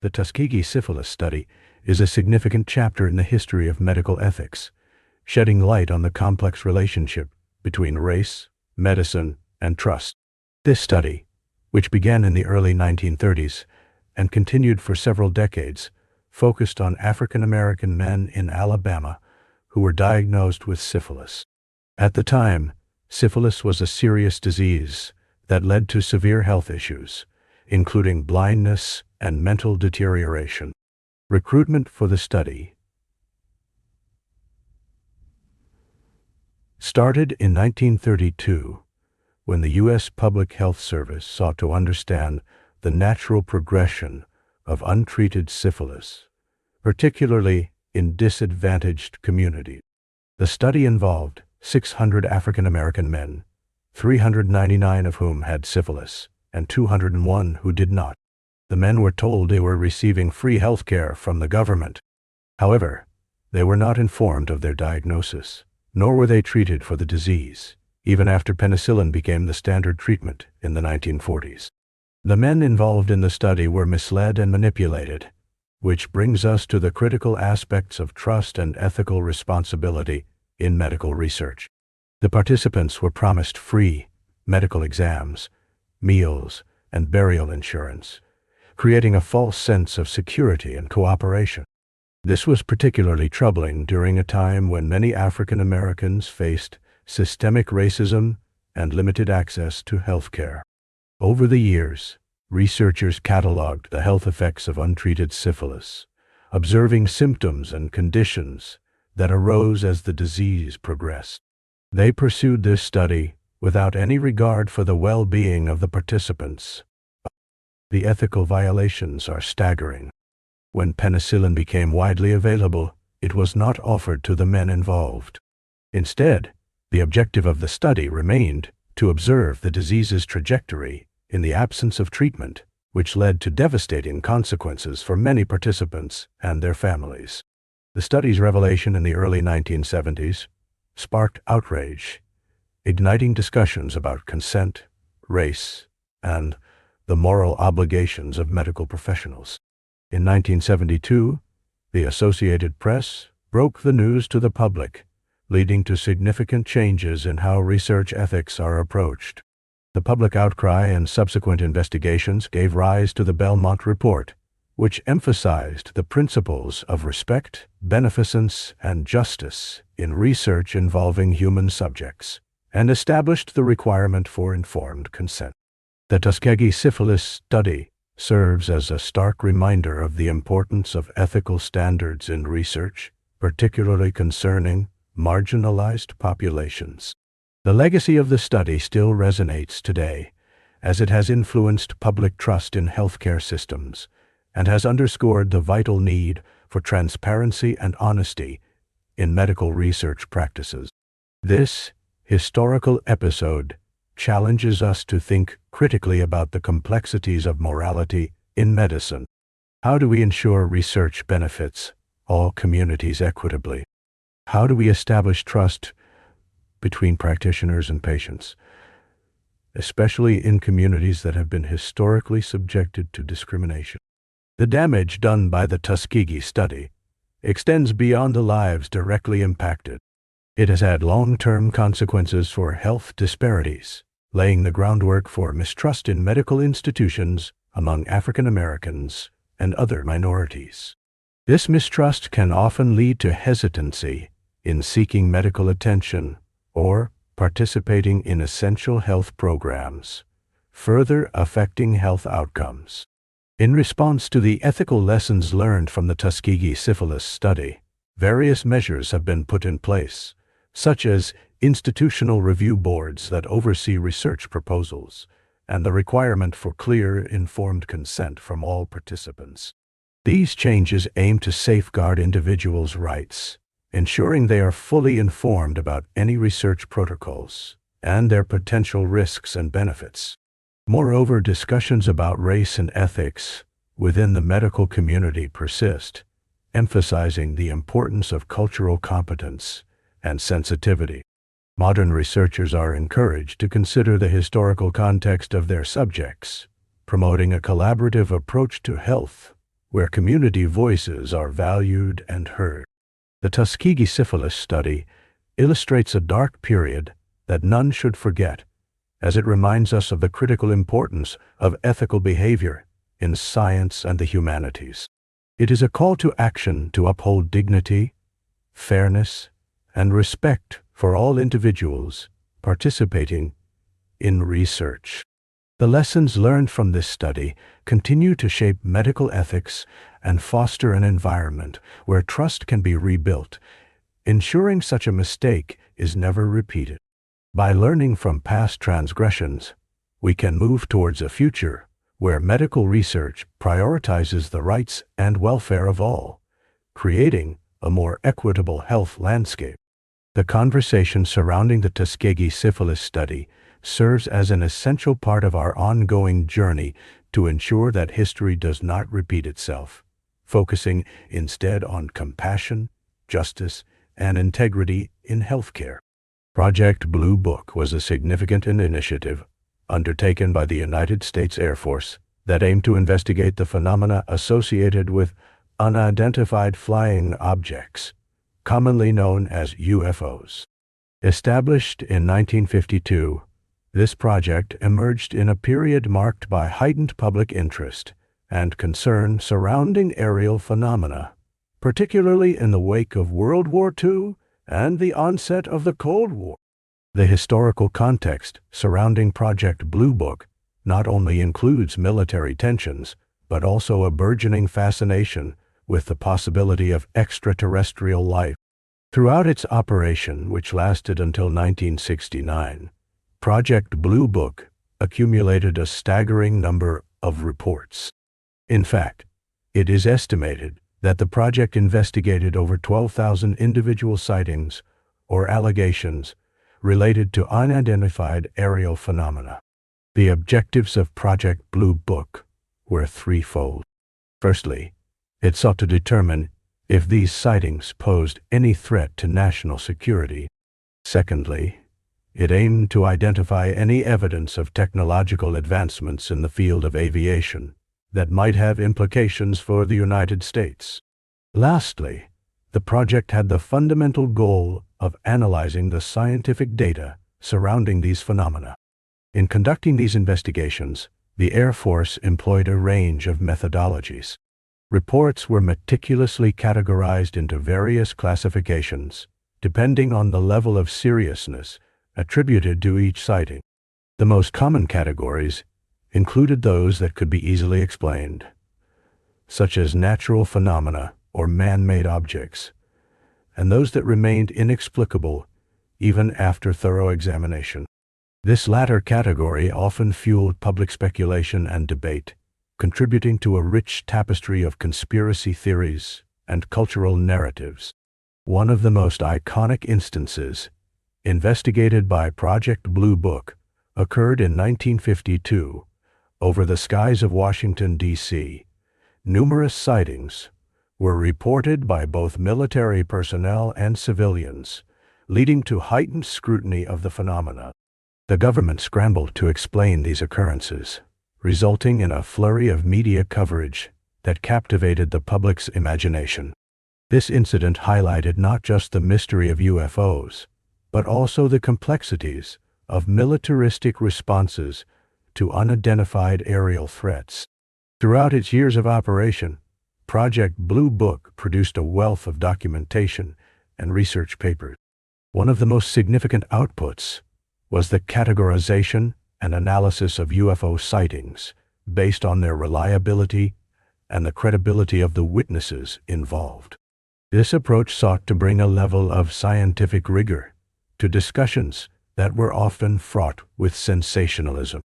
The Tuskegee syphilis study is a significant chapter in the history of medical ethics, shedding light on the complex relationship between race, medicine, and trust. This study, which began in the early 1930s and continued for several decades, focused on African American men in Alabama who were diagnosed with syphilis. At the time, syphilis was a serious disease that led to severe health issues, including blindness and mental deterioration. Recruitment for the study started in 1932 when the U.S. Public Health Service sought to understand the natural progression of untreated syphilis, particularly in disadvantaged communities. The study involved 600 African American men, 399 of whom had syphilis, and 201 who did not. The men were told they were receiving free health care from the government. However, they were not informed of their diagnosis, nor were they treated for the disease, even after penicillin became the standard treatment in the 1940s. The men involved in the study were misled and manipulated, which brings us to the critical aspects of trust and ethical responsibility in medical research. The participants were promised free medical exams, meals, and burial insurance, creating a false sense of security and cooperation. This was particularly troubling during a time when many African Americans faced systemic racism and limited access to health care. Over the years, researchers cataloged the health effects of untreated syphilis, observing symptoms and conditions that arose as the disease progressed. They pursued this study without any regard for the well-being of the participants. The ethical violations are staggering. When penicillin became widely available, it was not offered to the men involved. Instead, the objective of the study remained to observe the disease's trajectory in the absence of treatment, which led to devastating consequences for many participants and their families. The study's revelation in the early 1970s sparked outrage, igniting discussions about consent, race, and the moral obligations of medical professionals. In 1972, the Associated Press broke the news to the public, leading to significant changes in how research ethics are approached. The public outcry and subsequent investigations gave rise to the Belmont Report, which emphasized the principles of respect, beneficence, and justice in research involving human subjects, and established the requirement for informed consent. The Tuskegee syphilis study serves as a stark reminder of the importance of ethical standards in research, particularly concerning marginalized populations. The legacy of the study still resonates today, as it has influenced public trust in healthcare systems and has underscored the vital need for transparency and honesty in medical research practices. This historical episode challenges us to think critically about the complexities of morality in medicine. How do we ensure research benefits all communities equitably? How do we establish trust between practitioners and patients, especially in communities that have been historically subjected to discrimination? The damage done by the Tuskegee study extends beyond the lives directly impacted. It has had long-term consequences for health disparities, laying the groundwork for mistrust in medical institutions among African Americans and other minorities. This mistrust can often lead to hesitancy in seeking medical attention or participating in essential health programs, further affecting health outcomes. In response to the ethical lessons learned from the Tuskegee syphilis study, various measures have been put in place, such as institutional review boards that oversee research proposals and the requirement for clear, informed consent from all participants. These changes aim to safeguard individuals' rights, ensuring they are fully informed about any research protocols and their potential risks and benefits. Moreover, discussions about race and ethics within the medical community persist, emphasizing the importance of cultural competence and sensitivity. Modern researchers are encouraged to consider the historical context of their subjects, promoting a collaborative approach to health where community voices are valued and heard. The Tuskegee syphilis study illustrates a dark period that none should forget, as it reminds us of the critical importance of ethical behavior in science and the humanities. It is a call to action to uphold dignity, fairness, and respect for all individuals participating in research. The lessons learned from this study continue to shape medical ethics and foster an environment where trust can be rebuilt, ensuring such a mistake is never repeated. By learning from past transgressions, we can move towards a future where medical research prioritizes the rights and welfare of all, creating a more equitable health landscape. The conversation surrounding the Tuskegee syphilis study serves as an essential part of our ongoing journey to ensure that history does not repeat itself, focusing instead on compassion, justice, and integrity in healthcare. Project Blue Book was a significant initiative undertaken by the United States Air Force that aimed to investigate the phenomena associated with unidentified flying objects, commonly known as UFOs. Established in 1952, this project emerged in a period marked by heightened public interest and concern surrounding aerial phenomena, particularly in the wake of World War II and the onset of the Cold War. The historical context surrounding Project Blue Book not only includes military tensions, but also a burgeoning fascination with the possibility of extraterrestrial life. Throughout its operation, which lasted until 1969, Project Blue Book accumulated a staggering number of reports. In fact, it is estimated that the project investigated over 12,000 individual sightings or allegations related to unidentified aerial phenomena. The objectives of Project Blue Book were threefold. Firstly, it sought to determine if these sightings posed any threat to national security. Secondly, it aimed to identify any evidence of technological advancements in the field of aviation that might have implications for the United States. Lastly, the project had the fundamental goal of analyzing the scientific data surrounding these phenomena. In conducting these investigations, the Air Force employed a range of methodologies. Reports were meticulously categorized into various classifications, depending on the level of seriousness attributed to each sighting. The most common categories included those that could be easily explained, such as natural phenomena or man-made objects, and those that remained inexplicable even after thorough examination. This latter category often fueled public speculation and debate, contributing to a rich tapestry of conspiracy theories and cultural narratives. One of the most iconic instances, investigated by Project Blue Book, occurred in 1952 over the skies of Washington, D.C. Numerous sightings were reported by both military personnel and civilians, leading to heightened scrutiny of the phenomena. The government scrambled to explain these occurrences, resulting in a flurry of media coverage that captivated the public's imagination. This incident highlighted not just the mystery of UFOs, but also the complexities of militaristic responses to unidentified aerial threats. Throughout its years of operation, Project Blue Book produced a wealth of documentation and research papers. One of the most significant outputs was the categorization and analysis of UFO sightings based on their reliability and the credibility of the witnesses involved. This approach sought to bring a level of scientific rigor to discussions that were often fraught with sensationalism.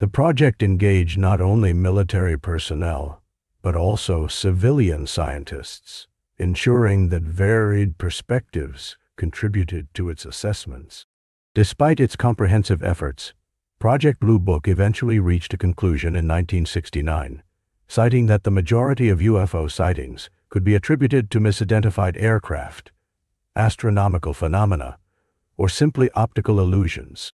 The project engaged not only military personnel, but also civilian scientists, ensuring that varied perspectives contributed to its assessments. Despite its comprehensive efforts, Project Blue Book eventually reached a conclusion in 1969, citing that the majority of UFO sightings could be attributed to misidentified aircraft, astronomical phenomena, or simply optical illusions.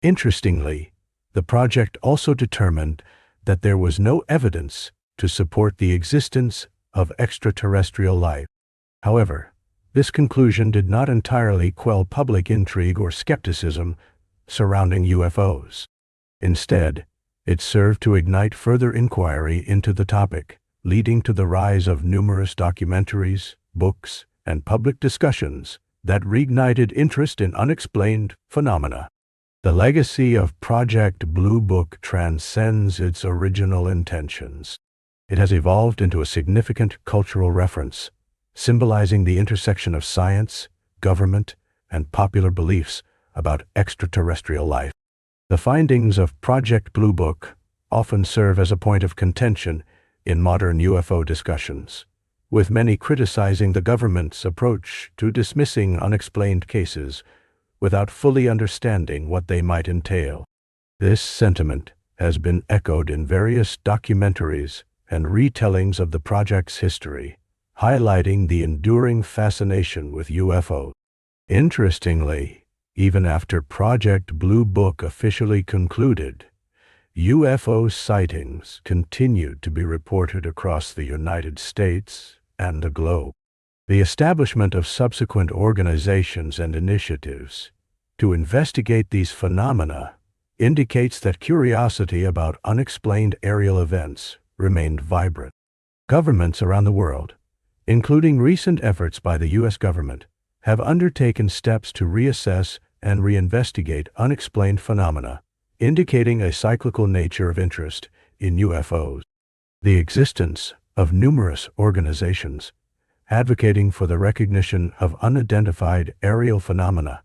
Interestingly, the project also determined that there was no evidence to support the existence of extraterrestrial life. However, this conclusion did not entirely quell public intrigue or skepticism surrounding UFOs. Instead, it served to ignite further inquiry into the topic, leading to the rise of numerous documentaries, books, and public discussions that reignited interest in unexplained phenomena. The legacy of Project Blue Book transcends its original intentions. It has evolved into a significant cultural reference, symbolizing the intersection of science, government, and popular beliefs about extraterrestrial life. The findings of Project Blue Book often serve as a point of contention in modern UFO discussions, with many criticizing the government's approach to dismissing unexplained cases without fully understanding what they might entail. This sentiment has been echoed in various documentaries and retellings of the project's history, highlighting the enduring fascination with UFOs. Interestingly, even after Project Blue Book officially concluded, UFO sightings continued to be reported across the United States and the globe. The establishment of subsequent organizations and initiatives to investigate these phenomena indicates that curiosity about unexplained aerial events remained vibrant. Governments around the world, including recent efforts by the U.S. government, have undertaken steps to reassess and reinvestigate unexplained phenomena, indicating a cyclical nature of interest in UFOs. The existence of numerous organizations advocating for the recognition of unidentified aerial phenomena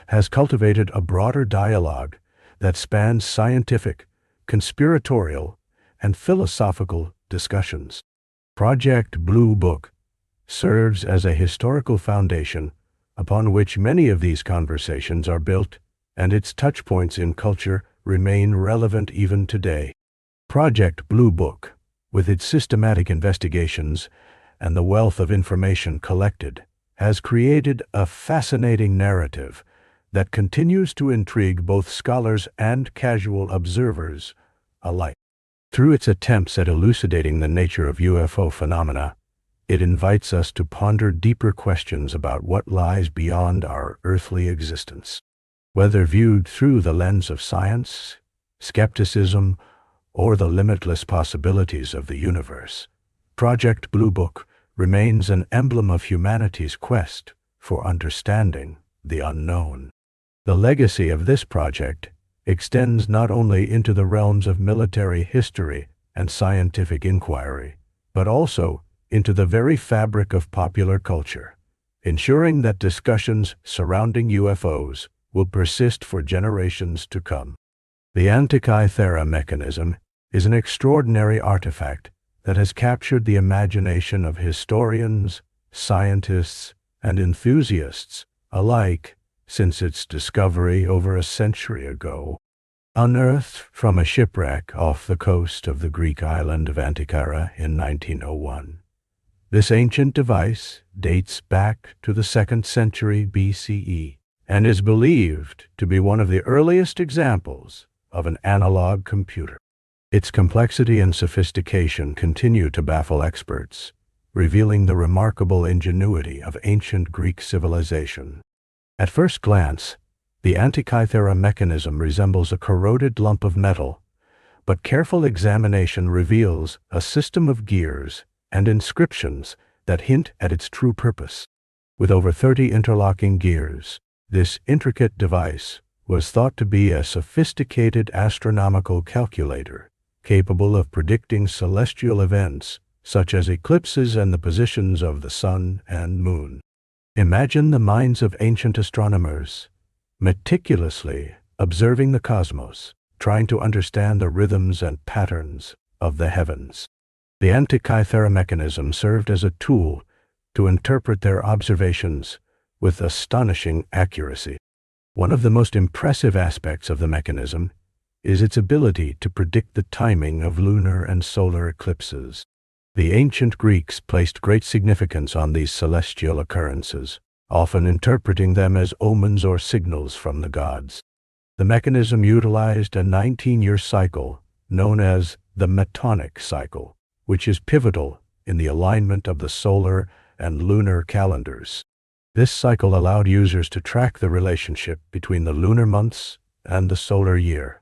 has cultivated a broader dialogue that spans scientific, conspiratorial, and philosophical discussions. Project Blue Book serves as a historical foundation upon which many of these conversations are built, and its touchpoints in culture remain relevant even today. Project Blue Book, with its systematic investigations and the wealth of information collected, has created a fascinating narrative that continues to intrigue both scholars and casual observers alike. Through its attempts at elucidating the nature of UFO phenomena, it invites us to ponder deeper questions about what lies beyond our earthly existence. Whether viewed through the lens of science, skepticism, or the limitless possibilities of the universe, Project Blue Book remains an emblem of humanity's quest for understanding the unknown. The legacy of this project extends not only into the realms of military history and scientific inquiry, but also into the very fabric of popular culture, ensuring that discussions surrounding UFOs will persist for generations to come. The Antikythera mechanism is an extraordinary artifact that has captured the imagination of historians, scientists, and enthusiasts alike since its discovery over a century ago. Unearthed from a shipwreck off the coast of the Greek island of Antikythera in 1901, this ancient device dates back to the 2nd century BCE and is believed to be one of the earliest examples of an analog computer. Its complexity and sophistication continue to baffle experts, revealing the remarkable ingenuity of ancient Greek civilization. At first glance, the Antikythera mechanism resembles a corroded lump of metal, but careful examination reveals a system of gears and inscriptions that hint at its true purpose. With over 30 interlocking gears, this intricate device was thought to be a sophisticated astronomical calculator, capable of predicting celestial events such as eclipses and the positions of the sun and moon. Imagine the minds of ancient astronomers, meticulously observing the cosmos, trying to understand the rhythms and patterns of the heavens. The Antikythera mechanism served as a tool to interpret their observations with astonishing accuracy. One of the most impressive aspects of the mechanism is its ability to predict the timing of lunar and solar eclipses. The ancient Greeks placed great significance on these celestial occurrences, often interpreting them as omens or signals from the gods. The mechanism utilized a 19-year cycle known as the Metonic cycle, which is pivotal in the alignment of the solar and lunar calendars. This cycle allowed users to track the relationship between the lunar months and the solar year,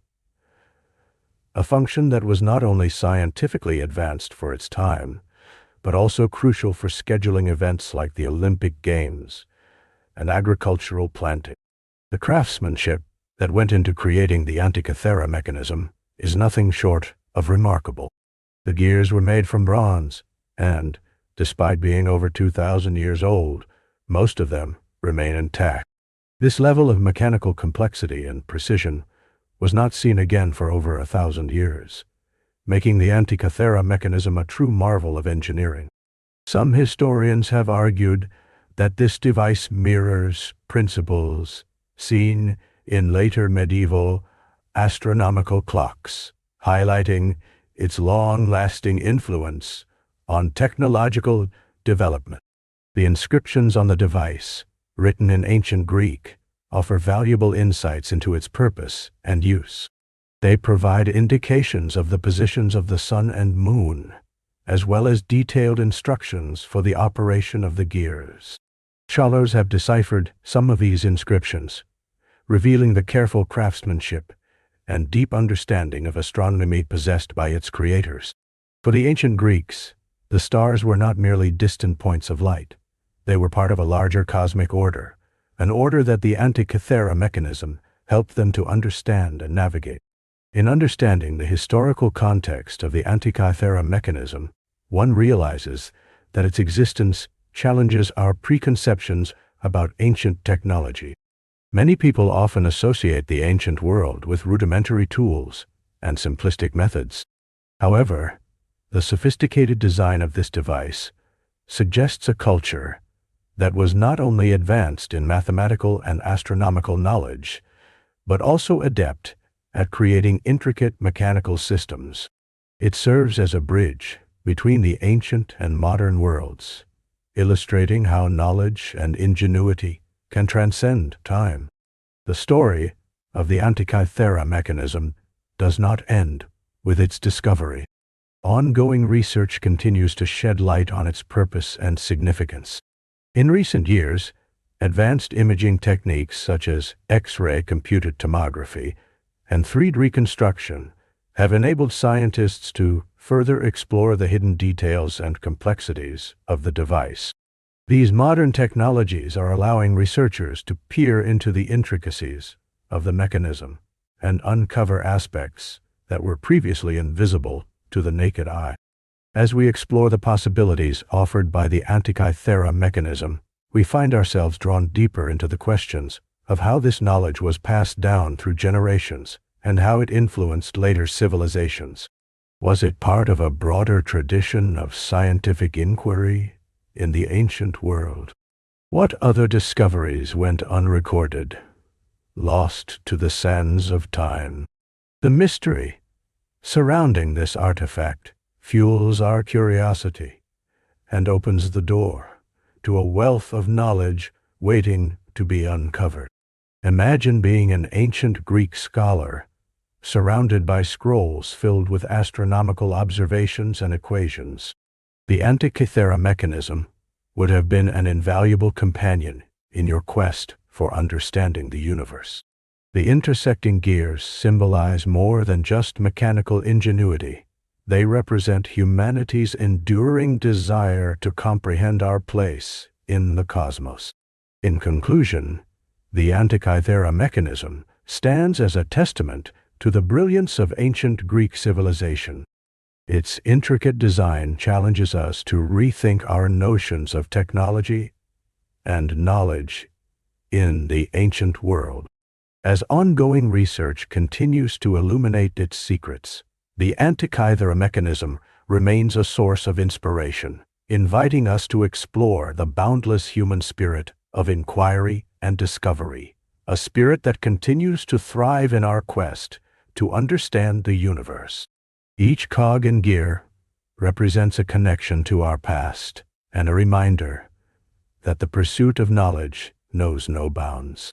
a function that was not only scientifically advanced for its time, but also crucial for scheduling events like the Olympic Games and agricultural planting. The craftsmanship that went into creating the Antikythera mechanism is nothing short of remarkable. The gears were made from bronze, and, despite being over 2,000 years old, most of them remain intact. This level of mechanical complexity and precision was not seen again for over 1,000 years, making the Antikythera mechanism a true marvel of engineering. Some historians have argued that this device mirrors principles seen in later medieval astronomical clocks, highlighting its long-lasting influence on technological development. The inscriptions on the device, written in ancient Greek, offer valuable insights into its purpose and use. They provide indications of the positions of the sun and moon, as well as detailed instructions for the operation of the gears. Scholars have deciphered some of these inscriptions, revealing the careful craftsmanship and deep understanding of astronomy possessed by its creators. For the ancient Greeks, the stars were not merely distant points of light. They were part of a larger cosmic order, an order that the Antikythera mechanism helped them to understand and navigate. In understanding the historical context of the Antikythera mechanism, one realizes that its existence challenges our preconceptions about ancient technology. Many people often associate the ancient world with rudimentary tools and simplistic methods. However, the sophisticated design of this device suggests a culture that was not only advanced in mathematical and astronomical knowledge, but also adept at creating intricate mechanical systems. It serves as a bridge between the ancient and modern worlds, illustrating how knowledge and ingenuity can transcend time. The story of the Antikythera mechanism does not end with its discovery. Ongoing research continues to shed light on its purpose and significance. In recent years, advanced imaging techniques such as X-ray computed tomography and 3D reconstruction have enabled scientists to further explore the hidden details and complexities of the device. These modern technologies are allowing researchers to peer into the intricacies of the mechanism and uncover aspects that were previously invisible to the naked eye. As we explore the possibilities offered by the Antikythera mechanism, we find ourselves drawn deeper into the questions of how this knowledge was passed down through generations and how it influenced later civilizations. Was it part of a broader tradition of scientific inquiry in the ancient world? What other discoveries went unrecorded, lost to the sands of time? The mystery surrounding this artifact fuels our curiosity and opens the door to a wealth of knowledge waiting to be uncovered. Imagine being an ancient Greek scholar surrounded by scrolls filled with astronomical observations and equations. The Antikythera mechanism would have been an invaluable companion in your quest for understanding the universe. The intersecting gears symbolize more than just mechanical ingenuity. They represent humanity's enduring desire to comprehend our place in the cosmos. In conclusion, the Antikythera mechanism stands as a testament to the brilliance of ancient Greek civilization. Its intricate design challenges us to rethink our notions of technology and knowledge in the ancient world. As ongoing research continues to illuminate its secrets, the Antikythera mechanism remains a source of inspiration, inviting us to explore the boundless human spirit of inquiry and discovery, a spirit that continues to thrive in our quest to understand the universe. Each cog and gear represents a connection to our past and a reminder that the pursuit of knowledge knows no bounds.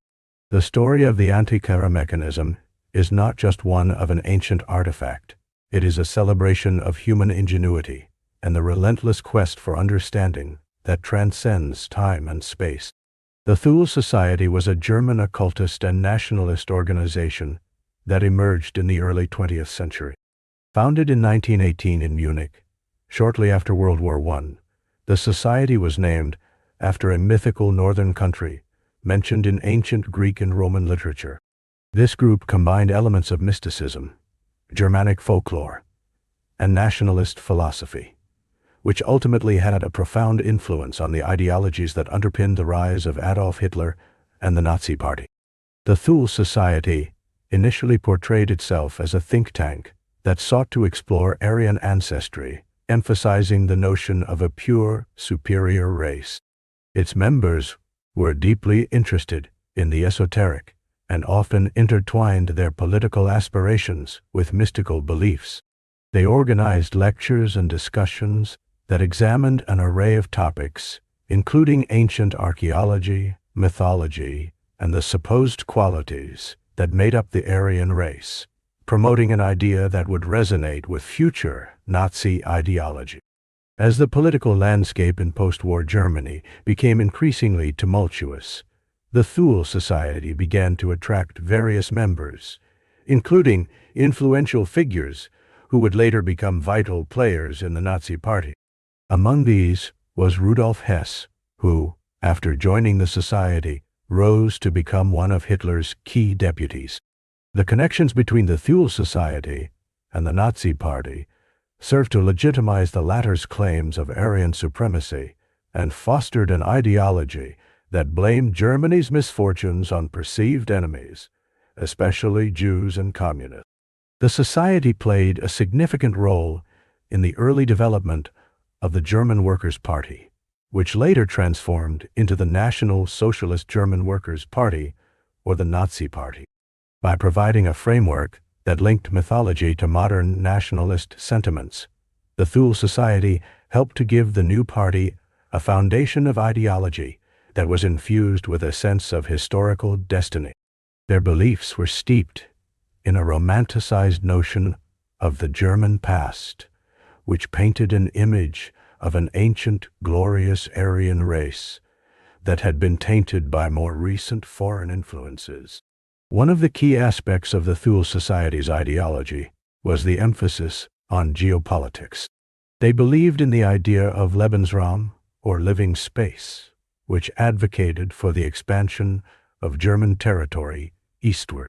The story of the Antikythera mechanism is not just one of an ancient artifact. It is a celebration of human ingenuity, and the relentless quest for understanding that transcends time and space. The Thule Society was a German occultist and nationalist organization that emerged in the early 20th century. Founded in 1918 in Munich, shortly after World War I, the society was named after a mythical northern country mentioned in ancient Greek and Roman literature. This group combined elements of mysticism, Germanic folklore, and nationalist philosophy, which ultimately had a profound influence on the ideologies that underpinned the rise of Adolf Hitler and the Nazi Party. The Thule Society initially portrayed itself as a think tank that sought to explore Aryan ancestry, emphasizing the notion of a pure, superior race. Its members were deeply interested in the esoteric and often intertwined their political aspirations with mystical beliefs. They organized lectures and discussions that examined an array of topics, including ancient archaeology, mythology, and the supposed qualities that made up the Aryan race, promoting an idea that would resonate with future Nazi ideology. As the political landscape in post-war Germany became increasingly tumultuous, the Thule Society began to attract various members, including influential figures who would later become vital players in the Nazi Party. Among these was Rudolf Hess, who, after joining the society, rose to become one of Hitler's key deputies. The connections between the Thule Society and the Nazi Party served to legitimize the latter's claims of Aryan supremacy and fostered an ideology that blamed Germany's misfortunes on perceived enemies, especially Jews and communists. The society played a significant role in the early development of the German Workers' Party, which later transformed into the National Socialist German Workers' Party, or the Nazi Party. By providing a framework that linked mythology to modern nationalist sentiments, the Thule Society helped to give the new party a foundation of ideology that was infused with a sense of historical destiny. Their beliefs were steeped in a romanticized notion of the German past, which painted an image of an ancient, glorious Aryan race that had been tainted by more recent foreign influences. One of the key aspects of the Thule Society's ideology was the emphasis on geopolitics. They believed in the idea of Lebensraum, or living space, which advocated for the expansion of German territory eastward.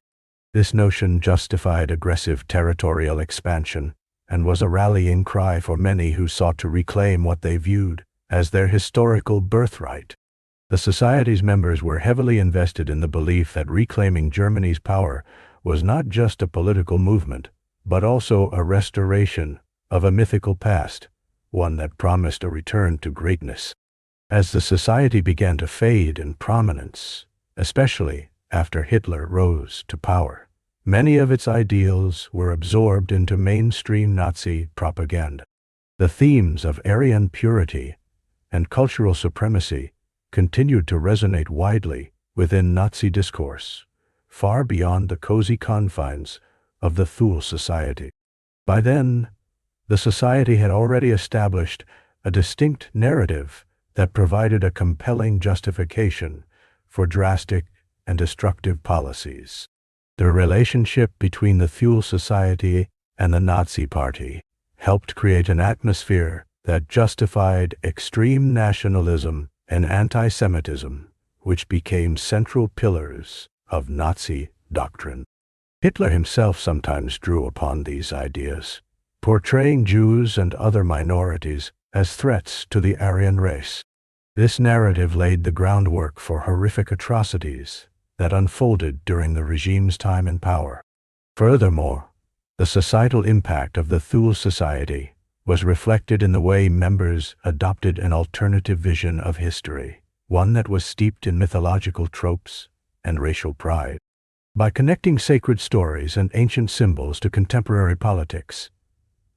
This notion justified aggressive territorial expansion and was a rallying cry for many who sought to reclaim what they viewed as their historical birthright. The Society's members were heavily invested in the belief that reclaiming Germany's power was not just a political movement, but also a restoration of a mythical past, one that promised a return to greatness. As the Society began to fade in prominence, especially after Hitler rose to power, many of its ideals were absorbed into mainstream Nazi propaganda. The themes of Aryan purity and cultural supremacy continued to resonate widely within Nazi discourse, far beyond the cozy confines of the Thule Society. By then, the Society had already established a distinct narrative that provided a compelling justification for drastic and destructive policies. The relationship between the Thule Society and the Nazi Party helped create an atmosphere that justified extreme nationalism and anti-Semitism, which became central pillars of Nazi doctrine. Hitler himself sometimes drew upon these ideas, portraying Jews and other minorities as threats to the Aryan race. This narrative laid the groundwork for horrific atrocities that unfolded during the regime's time in power. Furthermore, the societal impact of the Thule Society was reflected in the way members adopted an alternative vision of history, one that was steeped in mythological tropes and racial pride. By connecting sacred stories and ancient symbols to contemporary politics,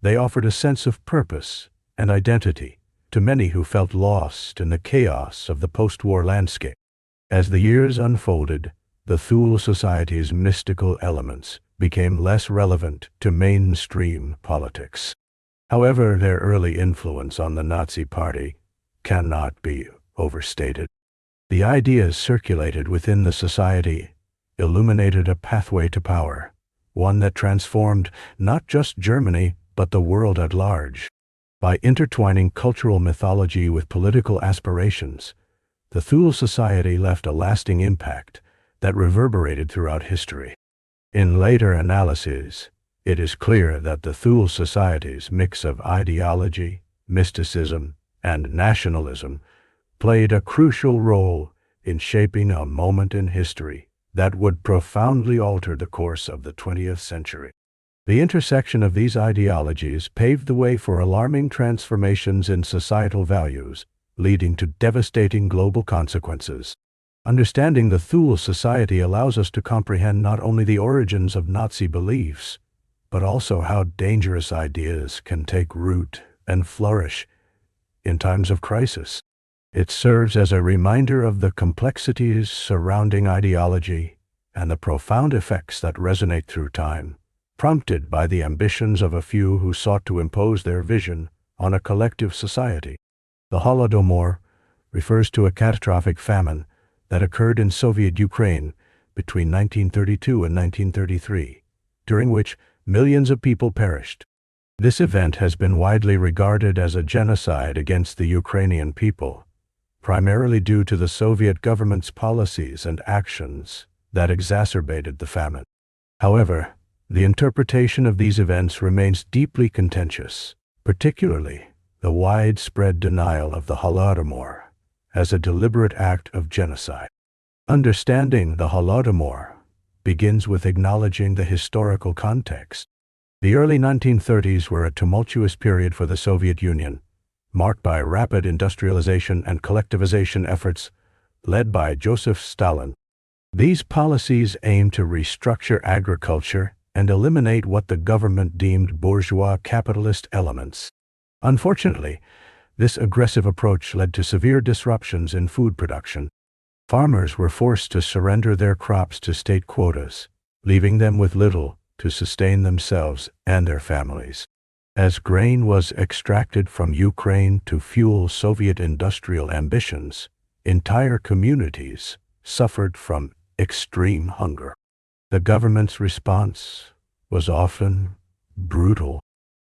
they offered a sense of purpose and identity to many who felt lost in the chaos of the post-war landscape. As the years unfolded, the Thule Society's mystical elements became less relevant to mainstream politics. However, their early influence on the Nazi Party cannot be overstated. The ideas circulated within the society illuminated a pathway to power, one that transformed not just Germany, but the world at large. By intertwining cultural mythology with political aspirations, the Thule Society left a lasting impact that reverberated throughout history. In later analyses, it is clear that the Thule Society's mix of ideology, mysticism, and nationalism played a crucial role in shaping a moment in history that would profoundly alter the course of the 20th century. The intersection of these ideologies paved the way for alarming transformations in societal values, leading to devastating global consequences. Understanding the Thule Society allows us to comprehend not only the origins of Nazi beliefs, but also how dangerous ideas can take root and flourish in times of crisis. It serves as a reminder of the complexities surrounding ideology and the profound effects that resonate through time, prompted by the ambitions of a few who sought to impose their vision on a collective society. The Holodomor refers to a catastrophic famine that occurred in Soviet Ukraine between 1932 and 1933, during which millions of people perished. This event has been widely regarded as a genocide against the Ukrainian people, primarily due to the Soviet government's policies and actions that exacerbated the famine. However, the interpretation of these events remains deeply contentious, particularly the widespread denial of the Holodomor as a deliberate act of genocide. Understanding the Holodomor begins with acknowledging the historical context. The early 1930s were a tumultuous period for the Soviet Union, marked by rapid industrialization and collectivization efforts led by Joseph Stalin. These policies aimed to restructure agriculture and eliminate what the government deemed bourgeois capitalist elements. Unfortunately, this aggressive approach led to severe disruptions in food production. Farmers were forced to surrender their crops to state quotas, leaving them with little to sustain themselves and their families. As grain was extracted from Ukraine to fuel Soviet industrial ambitions, entire communities suffered from extreme hunger. The government's response was often brutal.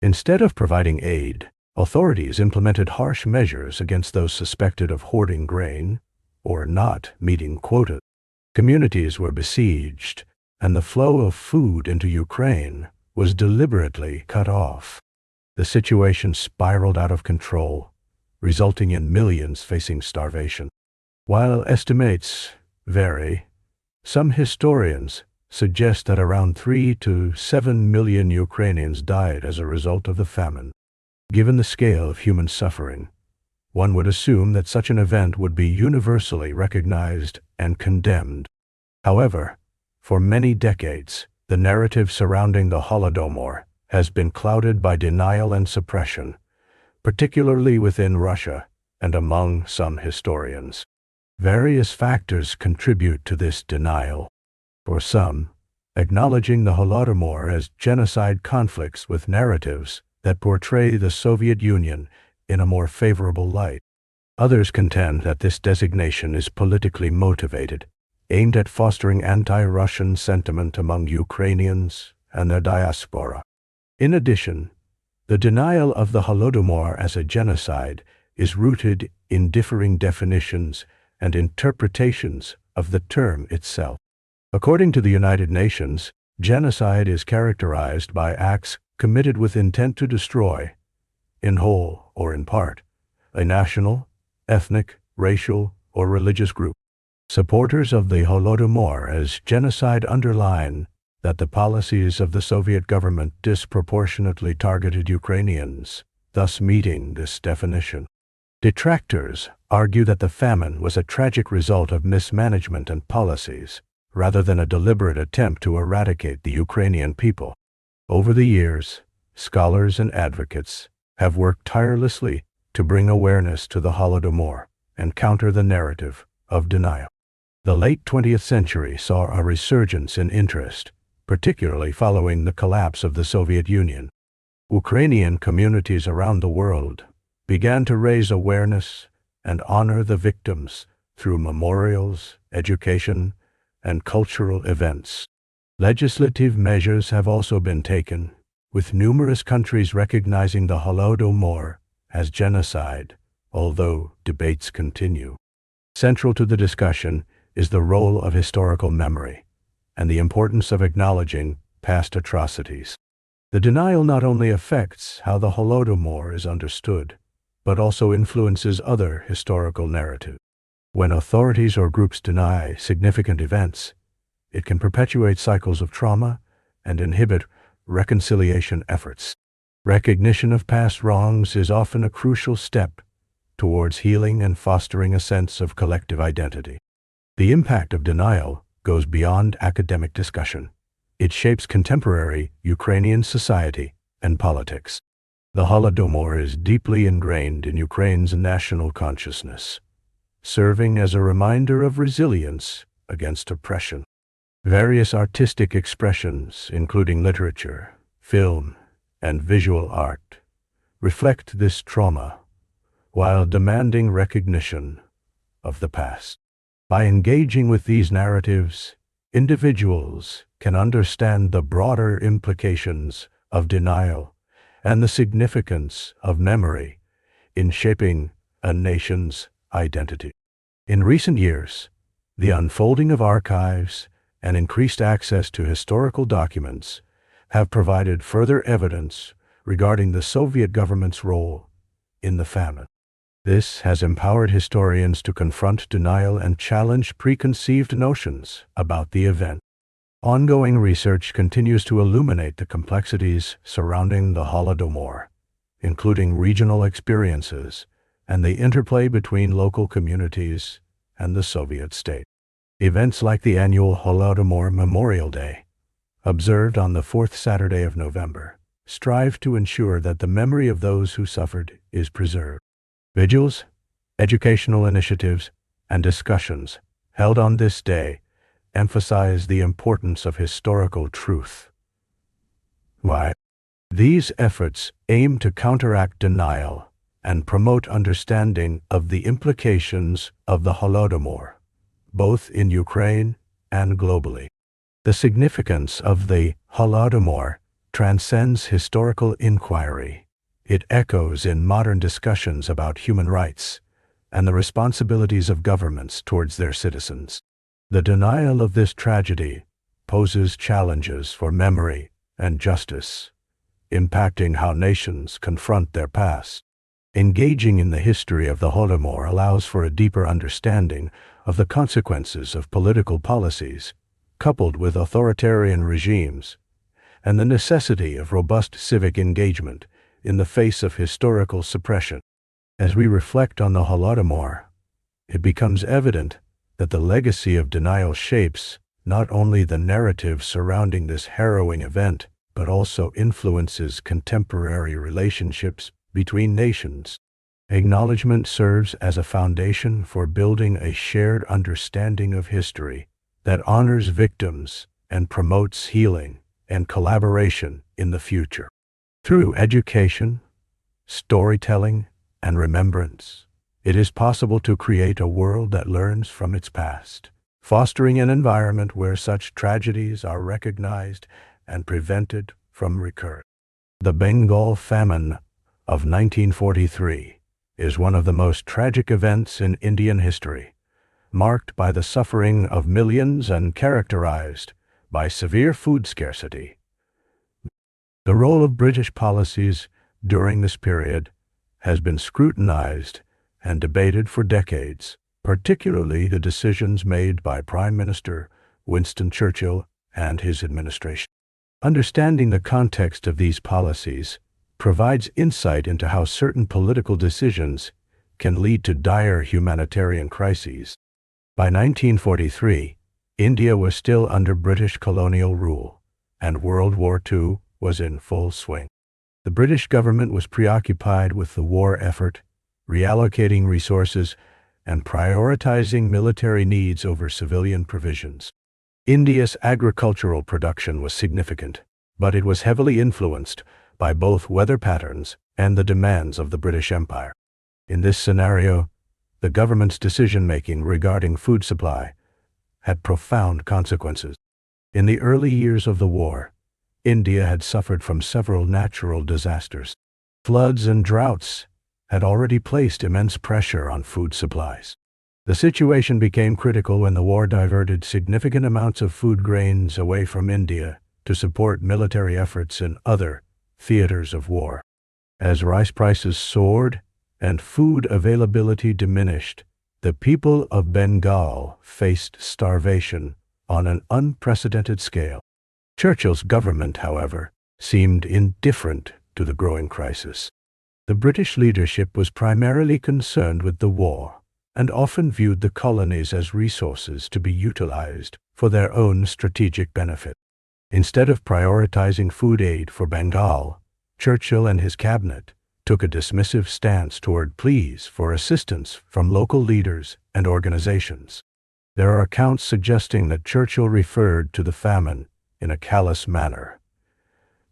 Instead of providing aid, authorities implemented harsh measures against those suspected of hoarding grain or not meeting quotas. Communities were besieged, and the flow of food into Ukraine was deliberately cut off. The situation spiraled out of control, resulting in millions facing starvation. While estimates vary, some historians suggest that around 3 to 7 million Ukrainians died as a result of the famine. Given the scale of human suffering, one would assume that such an event would be universally recognized and condemned. However, for many decades, the narrative surrounding the Holodomor has been clouded by denial and suppression, particularly within Russia and among some historians. Various factors contribute to this denial. For some, acknowledging the Holodomor as genocide conflicts with narratives that portray the Soviet Union in a more favorable light. Others contend that this designation is politically motivated, aimed at fostering anti-Russian sentiment among Ukrainians and their diaspora. In addition, the denial of the Holodomor as a genocide is rooted in differing definitions and interpretations of the term itself. According to the United Nations, genocide is characterized by acts committed with intent to destroy, in whole or in part, a national, ethnic, racial, or religious group. Supporters of the Holodomor as genocide underline that the policies of the Soviet government disproportionately targeted Ukrainians, thus meeting this definition. Detractors argue that the famine was a tragic result of mismanagement and policies, rather than a deliberate attempt to eradicate the Ukrainian people. Over the years, scholars and advocates have worked tirelessly to bring awareness to the Holodomor and counter the narrative of denial. The late 20th century saw a resurgence in interest, particularly following the collapse of the Soviet Union. Ukrainian communities around the world began to raise awareness and honor the victims through memorials, education, and cultural events. Legislative measures have also been taken, with numerous countries recognizing the Holodomor as genocide, although debates continue. Central to the discussion is the role of historical memory and the importance of acknowledging past atrocities. The denial not only affects how the Holodomor is understood, but also influences other historical narratives. When authorities or groups deny significant events, it can perpetuate cycles of trauma and inhibit reconciliation efforts. Recognition of past wrongs is often a crucial step towards healing and fostering a sense of collective identity. The impact of denial goes beyond academic discussion. It shapes contemporary Ukrainian society and politics. The Holodomor is deeply ingrained in Ukraine's national consciousness, serving as a reminder of resilience against oppression. Various artistic expressions, including literature, film, and visual art, reflect this trauma while demanding recognition of the past. By engaging with these narratives, individuals can understand the broader implications of denial and the significance of memory in shaping a nation's identity. In recent years, the unfolding of archives and increased access to historical documents have provided further evidence regarding the Soviet government's role in the famine. This has empowered historians to confront denial and challenge preconceived notions about the event. Ongoing research continues to illuminate the complexities surrounding the Holodomor, including regional experiences and the interplay between local communities and the Soviet state. Events like the annual Holodomor Memorial Day, observed on the fourth Saturday of November, strive to ensure that the memory of those who suffered is preserved. Vigils, educational initiatives, and discussions held on this day emphasize the importance of historical truth. Why? These efforts aim to counteract denial and promote understanding of the implications of the Holodomor, both in Ukraine and globally. The significance of the Holodomor transcends historical inquiry. It echoes in modern discussions about human rights and the responsibilities of governments towards their citizens. The denial of this tragedy poses challenges for memory and justice, impacting how nations confront their past. Engaging in the history of the Holodomor allows for a deeper understanding of the consequences of political policies, coupled with authoritarian regimes, and the necessity of robust civic engagement in the face of historical suppression. As we reflect on the Holodomor, it becomes evident that the legacy of denial shapes not only the narrative surrounding this harrowing event, but also influences contemporary relationships between nations. Acknowledgement serves as a foundation for building a shared understanding of history that honors victims and promotes healing and collaboration in the future. Through education, storytelling, and remembrance, it is possible to create a world that learns from its past, fostering an environment where such tragedies are recognized and prevented from recurring. The Bengal famine of 1943 is one of the most tragic events in Indian history, marked by the suffering of millions and characterized by severe food scarcity. The role of British policies during this period has been scrutinized and debated for decades, particularly the decisions made by Prime Minister Winston Churchill and his administration. Understanding the context of these policies provides insight into how certain political decisions can lead to dire humanitarian crises. By 1943, India was still under British colonial rule, and World War II was in full swing. The British government was preoccupied with the war effort, reallocating resources, and prioritizing military needs over civilian provisions. India's agricultural production was significant, but it was heavily influenced by both weather patterns and the demands of the British Empire. In this scenario, the government's decision-making regarding food supply had profound consequences. In the early years of the war, India had suffered from several natural disasters. Floods and droughts had already placed immense pressure on food supplies. The situation became critical when the war diverted significant amounts of food grains away from India to support military efforts in other theaters of war. As rice prices soared and food availability diminished, the people of Bengal faced starvation on an unprecedented scale. Churchill's government, however, seemed indifferent to the growing crisis. The British leadership was primarily concerned with the war and often viewed the colonies as resources to be utilized for their own strategic benefit. Instead of prioritizing food aid for Bengal, Churchill and his cabinet took a dismissive stance toward pleas for assistance from local leaders and organizations. There are accounts suggesting that Churchill referred to the famine in a callous manner,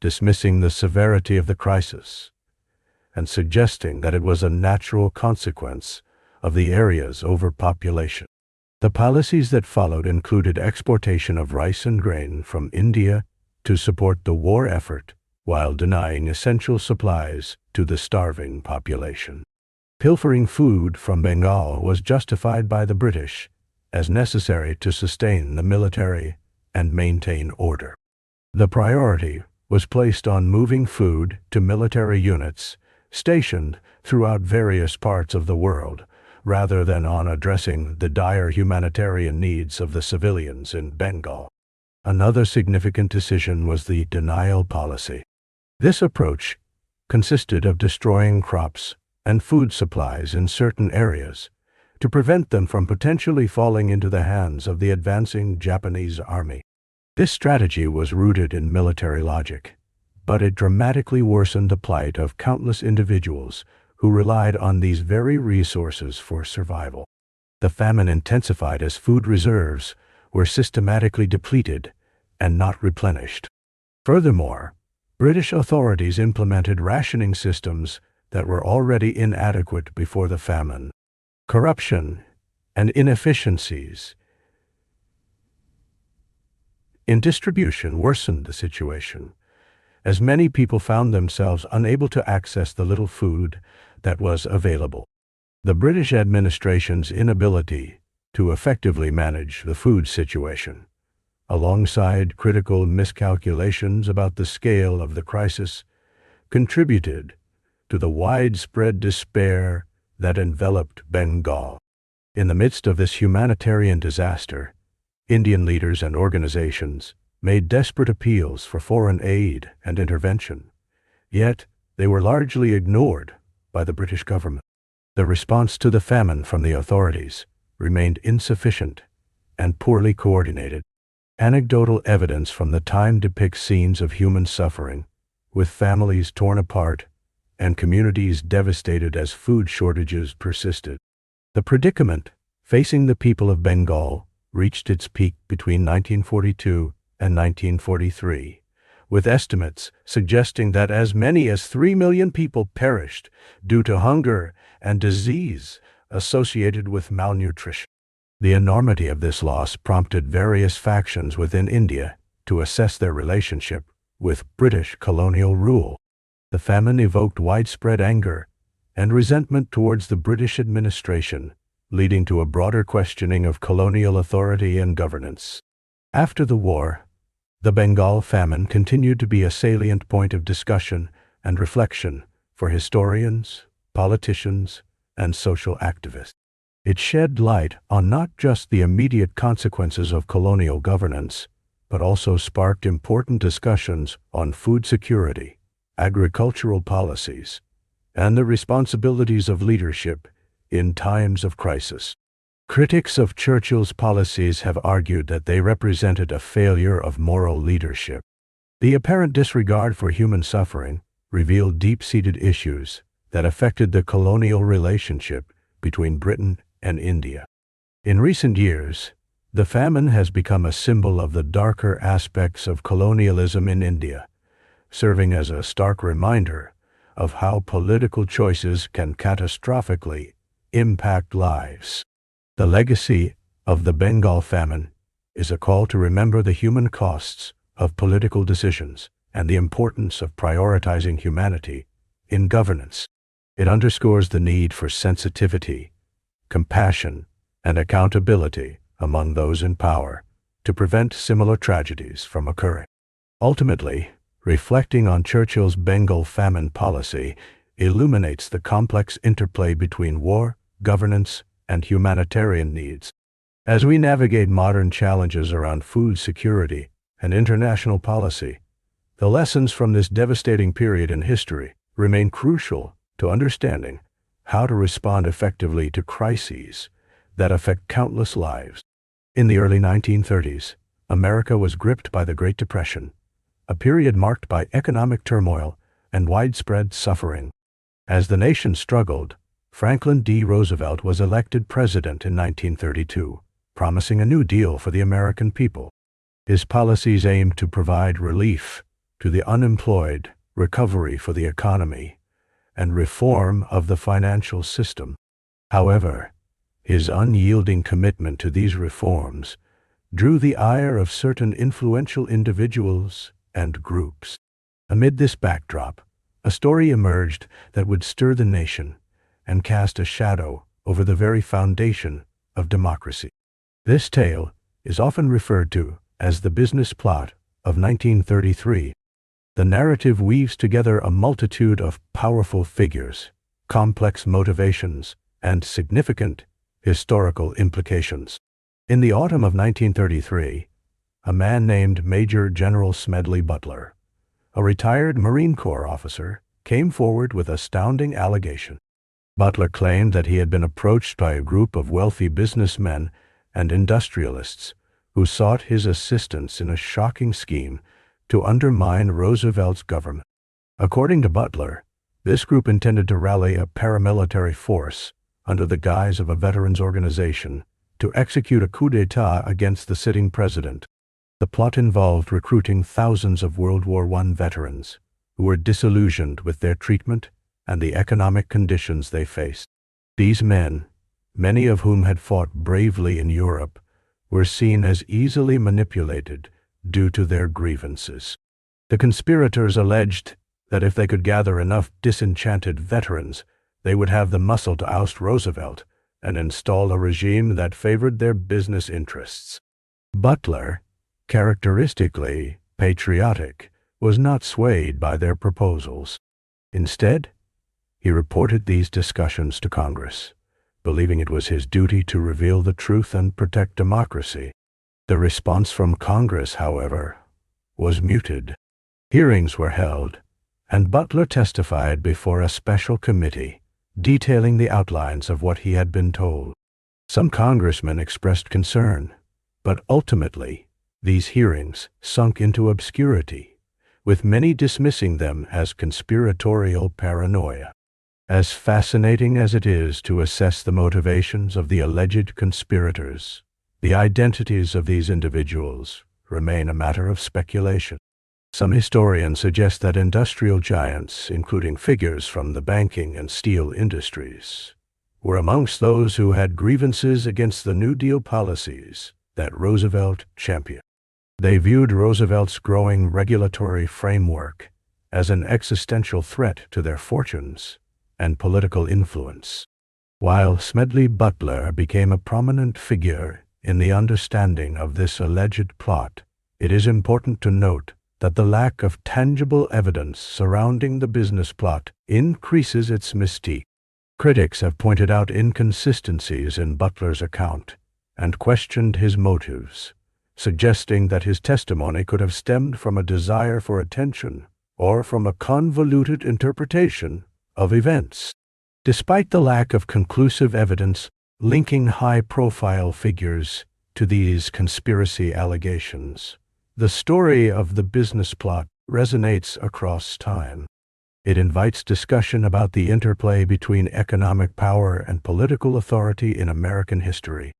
dismissing the severity of the crisis and suggesting that it was a natural consequence of the area's overpopulation. The policies that followed included exportation of rice and grain from India to support the war effort while denying essential supplies to the starving population. Pilfering food from Bengal was justified by the British as necessary to sustain the military and maintain order. The priority was placed on moving food to military units stationed throughout various parts of the world, rather than on addressing the dire humanitarian needs of the civilians in Bengal. Another significant decision was the denial policy. This approach consisted of destroying crops and food supplies in certain areas to prevent them from potentially falling into the hands of the advancing Japanese army. This strategy was rooted in military logic, but it dramatically worsened the plight of countless individuals who relied on these very resources for survival. The famine intensified as food reserves were systematically depleted and not replenished. Furthermore, British authorities implemented rationing systems that were already inadequate before the famine. Corruption and inefficiencies in distribution worsened the situation, as many people found themselves unable to access the little food that was available. The British administration's inability to effectively manage the food situation, alongside critical miscalculations about the scale of the crisis, contributed to the widespread despair that enveloped Bengal. In the midst of this humanitarian disaster, Indian leaders and organizations made desperate appeals for foreign aid and intervention, yet they were largely ignored by the British government. The response to the famine from the authorities remained insufficient and poorly coordinated. Anecdotal evidence from the time depicts scenes of human suffering, with families torn apart and communities devastated as food shortages persisted. The predicament facing the people of Bengal reached its peak between 1942 and 1943, with estimates suggesting that as many as 3 million people perished due to hunger and disease associated with malnutrition. The enormity of this loss prompted various factions within India to assess their relationship with British colonial rule. The famine evoked widespread anger and resentment towards the British administration, leading to a broader questioning of colonial authority and governance. After the war, the Bengal famine continued to be a salient point of discussion and reflection for historians, politicians, and social activists. It shed light on not just the immediate consequences of colonial governance, but also sparked important discussions on food security, agricultural policies, and the responsibilities of leadership in times of crisis. Critics of Churchill's policies have argued that they represented a failure of moral leadership. The apparent disregard for human suffering revealed deep-seated issues that affected the colonial relationship between Britain and India. In recent years, the famine has become a symbol of the darker aspects of colonialism in India, serving as a stark reminder of how political choices can catastrophically impact lives. The legacy of the Bengal famine is a call to remember the human costs of political decisions and the importance of prioritizing humanity in governance. It underscores the need for sensitivity, compassion, and accountability among those in power to prevent similar tragedies from occurring. Ultimately, reflecting on Churchill's Bengal famine policy illuminates the complex interplay between war, governance, and humanitarian needs. As we navigate modern challenges around food security and international policy, the lessons from this devastating period in history remain crucial to understanding how to respond effectively to crises that affect countless lives. In the early 1930s, America was gripped by the Great Depression, a period marked by economic turmoil and widespread suffering. As the nation struggled, Franklin D. Roosevelt was elected president in 1932, promising a new deal for the American people. His policies aimed to provide relief to the unemployed, recovery for the economy, and reform of the financial system. However, his unyielding commitment to these reforms drew the ire of certain influential individuals and groups. Amid this backdrop, a story emerged that would stir the nation and cast a shadow over the very foundation of democracy. This tale is often referred to as the business plot of 1933. The narrative weaves together a multitude of powerful figures, complex motivations, and significant historical implications. In the autumn of 1933, a man named Major General Smedley Butler, a retired Marine Corps officer, came forward with astounding allegation. Butler claimed that he had been approached by a group of wealthy businessmen and industrialists who sought his assistance in a shocking scheme to undermine Roosevelt's government. According to Butler, this group intended to rally a paramilitary force under the guise of a veterans organization to execute a coup d'etat against the sitting president. The plot involved recruiting thousands of World War I veterans who were disillusioned with their treatment and the economic conditions they faced. These men, many of whom had fought bravely in Europe, were seen as easily manipulated due to their grievances. The conspirators alleged that if they could gather enough disenchanted veterans, they would have the muscle to oust Roosevelt and install a regime that favored their business interests. Butler, characteristically patriotic, was not swayed by their proposals. Instead, he reported these discussions to Congress, believing it was his duty to reveal the truth and protect democracy. The response from Congress, however, was muted. Hearings were held, and Butler testified before a special committee, detailing the outlines of what he had been told. Some congressmen expressed concern, but ultimately, these hearings sunk into obscurity, with many dismissing them as conspiratorial paranoia. As fascinating as it is to assess the motivations of the alleged conspirators, the identities of these individuals remain a matter of speculation. Some historians suggest that industrial giants, including figures from the banking and steel industries, were amongst those who had grievances against the New Deal policies that Roosevelt championed. They viewed Roosevelt's growing regulatory framework as an existential threat to their fortunes and political influence. While Smedley Butler became a prominent figure in the understanding of this alleged plot, it is important to note that the lack of tangible evidence surrounding the business plot increases its mystique. Critics have pointed out inconsistencies in Butler's account and questioned his motives, suggesting that his testimony could have stemmed from a desire for attention or from a convoluted interpretation of events. Despite the lack of conclusive evidence linking high-profile figures to these conspiracy allegations, the story of the business plot resonates across time. It invites discussion about the interplay between economic power and political authority in American history.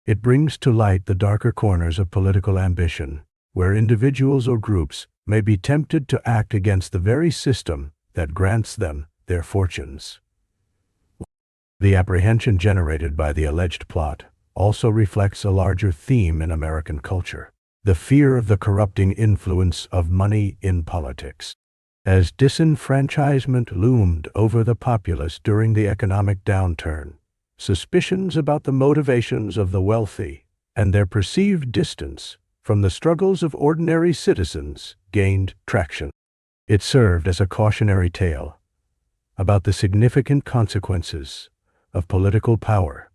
It brings to light the darker corners of political ambition, where individuals or groups may be tempted to act against the very system that grants them their fortunes. The apprehension generated by the alleged plot also reflects a larger theme in American culture: the fear of the corrupting influence of money in politics. As disenfranchisement loomed over the populace during the economic downturn, suspicions about the motivations of the wealthy and their perceived distance from the struggles of ordinary citizens gained traction. It served as a cautionary tale about the significant consequences of political power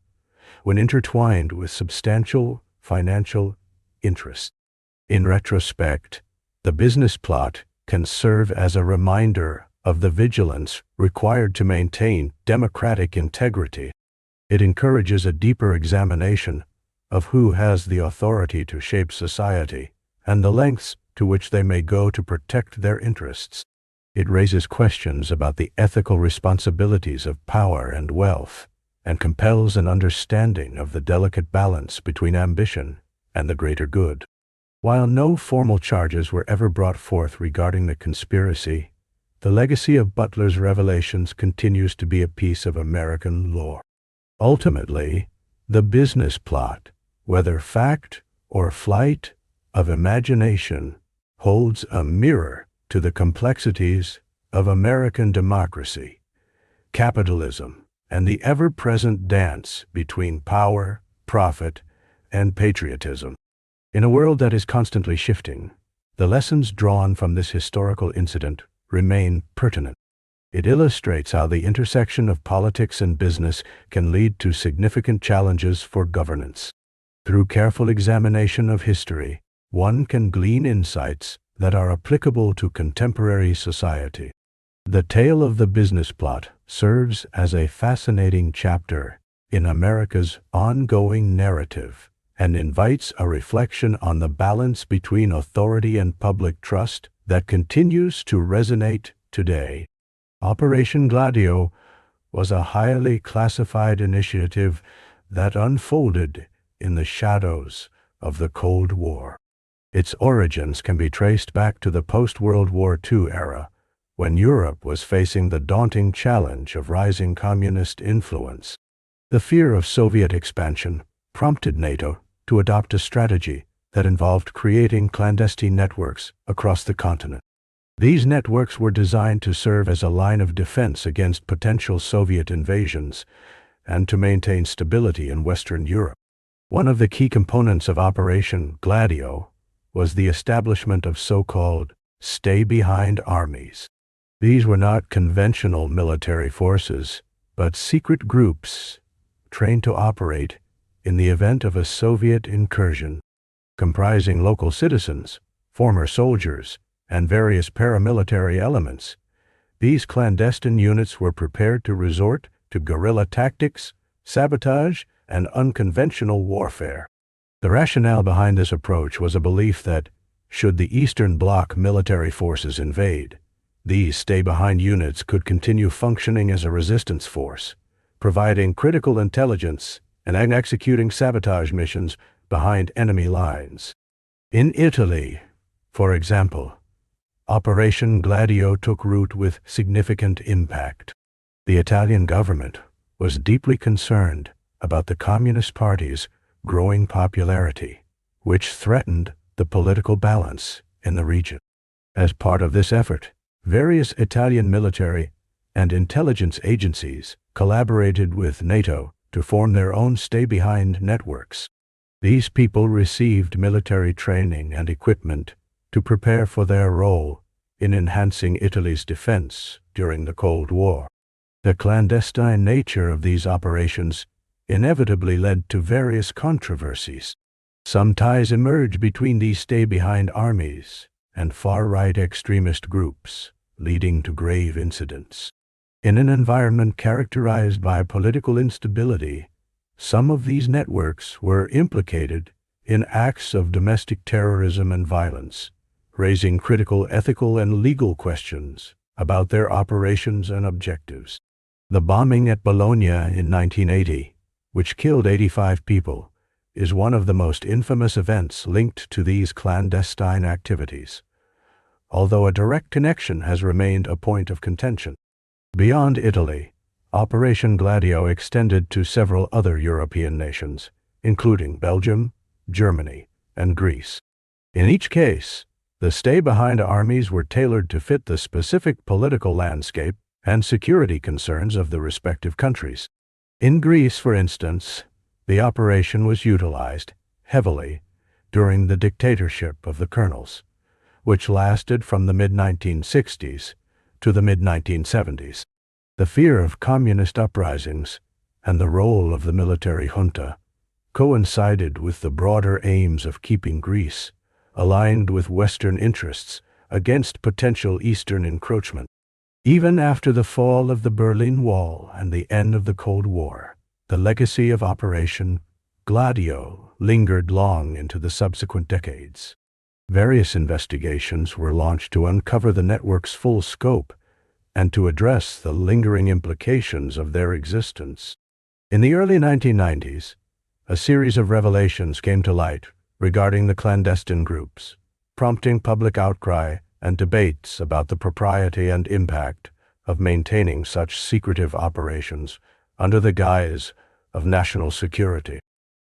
when intertwined with substantial financial interests. In retrospect, the business plot can serve as a reminder of the vigilance required to maintain democratic integrity. It encourages a deeper examination of who has the authority to shape society and the lengths to which they may go to protect their interests. It raises questions about the ethical responsibilities of power and wealth, and compels an understanding of the delicate balance between ambition and the greater good. While no formal charges were ever brought forth regarding the conspiracy, the legacy of Butler's revelations continues to be a piece of American lore. Ultimately, the business plot, whether fact or flight of imagination, holds a mirror to the complexities of American democracy, capitalism, and the ever-present dance between power, profit, and patriotism. In a world that is constantly shifting, the lessons drawn from this historical incident remain pertinent. It illustrates how the intersection of politics and business can lead to significant challenges for governance. Through careful examination of history, one can glean insights that are applicable to contemporary society. The tale of the business plot serves as a fascinating chapter in America's ongoing narrative and invites a reflection on the balance between authority and public trust that continues to resonate today. Operation Gladio was a highly classified initiative that unfolded in the shadows of the Cold War. Its origins can be traced back to the post-World War II era, when Europe was facing the daunting challenge of rising communist influence. The fear of Soviet expansion prompted NATO to adopt a strategy that involved creating clandestine networks across the continent. These networks were designed to serve as a line of defense against potential Soviet invasions and to maintain stability in Western Europe. One of the key components of Operation Gladio was the establishment of so-called stay-behind armies. These were not conventional military forces, but secret groups trained to operate in the event of a Soviet incursion. Comprising local citizens, former soldiers, and various paramilitary elements, these clandestine units were prepared to resort to guerrilla tactics, sabotage, and unconventional warfare. The rationale behind this approach was a belief that, should the Eastern Bloc military forces invade, these stay-behind units could continue functioning as a resistance force, providing critical intelligence and executing sabotage missions behind enemy lines. In Italy, for example, Operation Gladio took root with significant impact. The Italian government was deeply concerned about the Communist Party's growing popularity, which threatened the political balance in the region. As part of this effort, various Italian military and intelligence agencies collaborated with NATO to form their own stay-behind networks. These people received military training and equipment to prepare for their role in enhancing Italy's defense during the Cold War. The clandestine nature of these operations inevitably led to various controversies. Some ties emerged between these stay-behind armies and far-right extremist groups, leading to grave incidents. In an environment characterized by political instability, some of these networks were implicated in acts of domestic terrorism and violence, raising critical ethical and legal questions about their operations and objectives. The bombing at Bologna in 1980, which killed 85 people, is one of the most infamous events linked to these clandestine activities. although a direct connection has remained a point of contention. Beyond Italy, Operation Gladio extended to several other European nations, including Belgium, Germany, and Greece. In each case, the stay-behind armies were tailored to fit the specific political landscape and security concerns of the respective countries. In Greece, for instance, the operation was utilized heavily during the dictatorship of the colonels, which lasted from the mid-1960s to the mid-1970s. The fear of communist uprisings and the role of the military junta coincided with the broader aims of keeping Greece aligned with Western interests against potential Eastern encroachment. Even after the fall of the Berlin Wall and the end of the Cold War, the legacy of Operation Gladio lingered long into the subsequent decades. Various investigations were launched to uncover the network's full scope and to address the lingering implications of their existence. In the early 1990s, a series of revelations came to light regarding the clandestine groups, prompting public outcry and debates about the propriety and impact of maintaining such secretive operations under the guise of national security.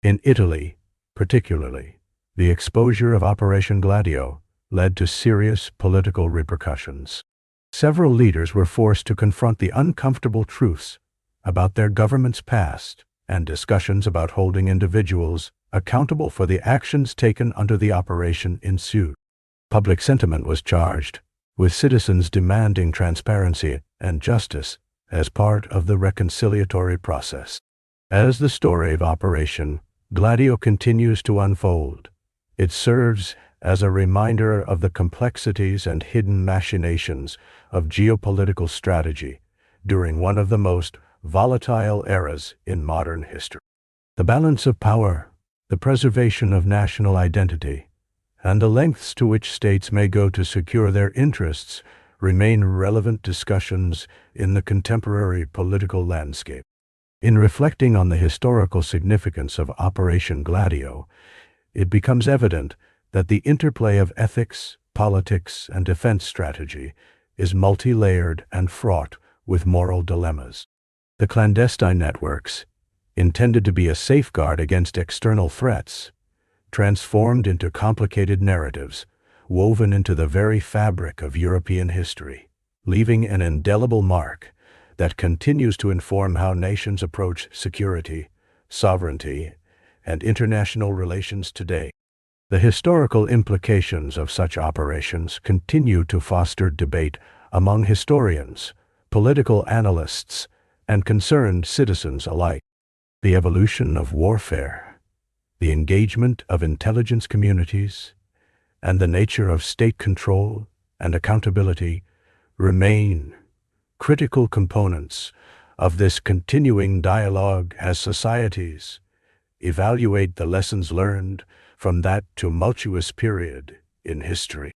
In Italy, particularly, the exposure of Operation Gladio led to serious political repercussions. Several leaders were forced to confront the uncomfortable truths about their government's past, and discussions about holding individuals accountable for the actions taken under the operation ensued. Public sentiment was charged, with citizens demanding transparency and justice as part of the reconciliatory process. As the story of Operation Gladio continues to unfold, it serves as a reminder of the complexities and hidden machinations of geopolitical strategy during one of the most volatile eras in modern history. The balance of power, the preservation of national identity, and the lengths to which states may go to secure their interests remain relevant discussions in the contemporary political landscape. In reflecting on the historical significance of Operation Gladio, it becomes evident that the interplay of ethics, politics, and defense strategy is multi-layered and fraught with moral dilemmas. The clandestine networks, intended to be a safeguard against external threats, transformed into complicated narratives woven into the very fabric of European history, leaving an indelible mark that continues to inform how nations approach security, sovereignty, and international relations today. The historical implications of such operations continue to foster debate among historians, political analysts, and concerned citizens alike. The evolution of warfare, the engagement of intelligence communities, and the nature of state control and accountability remain critical components of this continuing dialogue as societies evaluate the lessons learned from that tumultuous period in history.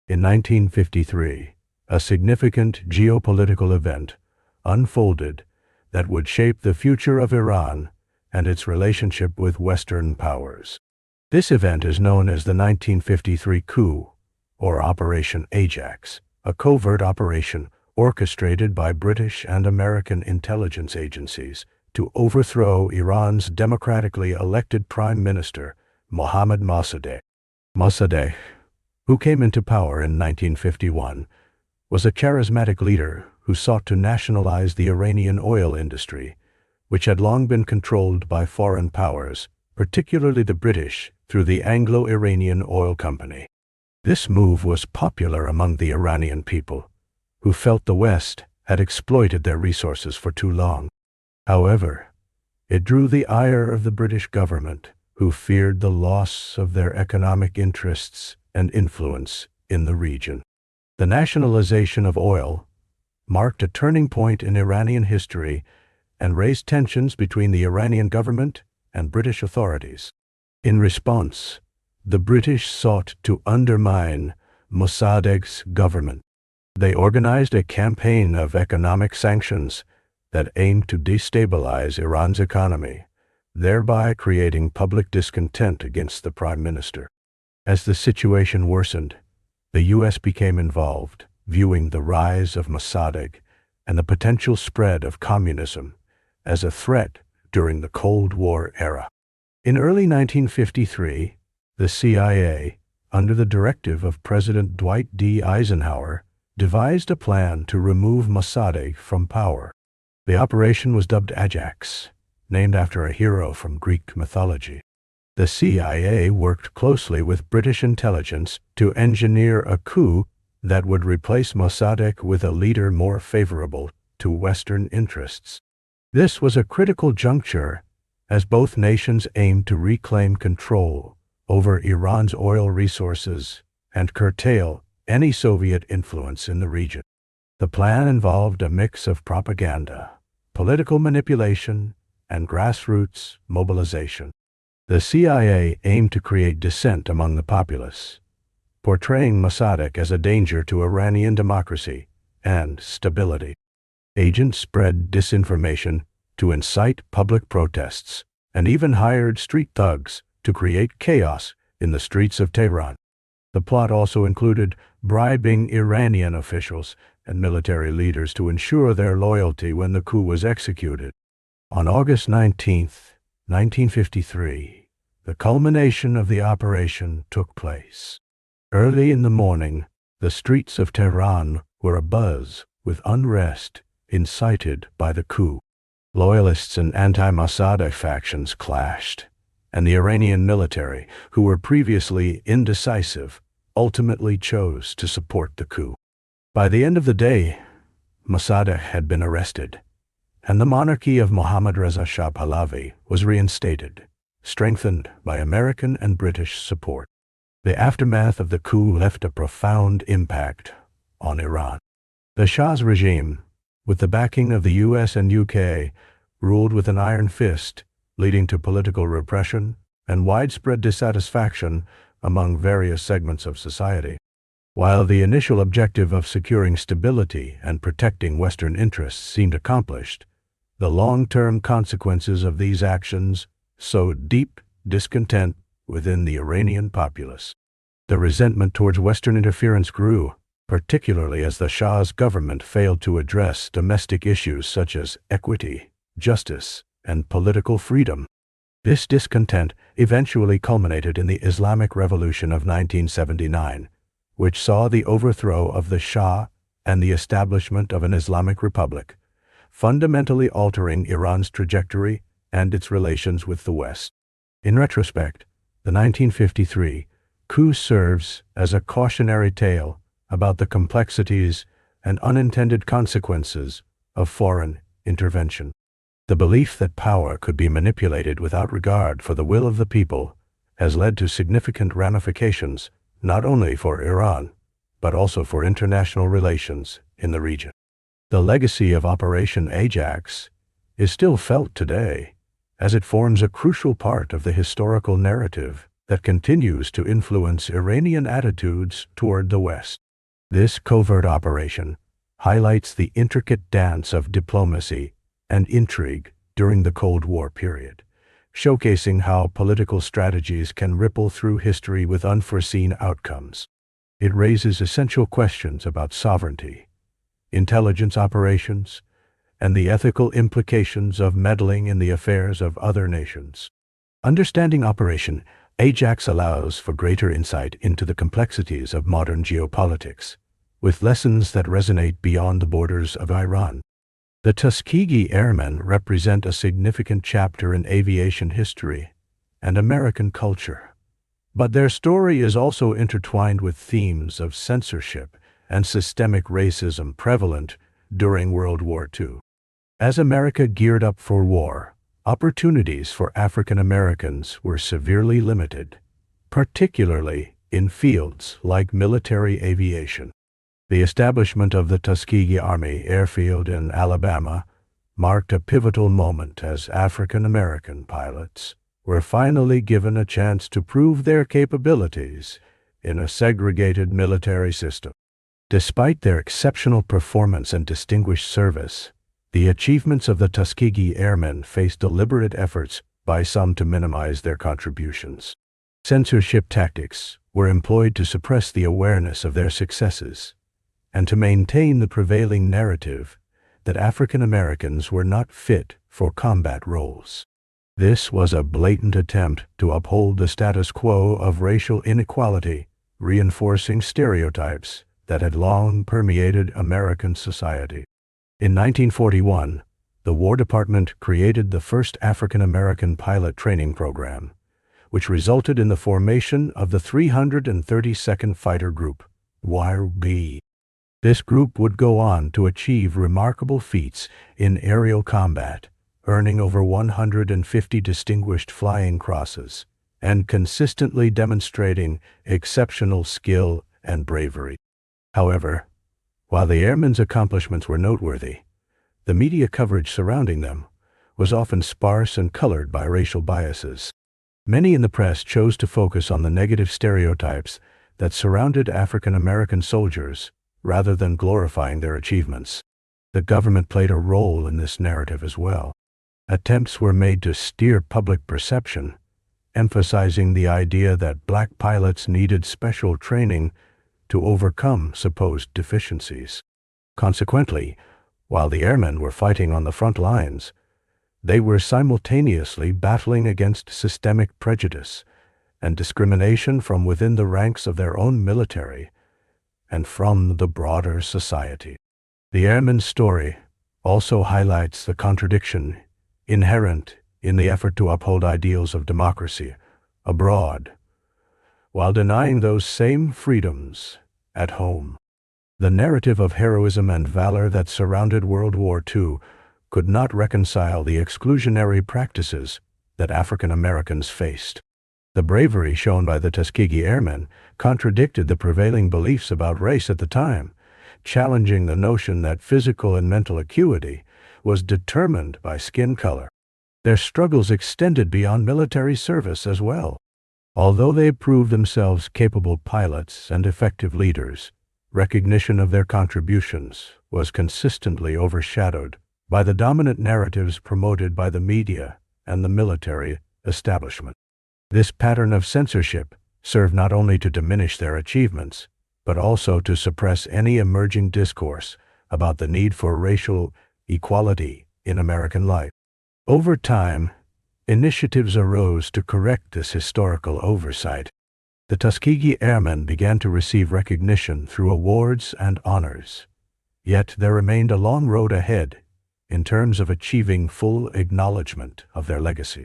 In 1953, a significant geopolitical event unfolded that would shape the future of Iran and its relationship with Western powers. This event is known as the 1953 Coup, or Operation Ajax, a covert operation orchestrated by British and American intelligence agencies to overthrow Iran's democratically elected Prime Minister, Mohammad Mossadegh. Mossadegh, who came into power in 1951, was a charismatic leader who sought to nationalize the Iranian oil industry, which had long been controlled by foreign powers, particularly the British, through the Anglo-Iranian Oil Company. This move was popular among the Iranian people, who felt the West had exploited their resources for too long. However, it drew the ire of the British government, who feared the loss of their economic interests and influence in the region. The nationalization of oil marked a turning point in Iranian history and raised tensions between the Iranian government and British authorities. In response, the British sought to undermine Mossadegh's government. They organized a campaign of economic sanctions that aimed to destabilize Iran's economy, thereby creating public discontent against the prime minister. As the situation worsened, The U.S. became involved, viewing the rise of Mossadegh and the potential spread of communism as a threat during the Cold War era. In early 1953, the CIA, under the directive of President Dwight D. Eisenhower, devised a plan to remove Mossadegh from power. The operation was dubbed Ajax, named after a hero from Greek mythology. The CIA worked closely with British intelligence to engineer a coup that would replace Mossadegh with a leader more favorable to Western interests. This was a critical juncture, as both nations aimed to reclaim control over Iran's oil resources and curtail any Soviet influence in the region. The plan involved a mix of propaganda, political manipulation, and grassroots mobilization. The CIA aimed to create dissent among the populace, portraying Mossadegh as a danger to Iranian democracy and stability. Agents spread disinformation to incite public protests and even hired street thugs to create chaos in the streets of Tehran. The plot also included bribing Iranian officials and military leaders to ensure their loyalty when the coup was executed. On August 19, 1953, the culmination of the operation took place. Early in the morning, the streets of Tehran were abuzz with unrest incited by the coup. Loyalists and anti-Mossadegh factions clashed, and the Iranian military, who were previously indecisive, ultimately chose to support the coup. By the end of the day, Mossadegh had been arrested, and the monarchy of Mohammad Reza Shah Pahlavi was reinstated, strengthened by American and British support. The aftermath of the coup left a profound impact on Iran. The Shah's regime, with the backing of the US and UK, ruled with an iron fist, leading to political repression and widespread dissatisfaction among various segments of society. While the initial objective of securing stability and protecting Western interests seemed accomplished, the long-term consequences of these actions sowed deep discontent within the Iranian populace. The resentment towards Western interference grew, particularly as the Shah's government failed to address domestic issues such as equity, justice, and political freedom. This discontent eventually culminated in the Islamic Revolution of 1979, which saw the overthrow of the Shah and the establishment of an Islamic Republic, fundamentally altering Iran's trajectory and its relations with the West. In retrospect, the 1953 coup serves as a cautionary tale about the complexities and unintended consequences of foreign intervention. The belief that power could be manipulated without regard for the will of the people has led to significant ramifications not only for Iran, but also for international relations in the region. The legacy of Operation Ajax is still felt today, as it forms a crucial part of the historical narrative that continues to influence Iranian attitudes toward the West. This covert operation highlights the intricate dance of diplomacy and intrigue during the Cold War period, showcasing how political strategies can ripple through history with unforeseen outcomes. It raises essential questions about sovereignty, intelligence operations, and the ethical implications of meddling in the affairs of other nations. Understanding Operation Ajax allows for greater insight into the complexities of modern geopolitics, with lessons that resonate beyond the borders of Iran. The Tuskegee Airmen represent a significant chapter in aviation history and American culture, but their story is also intertwined with themes of censorship and systemic racism prevalent during World War II. As America geared up for war, opportunities for African Americans were severely limited, particularly in fields like military aviation. The establishment of the Tuskegee Army Airfield in Alabama marked a pivotal moment as African American pilots were finally given a chance to prove their capabilities in a segregated military system. Despite their exceptional performance and distinguished service, the achievements of the Tuskegee Airmen faced deliberate efforts by some to minimize their contributions. Censorship tactics were employed to suppress the awareness of their successes and to maintain the prevailing narrative that African Americans were not fit for combat roles. This was a blatant attempt to uphold the status quo of racial inequality, reinforcing stereotypes that had long permeated American society. In 1941, the War Department created the first African American pilot training program, which resulted in the formation of the 332nd Fighter Group, WWII. This group would go on to achieve remarkable feats in aerial combat, earning over 150 distinguished flying crosses and consistently demonstrating exceptional skill and bravery. However, while the airmen's accomplishments were noteworthy, the media coverage surrounding them was often sparse and colored by racial biases. Many in the press chose to focus on the negative stereotypes that surrounded African American soldiers rather than glorifying their achievements. The government played a role in this narrative as well. Attempts were made to steer public perception, emphasizing the idea that black pilots needed special training to overcome supposed deficiencies. Consequently, while the airmen were fighting on the front lines, they were simultaneously battling against systemic prejudice and discrimination from within the ranks of their own military and from the broader society. The airmen's story also highlights the contradiction inherent in the effort to uphold ideals of democracy abroad, while denying those same freedoms at home. The narrative of heroism and valor that surrounded World War II could not reconcile the exclusionary practices that African Americans faced. The bravery shown by the Tuskegee Airmen contradicted the prevailing beliefs about race at the time, challenging the notion that physical and mental acuity was determined by skin color. Their struggles extended beyond military service as well. Although they proved themselves capable pilots and effective leaders, recognition of their contributions was consistently overshadowed by the dominant narratives promoted by the media and the military establishment. This pattern of censorship served not only to diminish their achievements, but also to suppress any emerging discourse about the need for racial equality in American life. Over time, initiatives arose to correct this historical oversight. The Tuskegee Airmen began to receive recognition through awards and honors. Yet there remained a long road ahead in terms of achieving full acknowledgement of their legacy.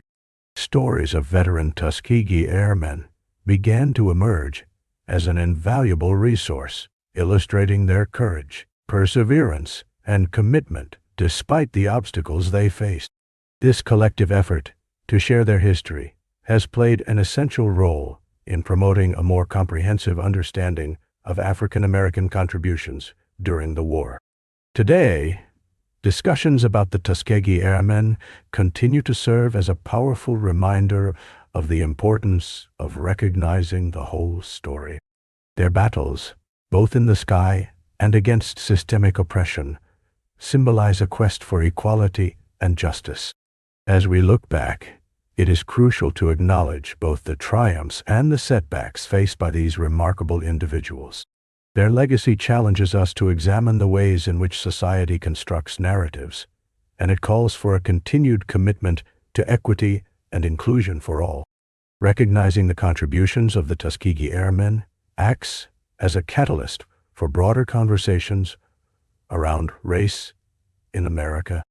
Stories of veteran Tuskegee Airmen began to emerge as an invaluable resource, illustrating their courage, perseverance, and commitment despite the obstacles they faced. This collective effort to share their history has played an essential role in promoting a more comprehensive understanding of African American contributions during the war. Today, discussions about the Tuskegee Airmen continue to serve as a powerful reminder of the importance of recognizing the whole story. Their battles, both in the sky and against systemic oppression, symbolize a quest for equality and justice. As we look back, it is crucial to acknowledge both the triumphs and the setbacks faced by these remarkable individuals. Their legacy challenges us to examine the ways in which society constructs narratives, and it calls for a continued commitment to equity and inclusion for all. Recognizing the contributions of the Tuskegee Airmen acts as a catalyst for broader conversations around race in America.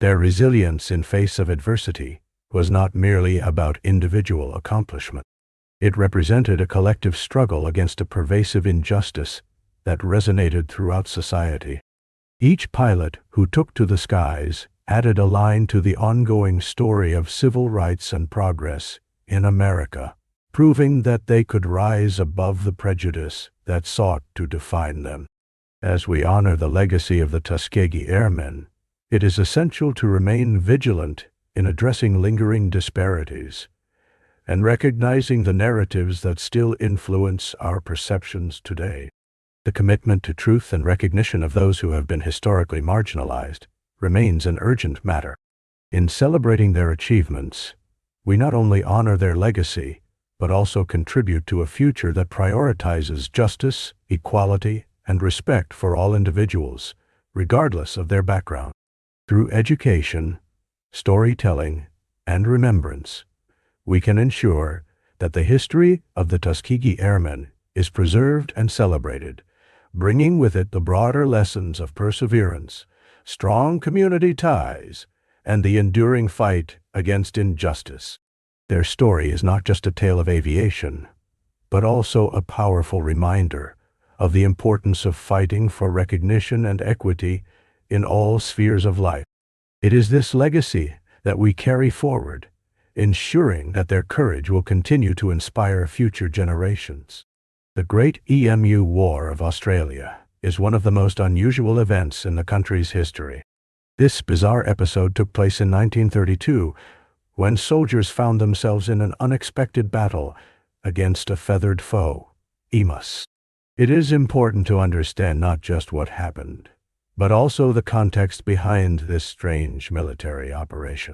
Their resilience in face of adversity was not merely about individual accomplishment. It represented a collective struggle against a pervasive injustice that resonated throughout society. Each pilot who took to the skies added a line to the ongoing story of civil rights and progress in America, proving that they could rise above the prejudice that sought to define them. As we honor the legacy of the Tuskegee Airmen, it is essential to remain vigilant in addressing lingering disparities and recognizing the narratives that still influence our perceptions today. The commitment to truth and recognition of those who have been historically marginalized remains an urgent matter. In celebrating their achievements, we not only honor their legacy, but also contribute to a future that prioritizes justice, equality, and respect for all individuals, regardless of their background. Through education, storytelling, and remembrance, we can ensure that the history of the Tuskegee Airmen is preserved and celebrated, bringing with it the broader lessons of perseverance, strong community ties, and the enduring fight against injustice. Their story is not just a tale of aviation, but also a powerful reminder of the importance of fighting for recognition and equity in all spheres of life. It is this legacy that we carry forward, ensuring that their courage will continue to inspire future generations. The Great EMU War of Australia is one of the most unusual events in the country's history. This bizarre episode took place in 1932, when soldiers found themselves in an unexpected battle against a feathered foe, EMUS. It is important to understand not just what happened, but also the context behind this strange military operation.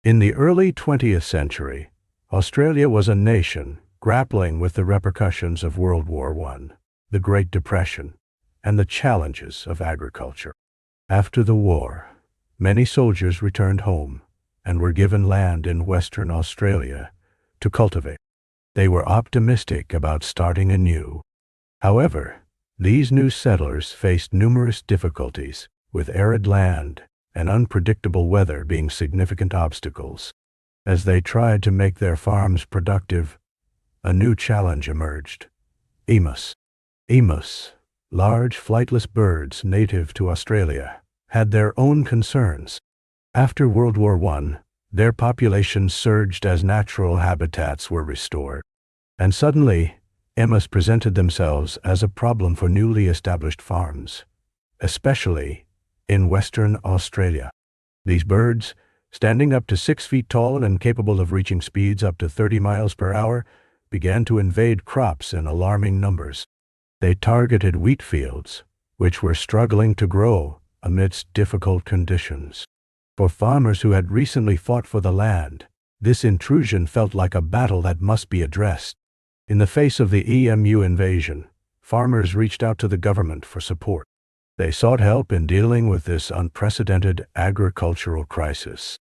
In the early 20th century, Australia was a nation grappling with the repercussions of World War I, the Great Depression, and the challenges of agriculture. After the war, many soldiers returned home and were given land in Western Australia to cultivate. They were optimistic about starting anew. However, these new settlers faced numerous difficulties, with arid land and unpredictable weather being significant obstacles. As they tried to make their farms productive, a new challenge emerged: emus. Emus, large flightless birds native to Australia, had their own concerns. After World War I, their populations surged as natural habitats were restored. And suddenly, emus presented themselves as a problem for newly established farms, especially in Western Australia. These birds, standing up to 6 feet tall and capable of reaching speeds up to 30 miles per hour, began to invade crops in alarming numbers. They targeted wheat fields, which were struggling to grow amidst difficult conditions. For farmers who had recently fought for the land, this intrusion felt like a battle that must be addressed. In the face of the EMU invasion, farmers reached out to the government for support. They sought help in dealing with this unprecedented agricultural crisis.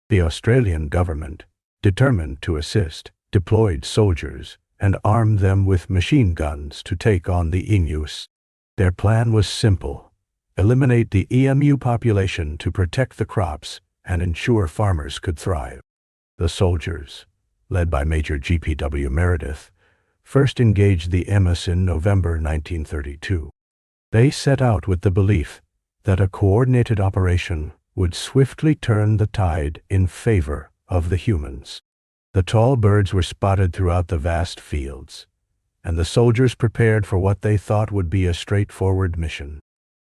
The Australian government, determined to assist, deployed soldiers and armed them with machine guns to take on the EMUs. Their plan was simple: eliminate the EMU population to protect the crops and ensure farmers could thrive. The soldiers, led by Major G.P.W. Meredith, first engaged the EMUs in November 1932. They set out with the belief that a coordinated operation would swiftly turn the tide in favor of the humans. The tall birds were spotted throughout the vast fields, and the soldiers prepared for what they thought would be a straightforward mission.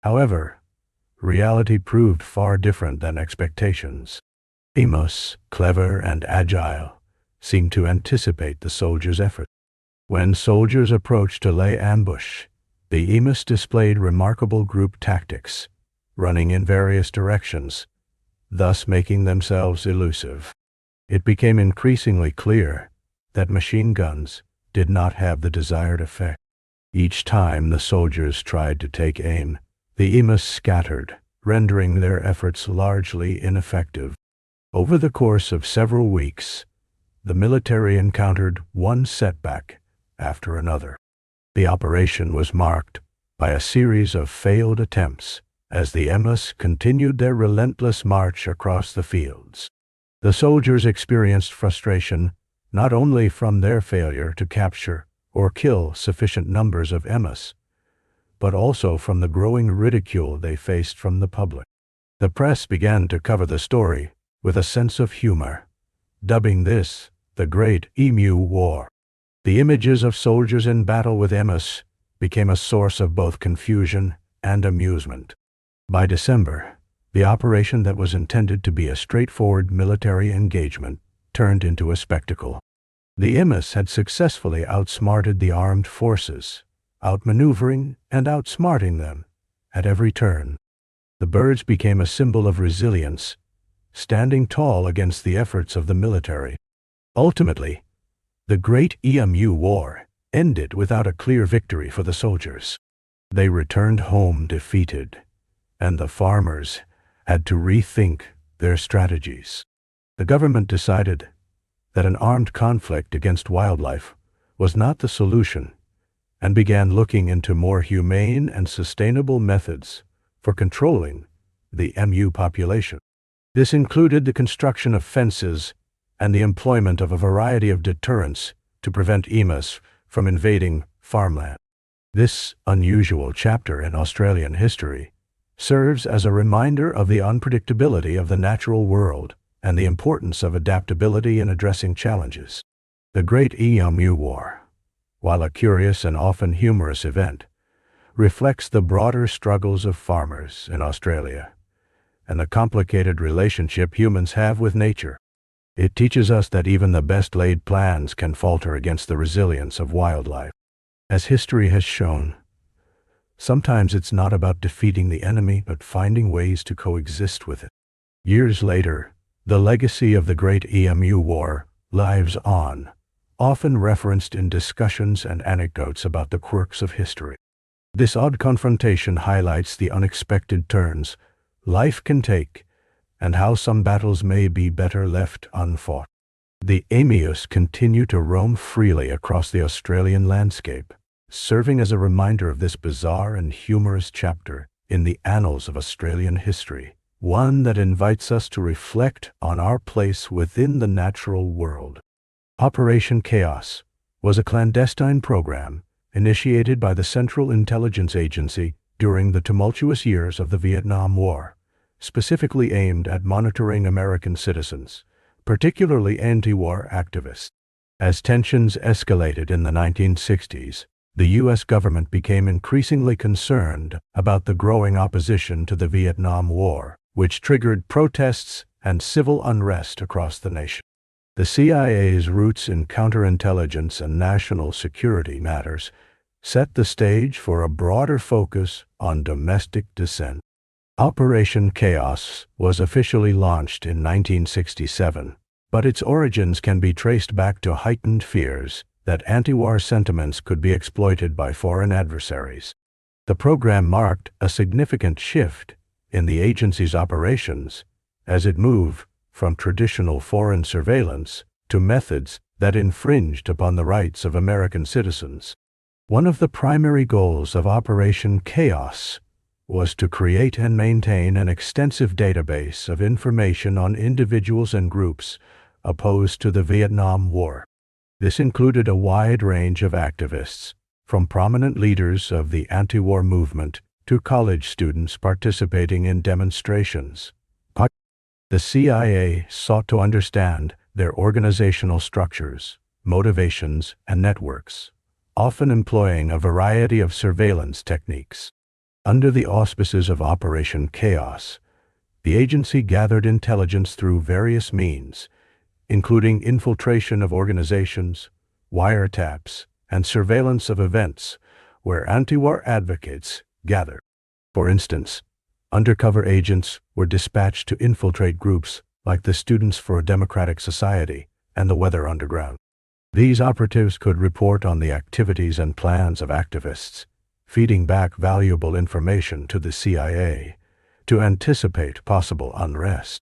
However, reality proved far different than expectations. Emus, clever and agile, seemed to anticipate the soldiers' effort. When soldiers approached to lay ambush, the emus displayed remarkable group tactics, running in various directions, thus making themselves elusive. It became increasingly clear that machine guns did not have the desired effect. Each time the soldiers tried to take aim, the emus scattered, rendering their efforts largely ineffective. Over the course of several weeks, the military encountered one setback after another. The operation was marked by a series of failed attempts as the emus continued their relentless march across the fields. The soldiers experienced frustration not only from their failure to capture or kill sufficient numbers of emus, but also from the growing ridicule they faced from the public. The press began to cover the story with a sense of humor, dubbing this the Great Emu War. The images of soldiers in battle with emus became a source of both confusion and amusement. By December, the operation that was intended to be a straightforward military engagement turned into a spectacle. The emus had successfully outsmarted the armed forces, outmaneuvering and outsmarting them at every turn. The birds became a symbol of resilience, standing tall against the efforts of the military. Ultimately, The Great EMU War ended without a clear victory for the soldiers. They returned home defeated, and the farmers had to rethink their strategies. The government decided that an armed conflict against wildlife was not the solution and began looking into more humane and sustainable methods for controlling the MU population. This included the construction of fences and the employment of a variety of deterrents to prevent emus from invading farmland. This unusual chapter in Australian history serves as a reminder of the unpredictability of the natural world and the importance of adaptability in addressing challenges. The Great EMU War, while a curious and often humorous event, reflects the broader struggles of farmers in Australia and the complicated relationship humans have with nature. It teaches us that even the best-laid plans can falter against the resilience of wildlife. As history has shown, sometimes it's not about defeating the enemy but finding ways to coexist with it. Years later, the legacy of the Great EMU War lives on, often referenced in discussions and anecdotes about the quirks of history. This odd confrontation highlights the unexpected turns life can take and how some battles may be better left unfought. The emus continue to roam freely across the Australian landscape, serving as a reminder of this bizarre and humorous chapter in the annals of Australian history, one that invites us to reflect on our place within the natural world. Operation Chaos was a clandestine program initiated by the Central Intelligence Agency during the tumultuous years of the Vietnam War, specifically aimed at monitoring American citizens, particularly anti-war activists. As tensions escalated in the 1960s, the U.S. government became increasingly concerned about the growing opposition to the Vietnam War, which triggered protests and civil unrest across the nation. The CIA's roots in counterintelligence and national security matters set the stage for a broader focus on domestic dissent. Operation Chaos was officially launched in 1967, but its origins can be traced back to heightened fears that anti-war sentiments could be exploited by foreign adversaries. The program marked a significant shift in the agency's operations as it moved from traditional foreign surveillance to methods that infringed upon the rights of American citizens. One of the primary goals of Operation Chaos was to create and maintain an extensive database of information on individuals and groups opposed to the Vietnam War. This included a wide range of activists, from prominent leaders of the anti-war movement to college students participating in demonstrations. The CIA sought to understand their organizational structures, motivations, and networks, often employing a variety of surveillance techniques. Under the auspices of Operation Chaos, the agency gathered intelligence through various means, including infiltration of organizations, wiretaps, and surveillance of events where anti-war advocates gathered. For instance, undercover agents were dispatched to infiltrate groups like the Students for a Democratic Society and the Weather Underground. These operatives could report on the activities and plans of activists, feeding back valuable information to the CIA to anticipate possible unrest.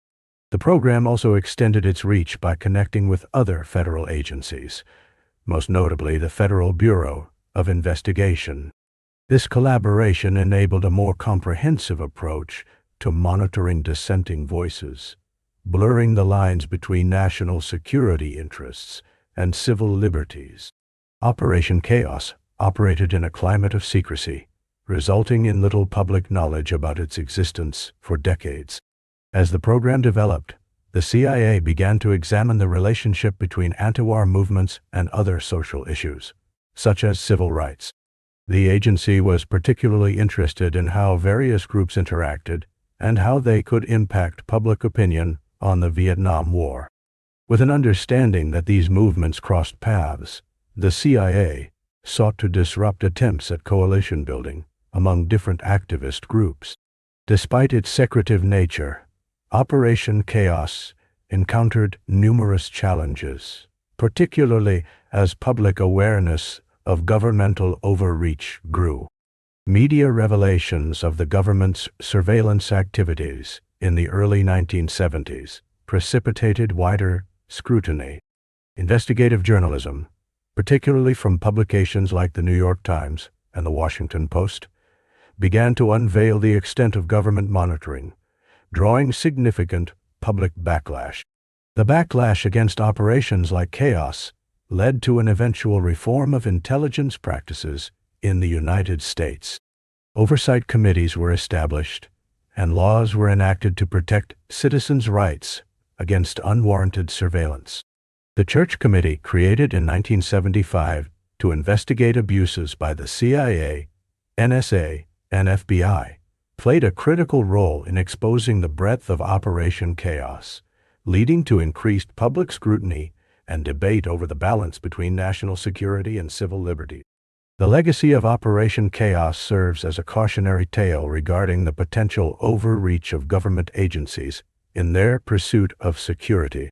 The program also extended its reach by connecting with other federal agencies, most notably the Federal Bureau of Investigation. This collaboration enabled a more comprehensive approach to monitoring dissenting voices, blurring the lines between national security interests and civil liberties. Operation Chaos operated in a climate of secrecy, resulting in little public knowledge about its existence for decades. As the program developed, the CIA began to examine the relationship between anti-war movements and other social issues, such as civil rights. The agency was particularly interested in how various groups interacted and how they could impact public opinion on the Vietnam War. With an understanding that these movements crossed paths, the CIA sought to disrupt attempts at coalition building among different activist groups. Despite its secretive nature, Operation Chaos encountered numerous challenges, particularly as public awareness of governmental overreach grew. Media revelations of the government's surveillance activities in the early 1970s precipitated wider scrutiny. Investigative journalism, particularly from publications like the New York Times and the Washington Post, began to unveil the extent of government monitoring, drawing significant public backlash. The backlash against operations like Chaos led to an eventual reform of intelligence practices in the United States. Oversight committees were established, and laws were enacted to protect citizens' rights against unwarranted surveillance. The Church Committee, created in 1975 to investigate abuses by the CIA, NSA, and FBI, played a critical role in exposing the breadth of Operation Chaos, leading to increased public scrutiny and debate over the balance between national security and civil liberty. The legacy of Operation Chaos serves as a cautionary tale regarding the potential overreach of government agencies in their pursuit of security.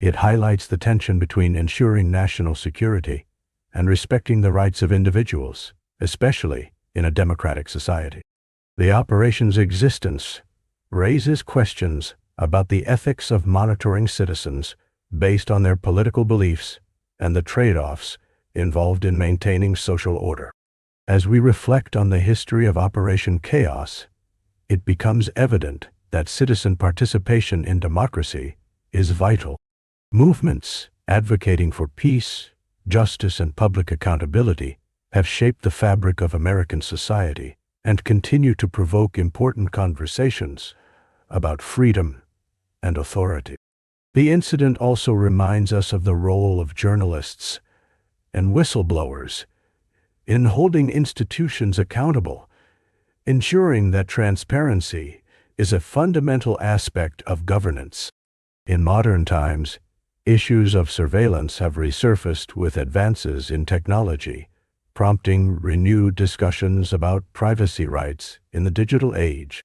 It highlights the tension between ensuring national security and respecting the rights of individuals, especially in a democratic society. The operation's existence raises questions about the ethics of monitoring citizens based on their political beliefs and the trade-offs involved in maintaining social order. As we reflect on the history of Operation Chaos, it becomes evident that citizen participation in democracy is vital. Movements advocating for peace, justice, and public accountability have shaped the fabric of American society and continue to provoke important conversations about freedom and authority. The incident also reminds us of the role of journalists and whistleblowers in holding institutions accountable, ensuring that transparency is a fundamental aspect of governance. In modern times, issues of surveillance have resurfaced with advances in technology, prompting renewed discussions about privacy rights in the digital age.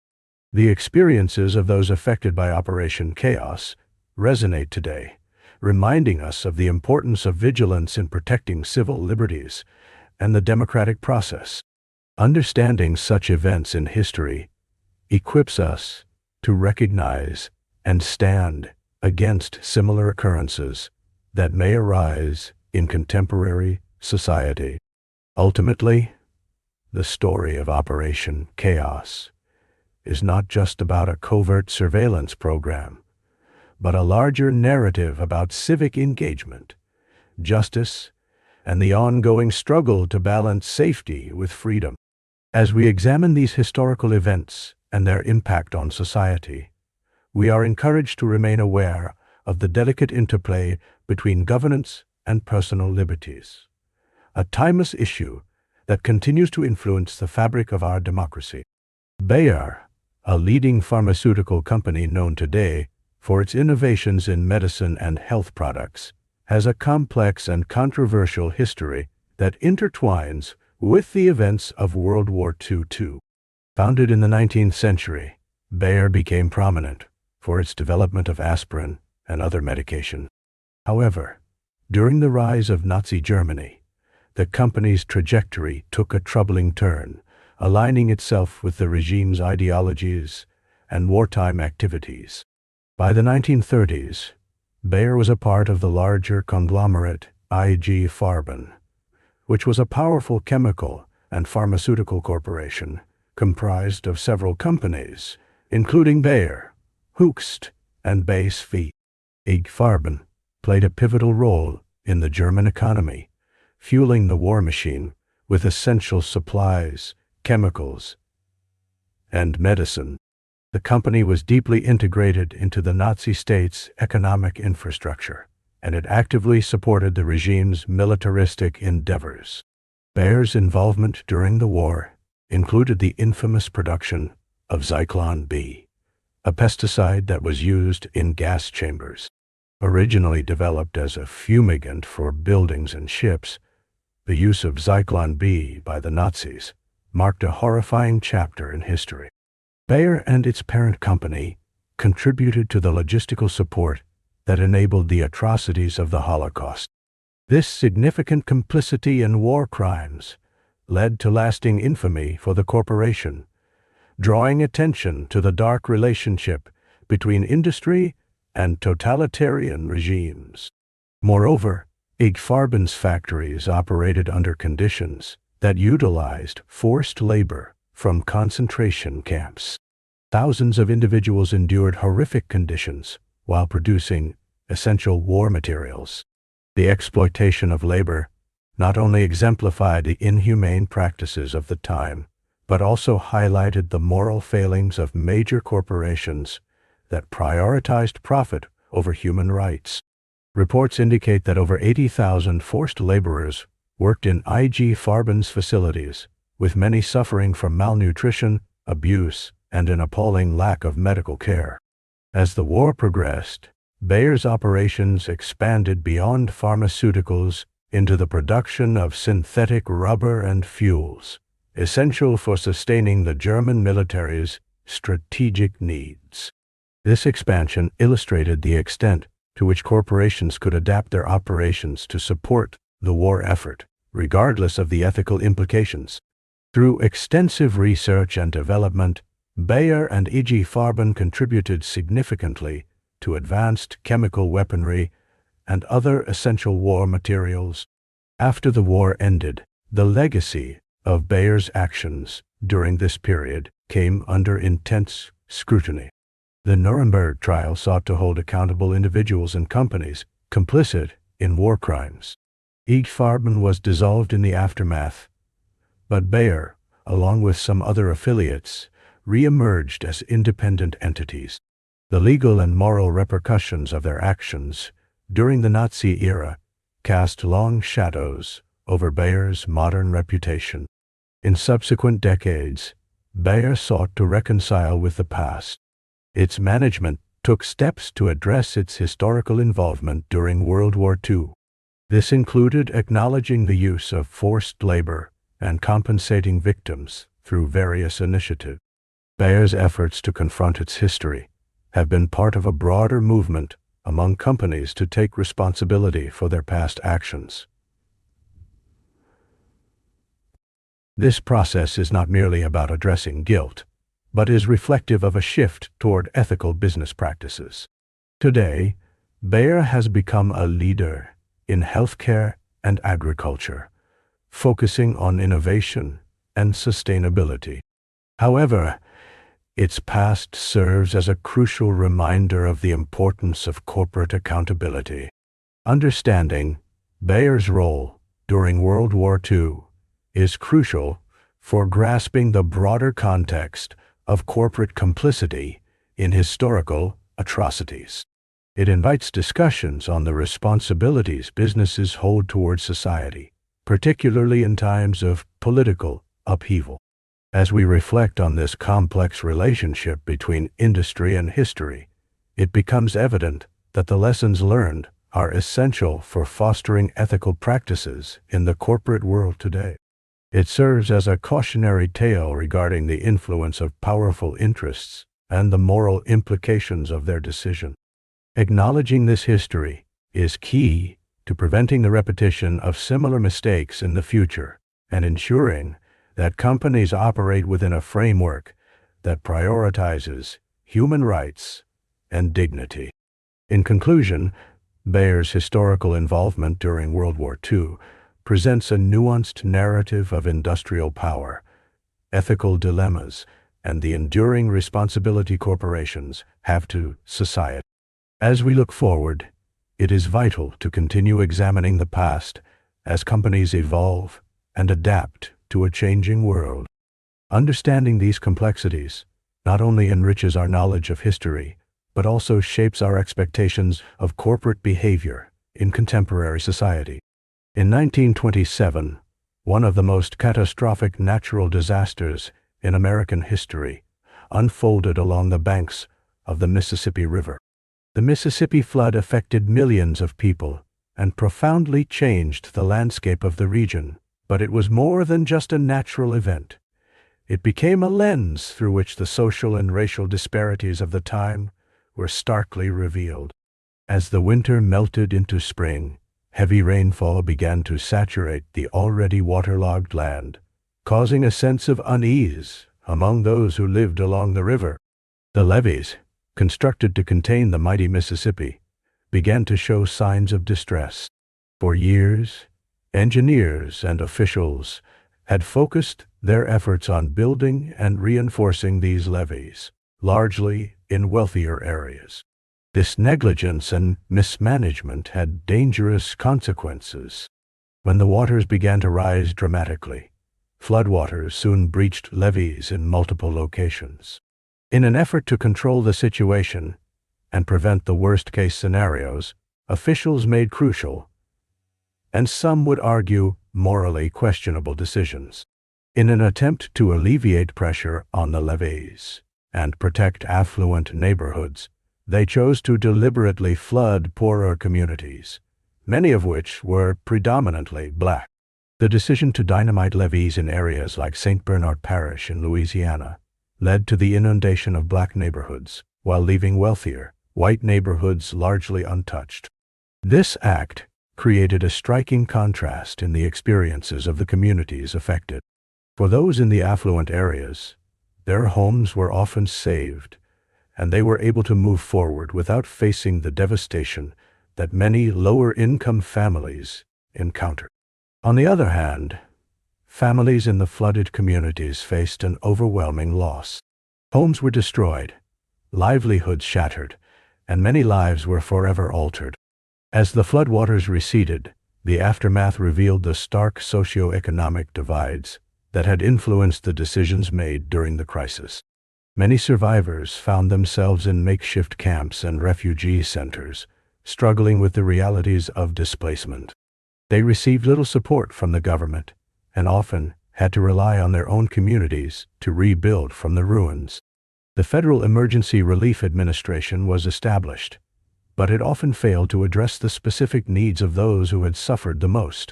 The experiences of those affected by Operation Chaos resonate today, reminding us of the importance of vigilance in protecting civil liberties and the democratic process. Understanding such events in history equips us to recognize and stand against similar occurrences that may arise in contemporary society. Ultimately, the story of Operation Chaos is not just about a covert surveillance program, but a larger narrative about civic engagement, justice, and the ongoing struggle to balance safety with freedom. As we examine these historical events and their impact on society, we are encouraged to remain aware of the delicate interplay between governance and personal liberties, a timeless issue that continues to influence the fabric of our democracy. Bayer, a leading pharmaceutical company known today for its innovations in medicine and health products, has a complex and controversial history that intertwines with the events of World War II too. Founded in the 19th century, Bayer became prominent for its development of aspirin and other medication. However, during the rise of Nazi Germany, the company's trajectory took a troubling turn, aligning itself with the regime's ideologies and wartime activities. By the 1930s, Bayer was a part of the larger conglomerate IG Farben, which was a powerful chemical and pharmaceutical corporation comprised of several companies, including Bayer, Hoechst, and BASF. IG Farben played a pivotal role in the German economy, fueling the war machine with essential supplies, chemicals, and medicine. The company was deeply integrated into the Nazi state's economic infrastructure, and it actively supported the regime's militaristic endeavors. Bayer's involvement during the war included the infamous production of Zyklon B, a pesticide that was used in gas chambers. Originally developed as a fumigant for buildings and ships, the use of Zyklon B by the Nazis marked a horrifying chapter in history. Bayer and its parent company contributed to the logistical support that enabled the atrocities of the Holocaust. This significant complicity in war crimes led to lasting infamy for the corporation, drawing attention to the dark relationship between industry and totalitarian regimes. Moreover, Farben's factories operated under conditions that utilized forced labor from concentration camps. Thousands of individuals endured horrific conditions while producing essential war materials. The exploitation of labor not only exemplified the inhumane practices of the time, but also highlighted the moral failings of major corporations that prioritized profit over human rights. Reports indicate that over 80,000 forced laborers worked in Farben's facilities, with many suffering from malnutrition, abuse, and an appalling lack of medical care. As the war progressed, Bayer's operations expanded beyond pharmaceuticals into the production of synthetic rubber and fuels, essential for sustaining the German military's strategic needs. This expansion illustrated the extent to which corporations could adapt their operations to support the war effort, regardless of the ethical implications. Through extensive research and development, Bayer and Farben contributed significantly to advanced chemical weaponry and other essential war materials. After the war ended, the legacy of Bayer's actions during this period came under intense scrutiny. The Nuremberg trial sought to hold accountable individuals and companies complicit in war crimes. Farben was dissolved in the aftermath, but Bayer, along with some other affiliates, re-emerged as independent entities. The legal and moral repercussions of their actions during the Nazi era cast long shadows over Bayer's modern reputation. In subsequent decades, Bayer sought to reconcile with the past. Its management took steps to address its historical involvement during World War II. This included acknowledging the use of forced labor and compensating victims through various initiatives. Bayer's efforts to confront its history have been part of a broader movement among companies to take responsibility for their past actions. This process is not merely about addressing guilt, but is reflective of a shift toward ethical business practices. Today, Bayer has become a leader in healthcare and agriculture, focusing on innovation and sustainability. However, its past serves as a crucial reminder of the importance of corporate accountability. Understanding Bayer's role during World War II is crucial for grasping the broader context of corporate complicity in historical atrocities. It invites discussions on the responsibilities businesses hold towards society, particularly in times of political upheaval. As we reflect on this complex relationship between industry and history, it becomes evident that the lessons learned are essential for fostering ethical practices in the corporate world today. It serves as a cautionary tale regarding the influence of powerful interests and the moral implications of their decision. Acknowledging this history is key to preventing the repetition of similar mistakes in the future and ensuring that companies operate within a framework that prioritizes human rights and dignity. In conclusion, Bayer's historical involvement during World War II presents a nuanced narrative of industrial power, ethical dilemmas, and the enduring responsibility corporations have to society. As we look forward, it is vital to continue examining the past as companies evolve and adapt to a changing world. Understanding these complexities not only enriches our knowledge of history, but also shapes our expectations of corporate behavior in contemporary society. In 1927, one of the most catastrophic natural disasters in American history unfolded along the banks of the Mississippi River. The Mississippi flood affected millions of people and profoundly changed the landscape of the region, but it was more than just a natural event. It became a lens through which the social and racial disparities of the time were starkly revealed. As the winter melted into spring, heavy rainfall began to saturate the already waterlogged land, causing a sense of unease among those who lived along the river. The levees, constructed to contain the mighty Mississippi, began to show signs of distress. For years, engineers and officials had focused their efforts on building and reinforcing these levees, largely in wealthier areas. This negligence and mismanagement had dangerous consequences. When the waters began to rise dramatically, floodwaters soon breached levees in multiple locations. In an effort to control the situation and prevent the worst-case scenarios, officials made crucial, and some would argue morally questionable decisions. In an attempt to alleviate pressure on the levees and protect affluent neighborhoods, they chose to deliberately flood poorer communities, many of which were predominantly black. The decision to dynamite levees in areas like St. Bernard Parish in Louisiana led to the inundation of black neighborhoods, while leaving wealthier, white neighborhoods largely untouched. This act created a striking contrast in the experiences of the communities affected. For those in the affluent areas, their homes were often saved, and they were able to move forward without facing the devastation that many lower-income families encountered. On the other hand, families in the flooded communities faced an overwhelming loss. Homes were destroyed, livelihoods shattered, and many lives were forever altered. As the floodwaters receded, the aftermath revealed the stark socio-economic divides that had influenced the decisions made during the crisis. Many survivors found themselves in makeshift camps and refugee centers, struggling with the realities of displacement. They received little support from the government and often had to rely on their own communities to rebuild from the ruins. The Federal Emergency Relief Administration was established, but it often failed to address the specific needs of those who had suffered the most.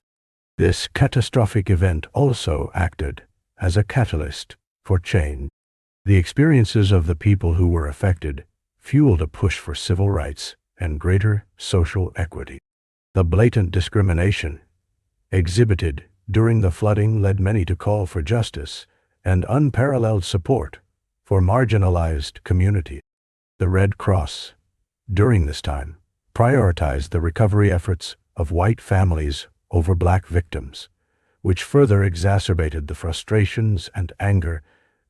This catastrophic event also acted as a catalyst for change. The experiences of the people who were affected fueled a push for civil rights and greater social equity. The blatant discrimination exhibited during the flooding led many to call for justice and unparalleled support for marginalized communities. The Red Cross, during this time, prioritized the recovery efforts of white families over black victims, which further exacerbated the frustrations and anger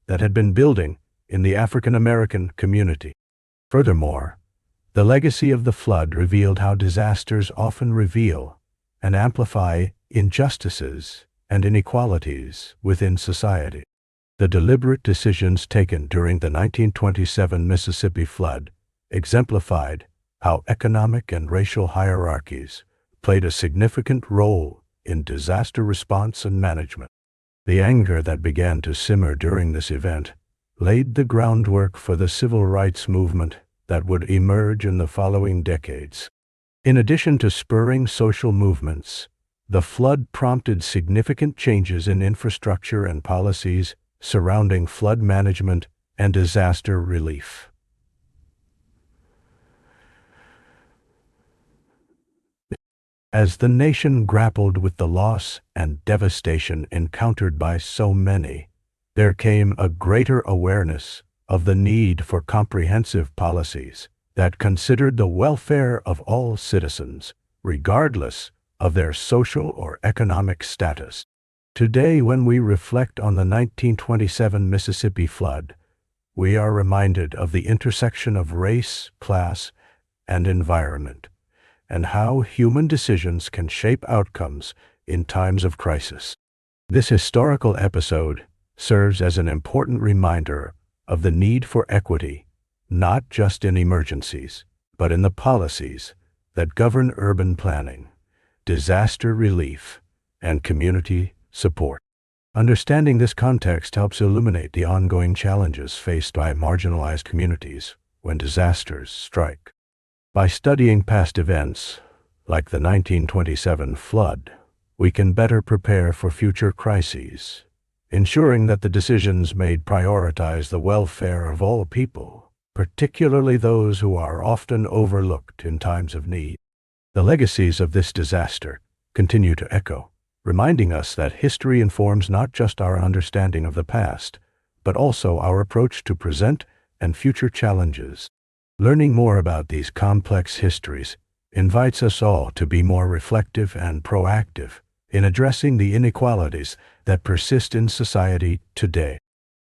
that had been building in the African American community. Furthermore, the legacy of the flood revealed how disasters often reveal and amplify injustices and inequalities within society. The deliberate decisions taken during the 1927 Mississippi flood exemplified how economic and racial hierarchies played a significant role in disaster response and management. The anger that began to simmer during this event laid the groundwork for the civil rights movement that would emerge in the following decades. In addition to spurring social movements, the flood prompted significant changes in infrastructure and policies surrounding flood management and disaster relief. As the nation grappled with the loss and devastation encountered by so many, there came a greater awareness of the need for comprehensive policies that considered the welfare of all citizens, regardless of their social or economic status. Today, when we reflect on the 1927 Mississippi flood, we are reminded of the intersection of race, class, and environment, and how human decisions can shape outcomes in times of crisis. This historical episode serves as an important reminder of the need for equity, not just in emergencies, but in the policies that govern urban planning, disaster relief, and community support. Understanding this context helps illuminate the ongoing challenges faced by marginalized communities when disasters strike. By studying past events, like the 1927 flood, we can better prepare for future crises, ensuring that the decisions made prioritize the welfare of all people. particularly those who are often overlooked in times of need. The legacies of this disaster continue to echo, reminding us that history informs not just our understanding of the past, but also our approach to present and future challenges. Learning more about these complex histories invites us all to be more reflective and proactive in addressing the inequalities that persist in society today.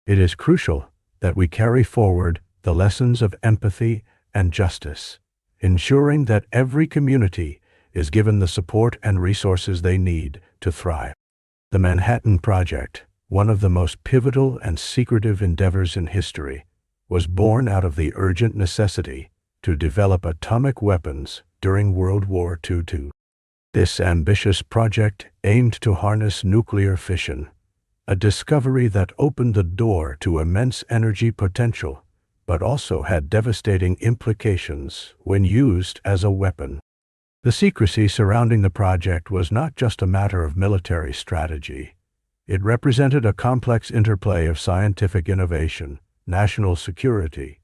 It is crucial that we carry forward the lessons of empathy and justice, ensuring that every community is given the support and resources they need to thrive. The Manhattan Project, one of the most pivotal and secretive endeavors in history, was born out of the urgent necessity to develop atomic weapons during World War II. This ambitious project aimed to harness nuclear fission, a discovery that opened the door to immense energy potential, but also had devastating implications when used as a weapon. The secrecy surrounding the project was not just a matter of military strategy. It represented a complex interplay of scientific innovation, national security,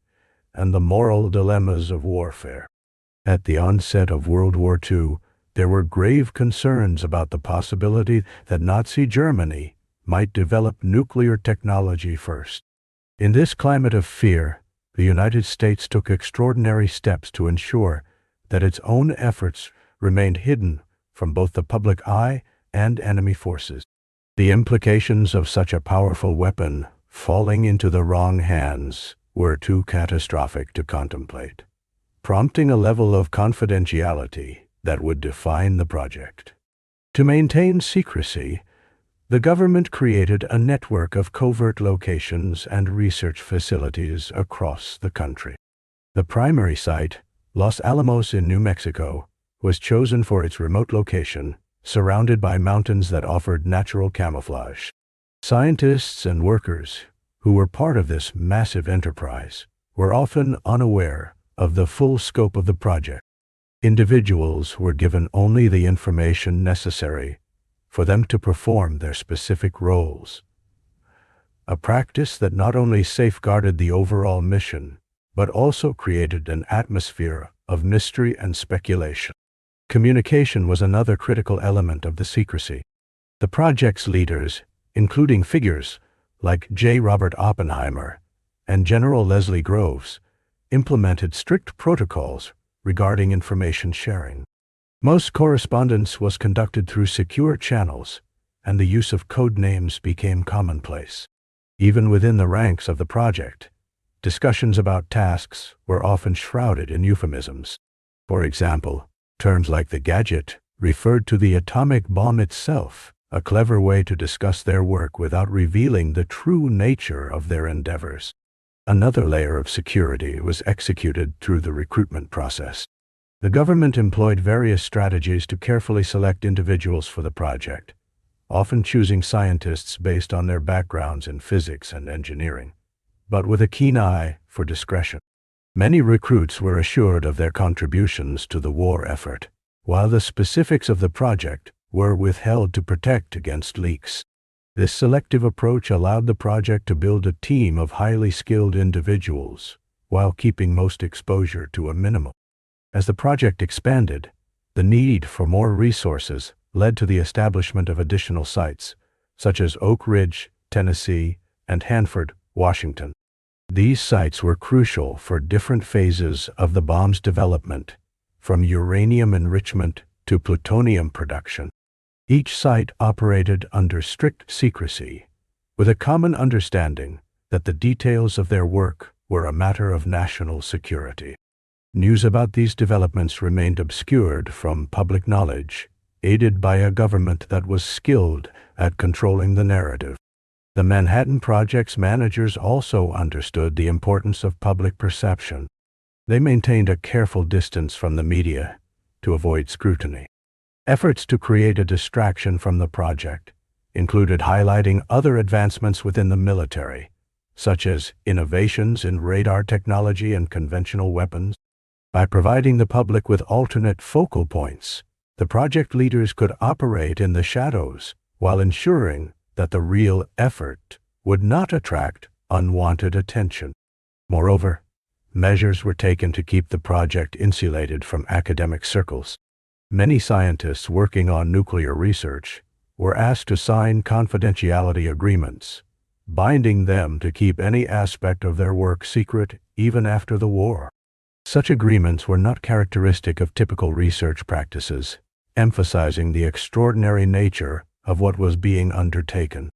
and the moral dilemmas of warfare. At the onset of World War II, there were grave concerns about the possibility that Nazi Germany might develop nuclear technology first. In this climate of fear, the United States took extraordinary steps to ensure that its own efforts remained hidden from both the public eye and enemy forces. The implications of such a powerful weapon falling into the wrong hands were too catastrophic to contemplate, prompting a level of confidentiality that would define the project. To maintain secrecy, the government created a network of covert locations and research facilities across the country. The primary site, Los Alamos in New Mexico, was chosen for its remote location, surrounded by mountains that offered natural camouflage. Scientists and workers who were part of this massive enterprise were often unaware of the full scope of the project. Individuals were given only the information necessary for them to perform their specific roles, a practice that not only safeguarded the overall mission, but also created an atmosphere of mystery and speculation. Communication was another critical element of the secrecy. The project's leaders, including figures like J. Robert Oppenheimer and General Leslie Groves, implemented strict protocols regarding information sharing. Most correspondence was conducted through secure channels, and the use of code names became commonplace. Even within the ranks of the project, discussions about tasks were often shrouded in euphemisms. For example, terms like the gadget referred to the atomic bomb itself, a clever way to discuss their work without revealing the true nature of their endeavors. Another layer of security was executed through the recruitment process. The government employed various strategies to carefully select individuals for the project, often choosing scientists based on their backgrounds in physics and engineering, but with a keen eye for discretion. Many recruits were assured of their contributions to the war effort, while the specifics of the project were withheld to protect against leaks. This selective approach allowed the project to build a team of highly skilled individuals, while keeping most exposure to a minimum. As the project expanded, the need for more resources led to the establishment of additional sites, such as Oak Ridge, Tennessee, and Hanford, Washington. These sites were crucial for different phases of the bomb's development, from uranium enrichment to plutonium production. Each site operated under strict secrecy, with a common understanding that the details of their work were a matter of national security. News about these developments remained obscured from public knowledge, aided by a government that was skilled at controlling the narrative. The Manhattan Project's managers also understood the importance of public perception. They maintained a careful distance from the media to avoid scrutiny. Efforts to create a distraction from the project included highlighting other advancements within the military, such as innovations in radar technology and conventional weapons. By providing the public with alternate focal points, the project leaders could operate in the shadows while ensuring that the real effort would not attract unwanted attention. Moreover, measures were taken to keep the project insulated from academic circles. Many scientists working on nuclear research were asked to sign confidentiality agreements, binding them to keep any aspect of their work secret even after the war. Such agreements were not characteristic of typical research practices, emphasizing the extraordinary nature of what was being undertaken.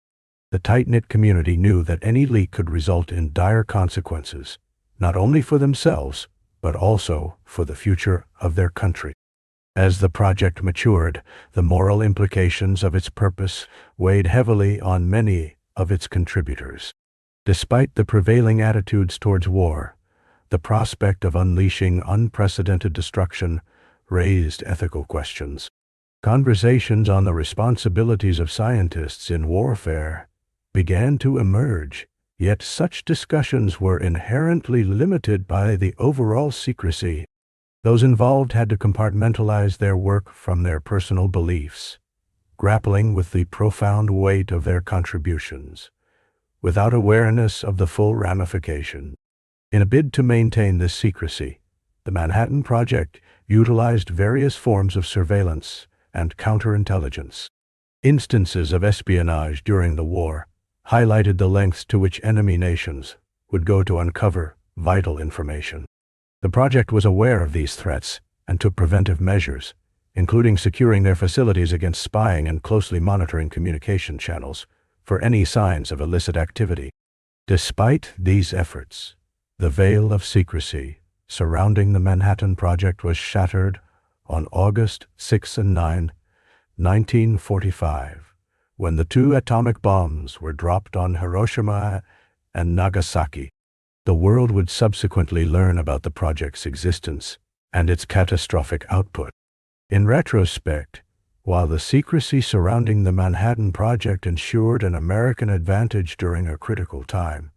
The tight-knit community knew that any leak could result in dire consequences, not only for themselves, but also for the future of their country. As the project matured, the moral implications of its purpose weighed heavily on many of its contributors. Despite the prevailing attitudes towards war, the prospect of unleashing unprecedented destruction raised ethical questions. Conversations on the responsibilities of scientists in warfare began to emerge, yet such discussions were inherently limited by the overall secrecy. Those involved had to compartmentalize their work from their personal beliefs, grappling with the profound weight of their contributions, without awareness of the full ramification. In a bid to maintain this secrecy, the Manhattan Project utilized various forms of surveillance and counterintelligence. Instances of espionage during the war highlighted the lengths to which enemy nations would go to uncover vital information. The project was aware of these threats and took preventive measures, including securing their facilities against spying and closely monitoring communication channels for any signs of illicit activity. Despite these efforts, the veil of secrecy surrounding the Manhattan Project was shattered on August 6 and 9, 1945, when the two atomic bombs were dropped on Hiroshima and Nagasaki. The world would subsequently learn about the project's existence and its catastrophic output. In retrospect, while the secrecy surrounding the Manhattan Project ensured an American advantage during a critical time,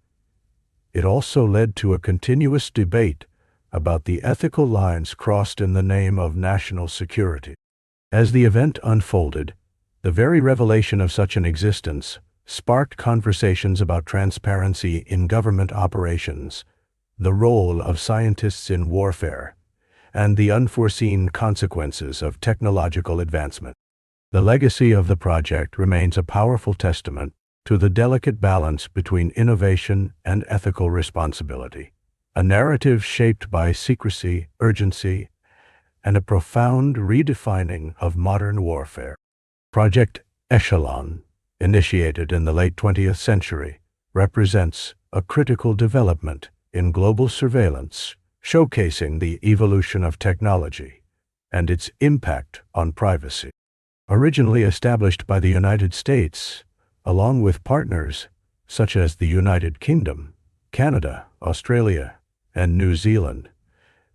it also led to a continuous debate about the ethical lines crossed in the name of national security. As the event unfolded, the very revelation of such an existence sparked conversations about transparency in government operations, the role of scientists in warfare, and the unforeseen consequences of technological advancement. The legacy of the project remains a powerful testament to the delicate balance between innovation and ethical responsibility, a narrative shaped by secrecy, urgency, and a profound redefining of modern warfare. Project ECHELON, initiated in the late 20th century, represents a critical development in global surveillance, showcasing the evolution of technology and its impact on privacy. Originally established by the United States, along with partners such as the United Kingdom, Canada, Australia, and New Zealand,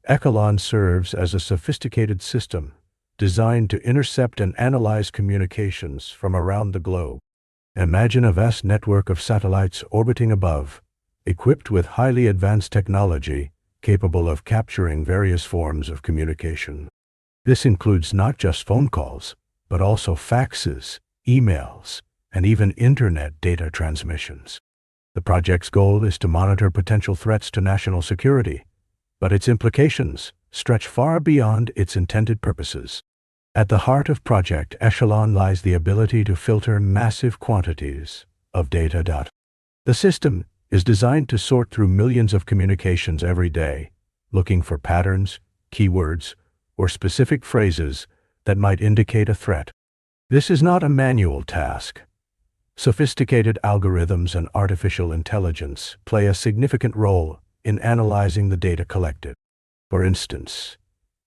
ECHELON serves as a sophisticated system designed to intercept and analyze communications from around the globe. Imagine a vast network of satellites orbiting above, equipped with highly advanced technology capable of capturing various forms of communication. This includes not just phone calls, but also faxes, emails, and even internet data transmissions. The project's goal is to monitor potential threats to national security, but its implications stretch far beyond its intended purposes. At the heart of Project ECHELON lies the ability to filter massive quantities of data. The system is designed to sort through millions of communications every day, looking for patterns, keywords, or specific phrases that might indicate a threat. This is not a manual task. Sophisticated algorithms and artificial intelligence play a significant role in analyzing the data collected. For instance,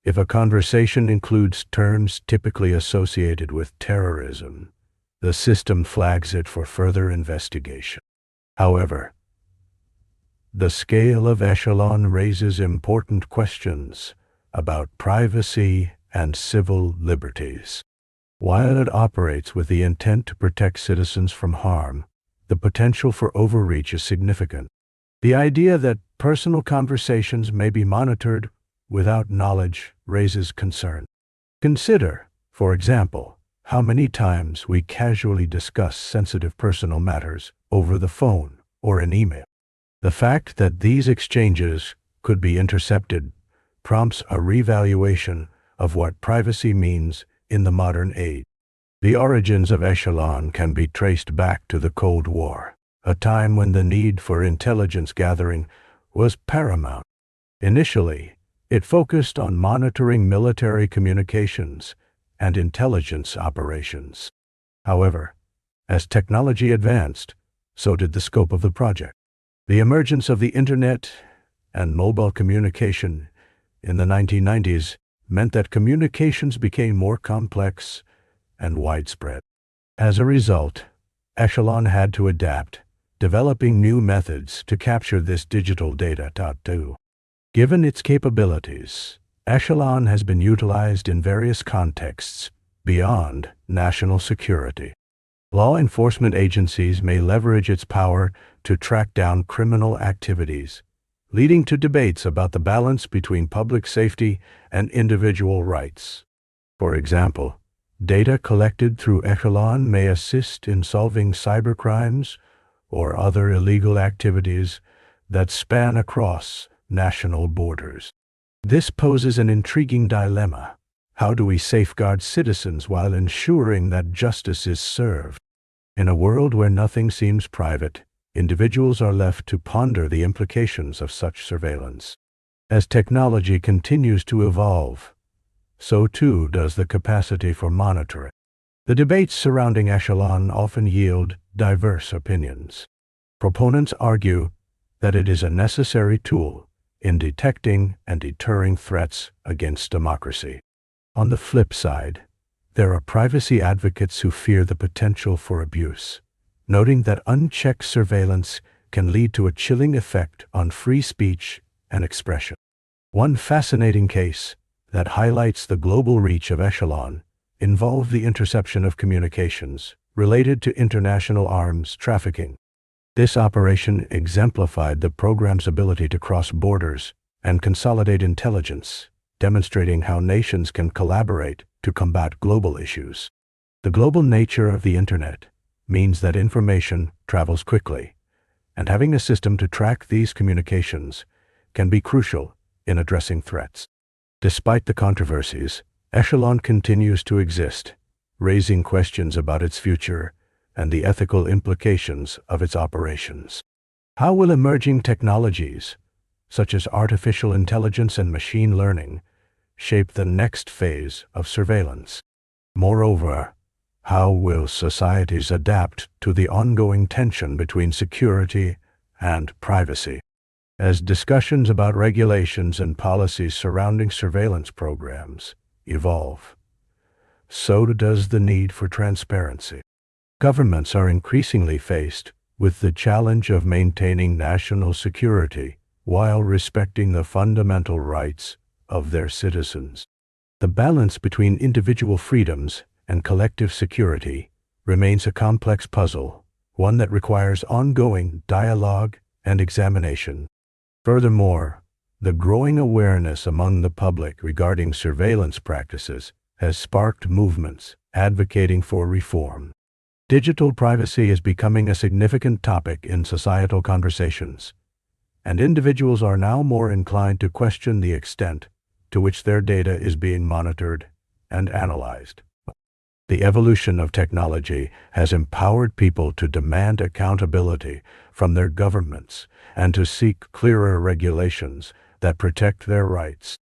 if a conversation includes terms typically associated with terrorism, the system flags it for further investigation. However, the scale of ECHELON raises important questions about privacy and civil liberties. While it operates with the intent to protect citizens from harm, the potential for overreach is significant. The idea that personal conversations may be monitored without knowledge raises concern. Consider, for example, how many times we casually discuss sensitive personal matters over the phone or an email. The fact that these exchanges could be intercepted prompts a revaluation of what privacy means in the modern age. The origins of Echelon can be traced back to the Cold War, a time when the need for intelligence gathering was paramount. Initially, it focused on monitoring military communications and intelligence operations. However, as technology advanced, so did the scope of the project. The emergence of the Internet and mobile communication in the 1990s meant that communications became more complex and widespread. As a result, Echelon had to adapt, developing new methods to capture this digital data. Given its capabilities, Echelon has been utilized in various contexts beyond national security. Law enforcement agencies may leverage its power to track down criminal activities, leading to debates about the balance between public safety and individual rights. For example, data collected through Echelon may assist in solving cybercrimes or other illegal activities that span across national borders. This poses an intriguing dilemma. How do we safeguard citizens while ensuring that justice is served? In a world where nothing seems private, individuals are left to ponder the implications of such surveillance. As technology continues to evolve, so too does the capacity for monitoring. The debates surrounding Echelon often yield diverse opinions. Proponents argue that it is a necessary tool in detecting and deterring threats against democracy. On the flip side, there are privacy advocates who fear the potential for abuse, noting that unchecked surveillance can lead to a chilling effect on free speech and expression. One fascinating case that highlights the global reach of Echelon involved the interception of communications related to international arms trafficking. This operation exemplified the program's ability to cross borders and consolidate intelligence, demonstrating how nations can collaborate to combat global issues. The global nature of the Internet means that information travels quickly, and having a system to track these communications can be crucial in addressing threats. Despite the controversies, Echelon continues to exist, raising questions about its future and the ethical implications of its operations. How will emerging technologies, such as artificial intelligence and machine learning, shape the next phase of surveillance? Moreover, how will societies adapt to the ongoing tension between security and privacy? As discussions about regulations and policies surrounding surveillance programs evolve, so does the need for transparency. Governments are increasingly faced with the challenge of maintaining national security while respecting the fundamental rights of their citizens. The balance between individual freedoms and collective security remains a complex puzzle, one that requires ongoing dialogue and examination. Furthermore, the growing awareness among the public regarding surveillance practices has sparked movements advocating for reform. Digital privacy is becoming a significant topic in societal conversations, and individuals are now more inclined to question the extent to which their data is being monitored and analyzed. The evolution of technology has empowered people to demand accountability from their governments and to seek clearer regulations that protect their rights.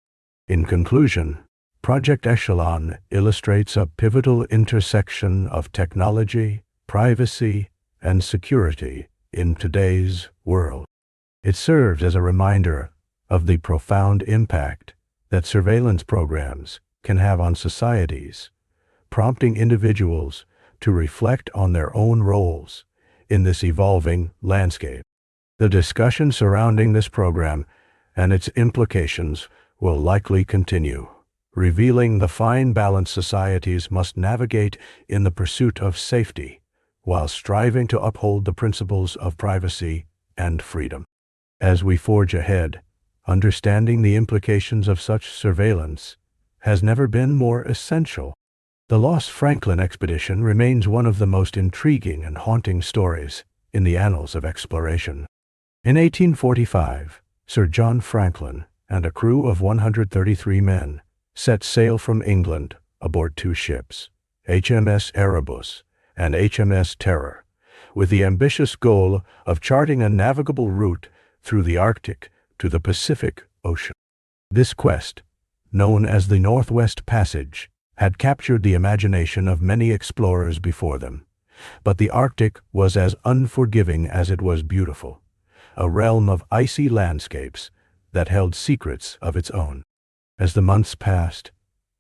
In conclusion, Project Echelon illustrates a pivotal intersection of technology, privacy, and security in today's world. It serves as a reminder of the profound impact that surveillance programs can have on societies, prompting individuals to reflect on their own roles in this evolving landscape. The discussion surrounding this program and its implications will likely continue, revealing the fine balance societies must navigate in the pursuit of safety while striving to uphold the principles of privacy and freedom. As we forge ahead, understanding the implications of such surveillance has never been more essential. The Lost Franklin expedition remains one of the most intriguing and haunting stories in the annals of exploration. In 1845, Sir John Franklin and a crew of 133 men set sail from England aboard two ships, HMS Erebus and HMS Terror, with the ambitious goal of charting a navigable route through the Arctic to the Pacific Ocean. This quest, known as the Northwest Passage, had captured the imagination of many explorers before them. But the Arctic was as unforgiving as it was beautiful, a realm of icy landscapes that held secrets of its own. As the months passed,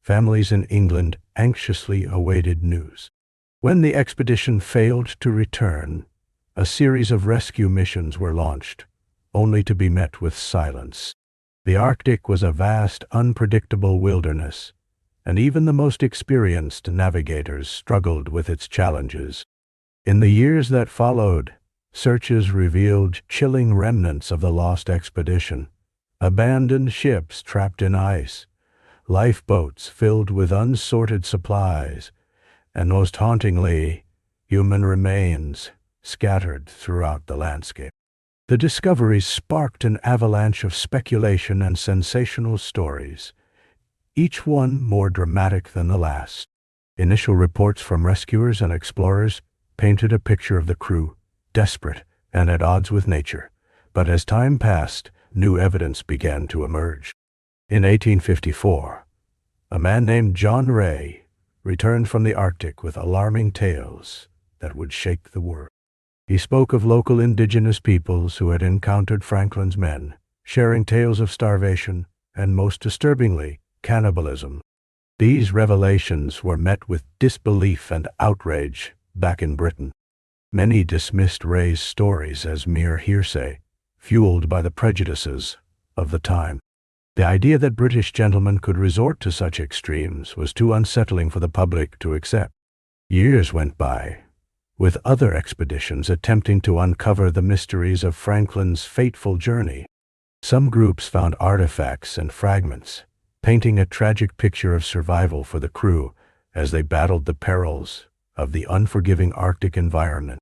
families in England anxiously awaited news. When the expedition failed to return, a series of rescue missions were launched, only to be met with silence. The Arctic was a vast, unpredictable wilderness, and even the most experienced navigators struggled with its challenges. In the years that followed, searches revealed chilling remnants of the lost expedition, abandoned ships trapped in ice, lifeboats filled with unsorted supplies, and most hauntingly, human remains scattered throughout the landscape. The discoveries sparked an avalanche of speculation and sensational stories, each one more dramatic than the last. Initial reports from rescuers and explorers painted a picture of the crew, desperate and at odds with nature. But as time passed, new evidence began to emerge. In 1854, a man named John Ray returned from the Arctic with alarming tales that would shake the world. He spoke of local indigenous peoples who had encountered Franklin's men, sharing tales of starvation and, most disturbingly, cannibalism. These revelations were met with disbelief and outrage back in Britain. Many dismissed Ray's stories as mere hearsay, fueled by the prejudices of the time. The idea that British gentlemen could resort to such extremes was too unsettling for the public to accept. Years went by, with other expeditions attempting to uncover the mysteries of Franklin's fateful journey. Some groups found artifacts and fragments, painting a tragic picture of survival for the crew as they battled the perils of the unforgiving Arctic environment.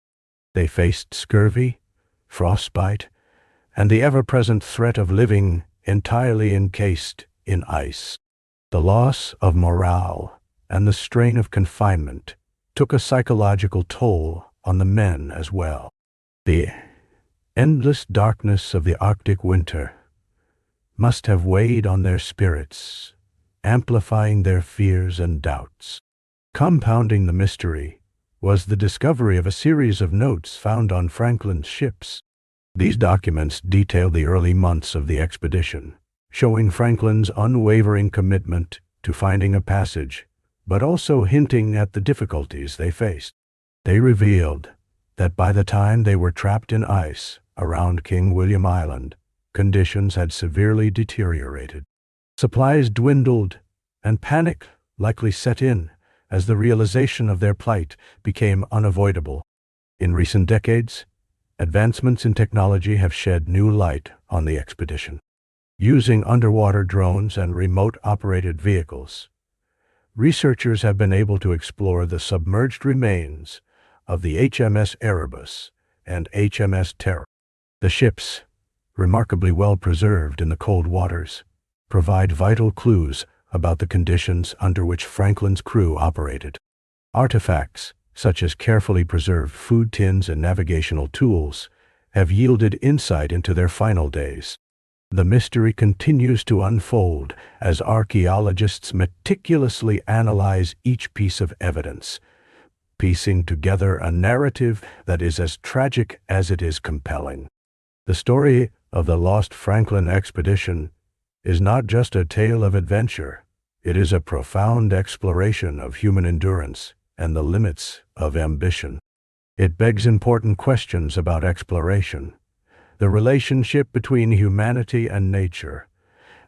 They faced scurvy, frostbite, and the ever-present threat of living entirely encased in ice. The loss of morale and the strain of confinement took a psychological toll on the men as well. The endless darkness of the Arctic winter must have weighed on their spirits, amplifying their fears and doubts. Compounding the mystery was the discovery of a series of notes found on Franklin's ships. These documents detailed the early months of the expedition, showing Franklin's unwavering commitment to finding a passage, but also hinting at the difficulties they faced. They revealed that by the time they were trapped in ice around King William Island, conditions had severely deteriorated. Supplies dwindled, and panic likely set in as the realization of their plight became unavoidable. In recent decades, advancements in technology have shed new light on the expedition. Using underwater drones and remote-operated vehicles, researchers have been able to explore the submerged remains of the HMS Erebus and HMS Terror. The ships, remarkably well preserved in the cold waters, provide vital clues about the conditions under which Franklin's crew operated. Artifacts, such as carefully preserved food tins and navigational tools, have yielded insight into their final days. The mystery continues to unfold as archaeologists meticulously analyze each piece of evidence, piecing together a narrative that is as tragic as it is compelling. The story of the lost Franklin expedition is not just a tale of adventure. It is a profound exploration of human endurance and the limits of ambition. It begs important questions about exploration, the relationship between humanity and nature,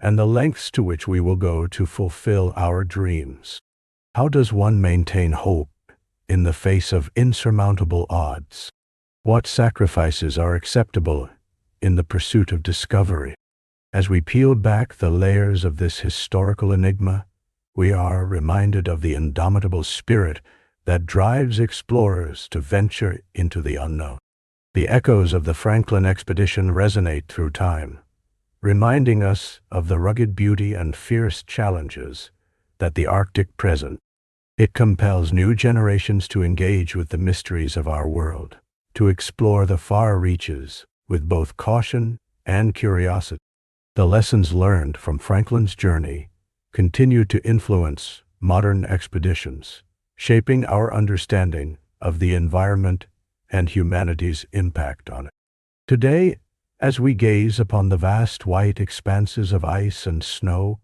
and the lengths to which we will go to fulfill our dreams. How does one maintain hope in the face of insurmountable odds? What sacrifices are acceptable in the pursuit of discovery? As we peel back the layers of this historical enigma, we are reminded of the indomitable spirit that drives explorers to venture into the unknown. The echoes of the Franklin expedition resonate through time, reminding us of the rugged beauty and fierce challenges that the Arctic presents. It compels new generations to engage with the mysteries of our world, to explore the far reaches with both caution and curiosity. The lessons learned from Franklin's journey continue to influence modern expeditions, shaping our understanding of the environment and humanity's impact on it. Today, as we gaze upon the vast white expanses of ice and snow,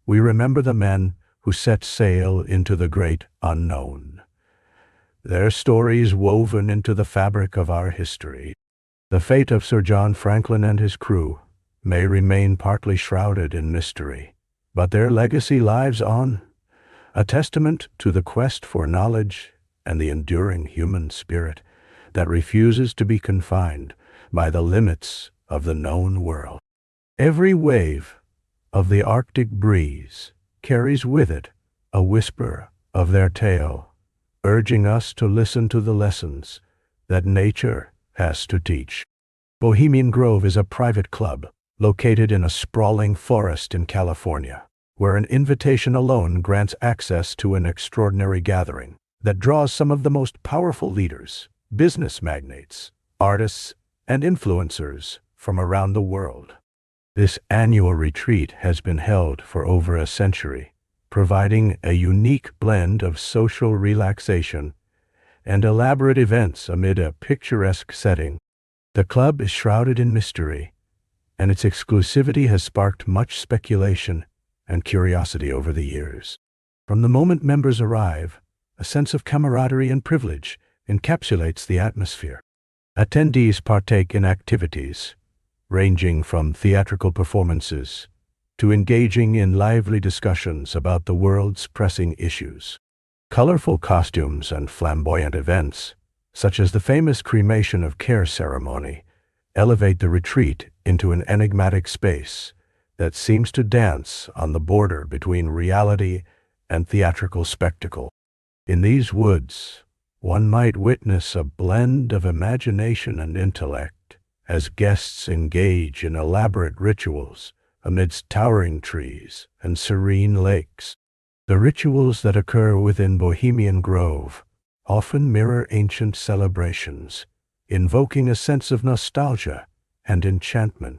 we remember the men who set sail into the great unknown. Their stories woven into the fabric of our history. The fate of Sir John Franklin and his crew may remain partly shrouded in mystery, but their legacy lives on, a testament to the quest for knowledge and the enduring human spirit that refuses to be confined by the limits of the known world. Every wave of the Arctic breeze carries with it a whisper of their tale, urging us to listen to the lessons that nature has to teach. Bohemian Grove is a private club located in a sprawling forest in California, where an invitation alone grants access to an extraordinary gathering that draws some of the most powerful leaders, business magnates, artists, and influencers from around the world. This annual retreat has been held for over a century, providing a unique blend of social relaxation and elaborate events amid a picturesque setting. The club is shrouded in mystery, and its exclusivity has sparked much speculation and curiosity over the years. From the moment members arrive, a sense of camaraderie and privilege encapsulates the atmosphere. Attendees partake in activities ranging from theatrical performances to engaging in lively discussions about the world's pressing issues. Colorful costumes and flamboyant events, such as the famous cremation of care ceremony, elevate the retreat into an enigmatic space that seems to dance on the border between reality and theatrical spectacle. In these woods, one might witness a blend of imagination and intellect as guests engage in elaborate rituals amidst towering trees and serene lakes. The rituals that occur within Bohemian Grove often mirror ancient celebrations, invoking a sense of nostalgia and enchantment.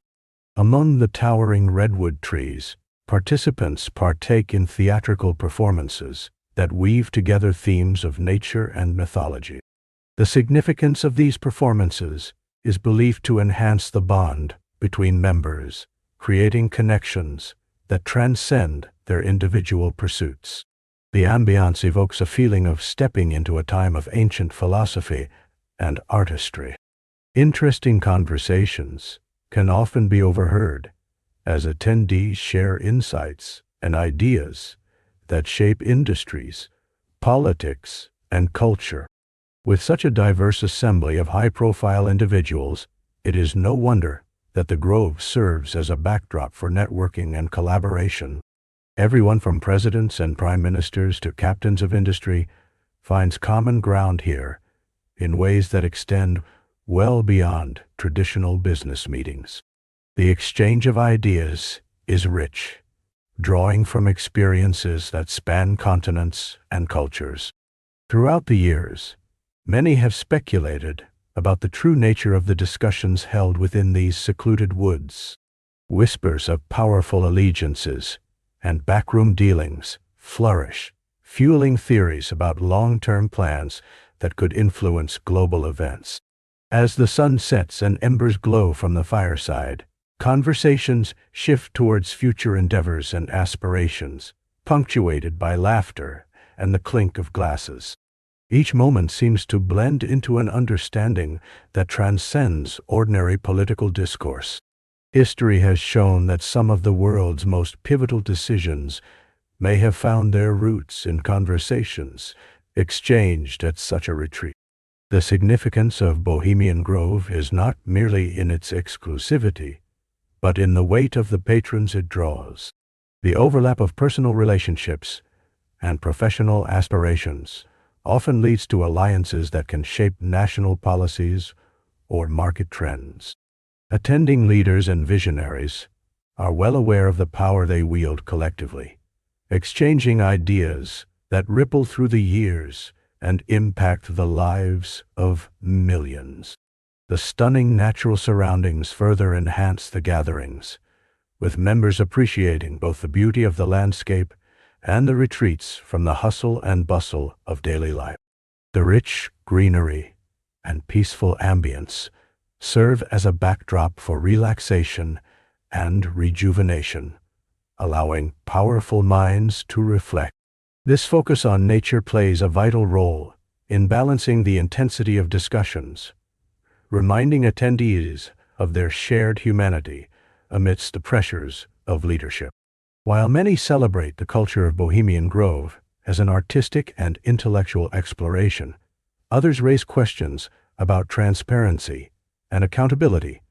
Among the towering redwood trees, participants partake in theatrical performances that weave together themes of nature and mythology. The significance of these performances is believed to enhance the bond between members, creating connections that transcend their individual pursuits. The ambiance evokes a feeling of stepping into a time of ancient philosophy and artistry. Interesting conversations can often be overheard as attendees share insights and ideas that shape industries, politics, and culture. With such a diverse assembly of high-profile individuals, it is no wonder that the Grove serves as a backdrop for networking and collaboration. Everyone from presidents and prime ministers to captains of industry finds common ground here in ways that extend well beyond traditional business meetings. The exchange of ideas is rich, drawing from experiences that span continents and cultures. Throughout the years, many have speculated about the true nature of the discussions held within these secluded woods. Whispers of powerful allegiances and backroom dealings flourish, fueling theories about long-term plans that could influence global events. As the sun sets and embers glow from the fireside, conversations shift towards future endeavors and aspirations, punctuated by laughter and the clink of glasses. Each moment seems to blend into an understanding that transcends ordinary political discourse. History has shown that some of the world's most pivotal decisions may have found their roots in conversations exchanged at such a retreat. The significance of Bohemian Grove is not merely in its exclusivity, but in the weight of the patrons it draws. The overlap of personal relationships and professional aspirations often leads to alliances that can shape national policies or market trends. Attending leaders and visionaries are well aware of the power they wield collectively, exchanging ideas that ripple through the years and impact the lives of millions. The stunning natural surroundings further enhance the gatherings, with members appreciating both the beauty of the landscape and the retreats from the hustle and bustle of daily life. The rich greenery and peaceful ambience serve as a backdrop for relaxation and rejuvenation, allowing powerful minds to reflect. This focus on nature plays a vital role in balancing the intensity of discussions, reminding attendees of their shared humanity amidst the pressures of leadership. While many celebrate the culture of Bohemian Grove as an artistic and intellectual exploration, others raise questions about transparency and accountability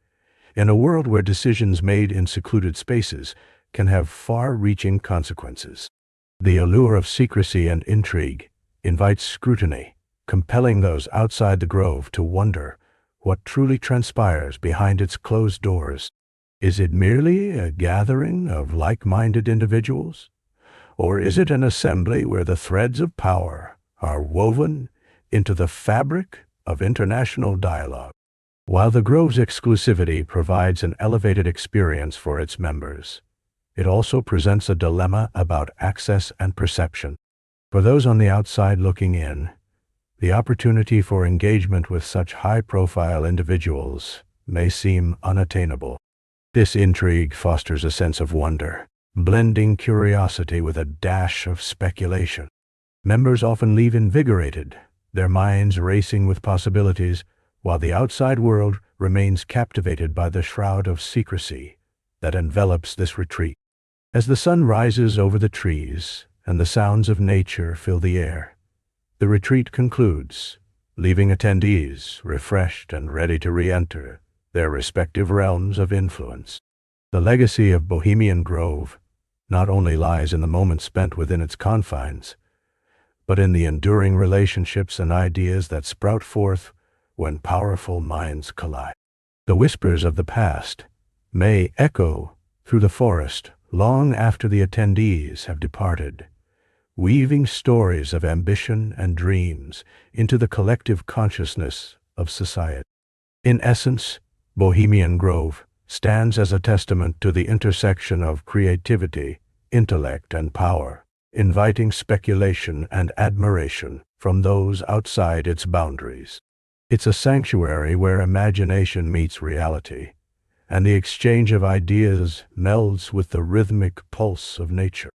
in a world where decisions made in secluded spaces can have far-reaching consequences. The allure of secrecy and intrigue invites scrutiny, compelling those outside the grove to wonder what truly transpires behind its closed doors. Is it merely a gathering of like-minded individuals? Or is it an assembly where the threads of power are woven into the fabric of international dialogue? While the Grove's exclusivity provides an elevated experience for its members, it also presents a dilemma about access and perception. For those on the outside looking in, the opportunity for engagement with such high-profile individuals may seem unattainable. This intrigue fosters a sense of wonder, blending curiosity with a dash of speculation. Members often leave invigorated, their minds racing with possibilities, while the outside world remains captivated by the shroud of secrecy that envelops this retreat. As the sun rises over the trees and the sounds of nature fill the air, the retreat concludes, leaving attendees refreshed and ready to re-enter their respective realms of influence. The legacy of Bohemian Grove not only lies in the moments spent within its confines, but in the enduring relationships and ideas that sprout forth when powerful minds collide. The whispers of the past may echo through the forest long after the attendees have departed, weaving stories of ambition and dreams into the collective consciousness of society. In essence, Bohemian Grove stands as a testament to the intersection of creativity, intellect, and power, inviting speculation and admiration from those outside its boundaries. It's a sanctuary where imagination meets reality, and the exchange of ideas melds with the rhythmic pulse of nature.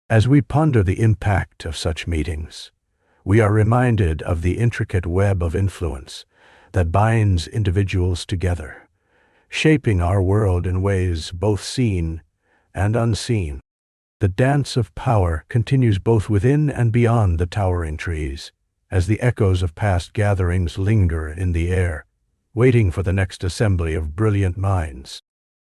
As we ponder the impact of such meetings, we are reminded of the intricate web of influence that binds individuals together, shaping our world in ways both seen and unseen. The dance of power continues both within and beyond the towering trees, as the echoes of past gatherings linger in the air, waiting for the next assembly of brilliant minds.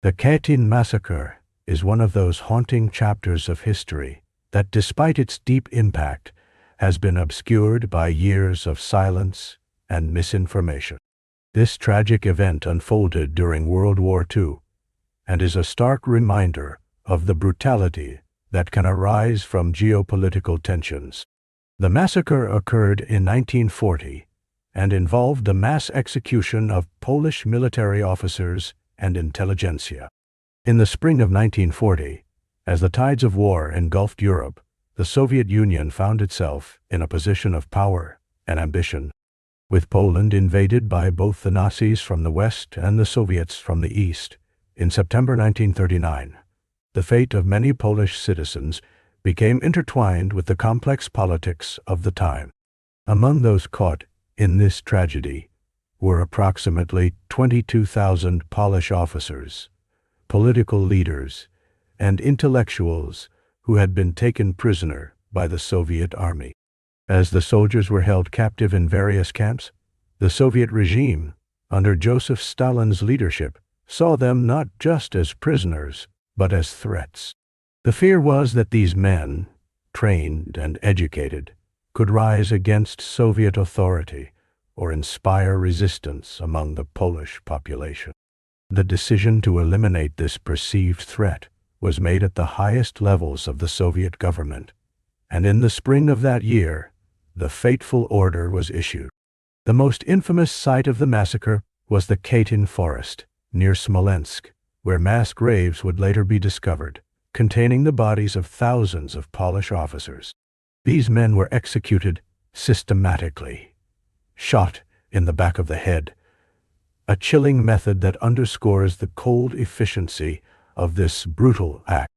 The Katyn Massacre is one of those haunting chapters of history that, despite its deep impact, has been obscured by years of silence and misinformation. This tragic event unfolded during World War II and is a stark reminder of the brutality that can arise from geopolitical tensions. The massacre occurred in 1940 and involved the mass execution of Polish military officers and intelligentsia. In the spring of 1940, as the tides of war engulfed Europe, the Soviet Union found itself in a position of power and ambition. With Poland invaded by both the Nazis from the west and the Soviets from the east, in September 1939, the fate of many Polish citizens became intertwined with the complex politics of the time. Among those caught in this tragedy were approximately 22,000 Polish officers, political leaders, and intellectuals who had been taken prisoner by the Soviet army. As the soldiers were held captive in various camps, the Soviet regime, under Joseph Stalin's leadership, saw them not just as prisoners, but as threats. The fear was that these men, trained and educated, could rise against Soviet authority or inspire resistance among the Polish population. The decision to eliminate this perceived threat was made at the highest levels of the Soviet government, and in the spring of that year, the fateful order was issued. The most infamous site of the massacre was the Katyn forest, near Smolensk, where mass graves would later be discovered, containing the bodies of thousands of Polish officers. These men were executed systematically, shot in the back of the head, a chilling method that underscores the cold efficiency of this brutal act.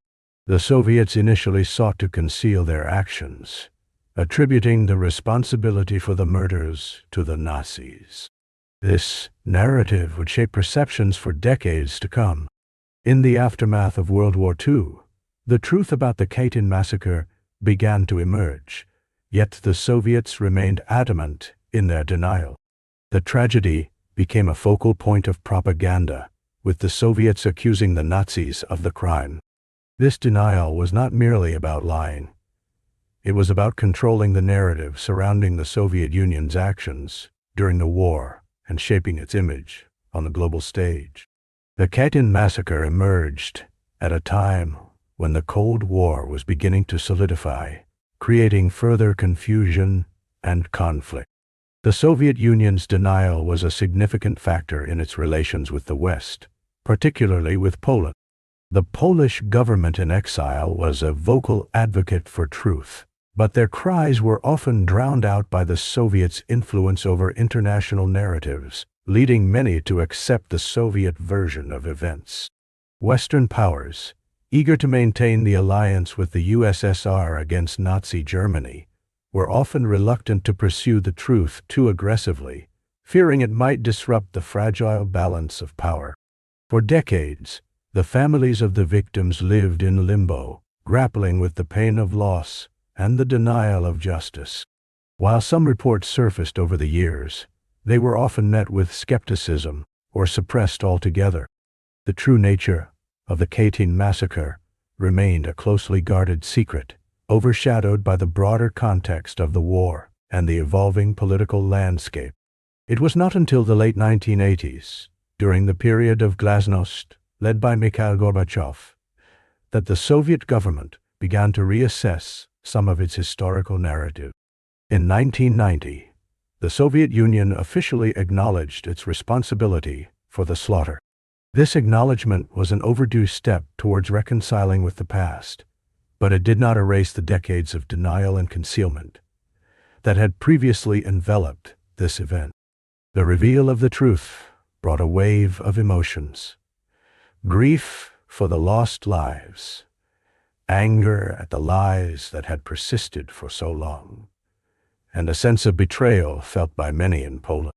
The Soviets initially sought to conceal their actions, attributing the responsibility for the murders to the Nazis. This narrative would shape perceptions for decades to come. In the aftermath of World War II, the truth about the Katyn massacre began to emerge, yet the Soviets remained adamant in their denial. The tragedy became a focal point of propaganda, with the Soviets accusing the Nazis of the crime. This denial was not merely about lying. It was about controlling the narrative surrounding the Soviet Union's actions during the war and shaping its image on the global stage. The Katyn massacre emerged at a time when the Cold War was beginning to solidify, creating further confusion and conflict. The Soviet Union's denial was a significant factor in its relations with the West, particularly with Poland. The Polish government in exile was a vocal advocate for truth, but their cries were often drowned out by the Soviets' influence over international narratives, leading many to accept the Soviet version of events. Western powers, eager to maintain the alliance with the USSR against Nazi Germany, were often reluctant to pursue the truth too aggressively, fearing it might disrupt the fragile balance of power. For decades, the families of the victims lived in limbo, grappling with the pain of loss and the denial of justice. While some reports surfaced over the years, they were often met with skepticism or suppressed altogether. The true nature of the Katyn massacre remained a closely guarded secret, overshadowed by the broader context of the war and the evolving political landscape. It was not until the late 1980s, during the period of glasnost, led by Mikhail Gorbachev, that the Soviet government began to reassess some of its historical narrative. In 1990, the Soviet Union officially acknowledged its responsibility for the slaughter. This acknowledgement was an overdue step towards reconciling with the past, but it did not erase the decades of denial and concealment that had previously enveloped this event. The reveal of the truth brought a wave of emotions: grief for the lost lives, anger at the lies that had persisted for so long, and a sense of betrayal felt by many in Poland.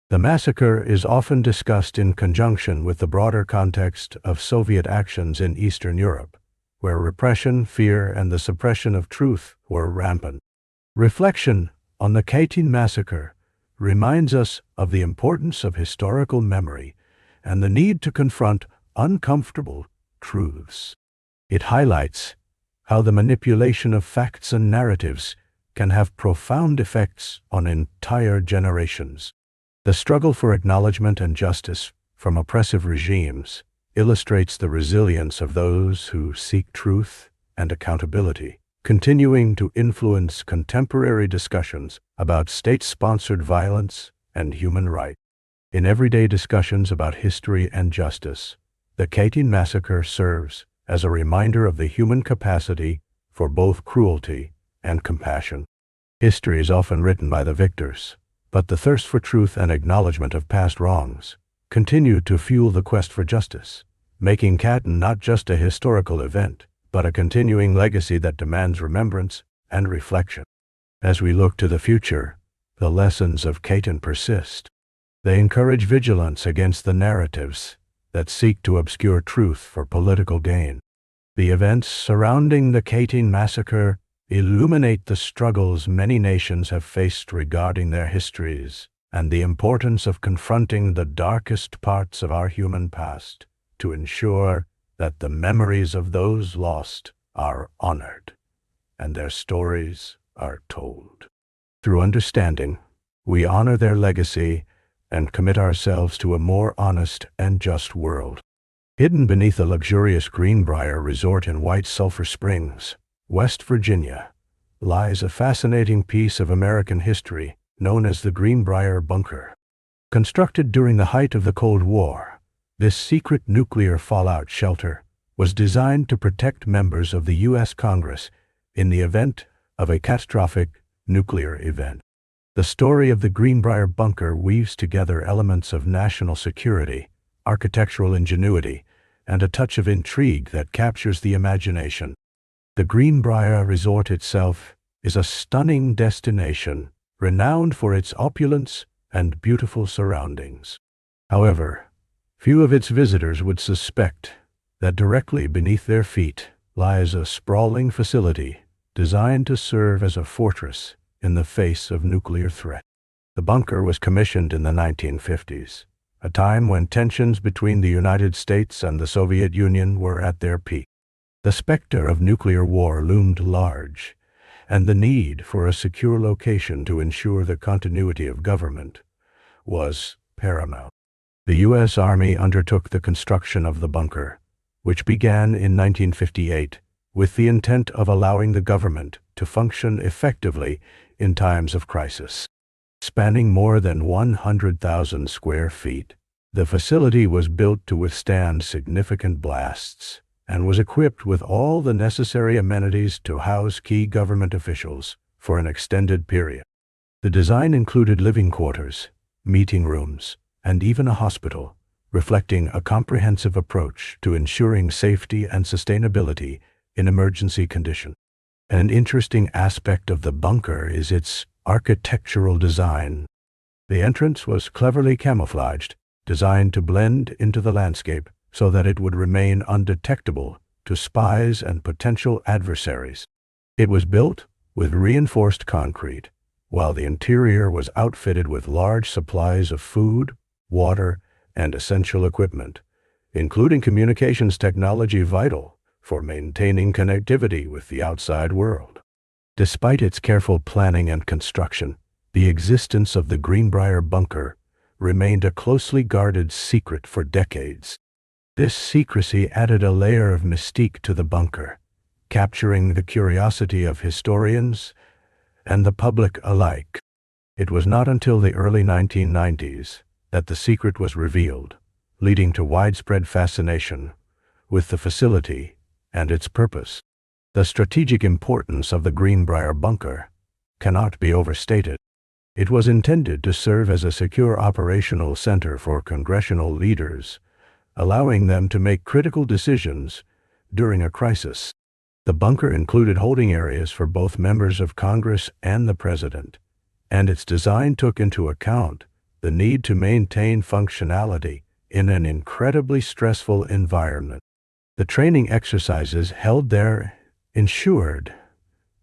The massacre is often discussed in conjunction with the broader context of Soviet actions in Eastern Europe, where repression, fear, and the suppression of truth were rampant. Reflection on the Katyn massacre reminds us of the importance of historical memory and the need to confront uncomfortable truths. It highlights how the manipulation of facts and narratives can have profound effects on entire generations. The struggle for acknowledgement and justice from oppressive regimes illustrates the resilience of those who seek truth and accountability, continuing to influence contemporary discussions about state-sponsored violence and human rights. In everyday discussions about history and justice, the Katyn massacre serves as a reminder of the human capacity for both cruelty and compassion. History is often written by the victors, but the thirst for truth and acknowledgement of past wrongs continue to fuel the quest for justice, making Katyn not just a historical event, but a continuing legacy that demands remembrance and reflection. As we look to the future, the lessons of Katyn persist. They encourage vigilance against the narratives that seek to obscure truth for political gain. The events surrounding the Katyn massacre illuminate the struggles many nations have faced regarding their histories and the importance of confronting the darkest parts of our human past to ensure that the memories of those lost are honored and their stories are told. Through understanding, we honor their legacy and commit ourselves to a more honest and just world. Hidden beneath a luxurious Greenbrier resort in White Sulphur Springs, West Virginia, lies a fascinating piece of American history known as the Greenbrier Bunker. Constructed during the height of the Cold War, this secret nuclear fallout shelter was designed to protect members of the U.S. Congress in the event of a catastrophic nuclear event. The story of the Greenbrier Bunker weaves together elements of national security, architectural ingenuity, and a touch of intrigue that captures the imagination. The Greenbrier Resort itself is a stunning destination, renowned for its opulence and beautiful surroundings. However, few of its visitors would suspect that directly beneath their feet lies a sprawling facility designed to serve as a fortress in the face of nuclear threat. The bunker was commissioned in the 1950s, a time when tensions between the United States and the Soviet Union were at their peak. The specter of nuclear war loomed large, and the need for a secure location to ensure the continuity of government was paramount. The U.S. Army undertook the construction of the bunker, which began in 1958, with the intent of allowing the government to function effectively in times of crisis. Spanning more than 100,000 square feet, the facility was built to withstand significant blasts and was equipped with all the necessary amenities to house key government officials for an extended period. The design included living quarters, meeting rooms, and even a hospital, reflecting a comprehensive approach to ensuring safety and sustainability in emergency conditions. An interesting aspect of the bunker is its architectural design. The entrance was cleverly camouflaged, designed to blend into the landscape so that it would remain undetectable to spies and potential adversaries. It was built with reinforced concrete, while the interior was outfitted with large supplies of food, water, and essential equipment, including communications technology vital for maintaining connectivity with the outside world. Despite its careful planning and construction, the existence of the Greenbrier Bunker remained a closely guarded secret for decades. This secrecy added a layer of mystique to the bunker, capturing the curiosity of historians and the public alike. It was not until the early 1990s that the secret was revealed, leading to widespread fascination with the facility and its purpose. The strategic importance of the Greenbrier Bunker cannot be overstated. It was intended to serve as a secure operational center for congressional leaders, allowing them to make critical decisions during a crisis. The bunker included holding areas for both members of Congress and the President, and its design took into account the need to maintain functionality in an incredibly stressful environment. The training exercises held there ensured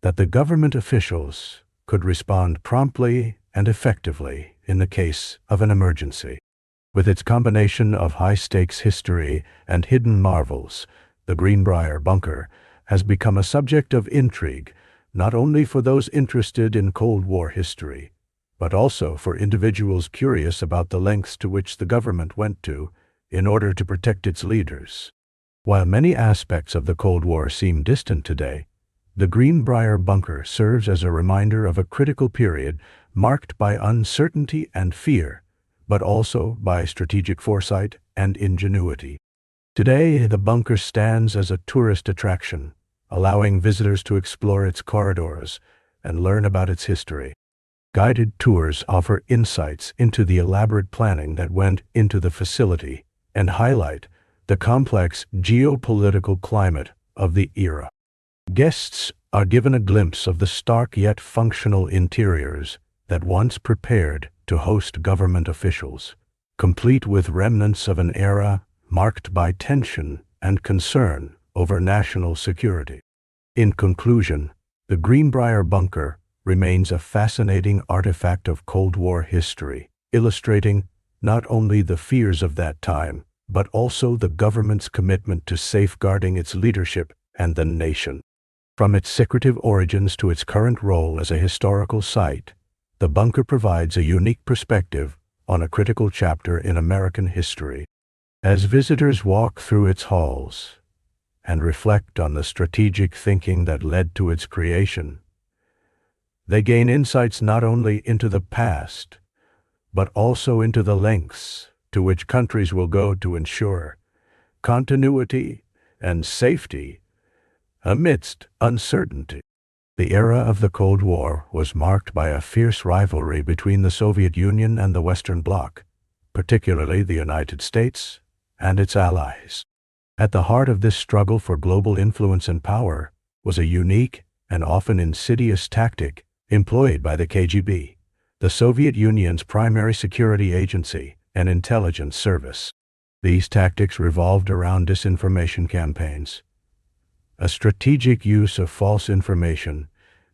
that the government officials could respond promptly and effectively in the case of an emergency. With its combination of high-stakes history and hidden marvels, the Greenbrier Bunker has become a subject of intrigue not only for those interested in Cold War history, but also for individuals curious about the lengths to which the government went to in order to protect its leaders. While many aspects of the Cold War seem distant today, the Greenbrier Bunker serves as a reminder of a critical period marked by uncertainty and fear, but also by strategic foresight and ingenuity. Today, the bunker stands as a tourist attraction, allowing visitors to explore its corridors and learn about its history. Guided tours offer insights into the elaborate planning that went into the facility and highlight the complex geopolitical climate of the era. Guests are given a glimpse of the stark yet functional interiors that once prepared to host government officials, complete with remnants of an era marked by tension and concern over national security. In conclusion, the Greenbrier Bunker remains a fascinating artifact of Cold War history, illustrating not only the fears of that time, but also the government's commitment to safeguarding its leadership and the nation. From its secretive origins to its current role as a historical site, the bunker provides a unique perspective on a critical chapter in American history. As visitors walk through its halls and reflect on the strategic thinking that led to its creation, they gain insights not only into the past, but also into the lengths to which countries will go to ensure continuity and safety amidst uncertainty. The era of the Cold War was marked by a fierce rivalry between the Soviet Union and the Western Bloc, particularly the United States and its allies. At the heart of this struggle for global influence and power was a unique and often insidious tactic employed by the KGB, the Soviet Union's primary security agency and intelligence service. These tactics revolved around disinformation campaigns, a strategic use of false information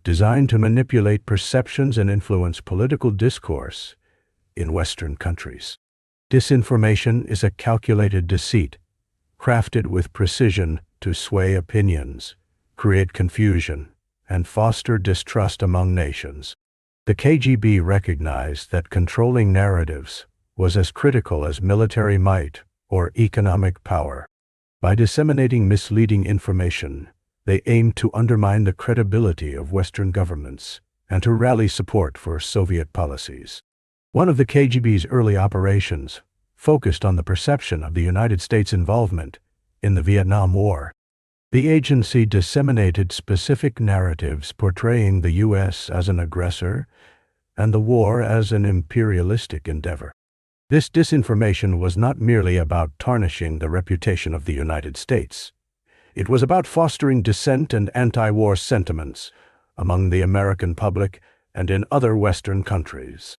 designed to manipulate perceptions and influence political discourse in Western countries. Disinformation is a calculated deceit, crafted with precision to sway opinions, create confusion, and foster distrust among nations. The KGB recognized that controlling narratives was as critical as military might or economic power. By disseminating misleading information, they aimed to undermine the credibility of Western governments and to rally support for Soviet policies. One of the KGB's early operations focused on the perception of the United States' involvement in the Vietnam War. The agency disseminated specific narratives portraying the U.S. as an aggressor and the war as an imperialistic endeavor. This disinformation was not merely about tarnishing the reputation of the United States. It was about fostering dissent and anti-war sentiments among the American public and in other Western countries.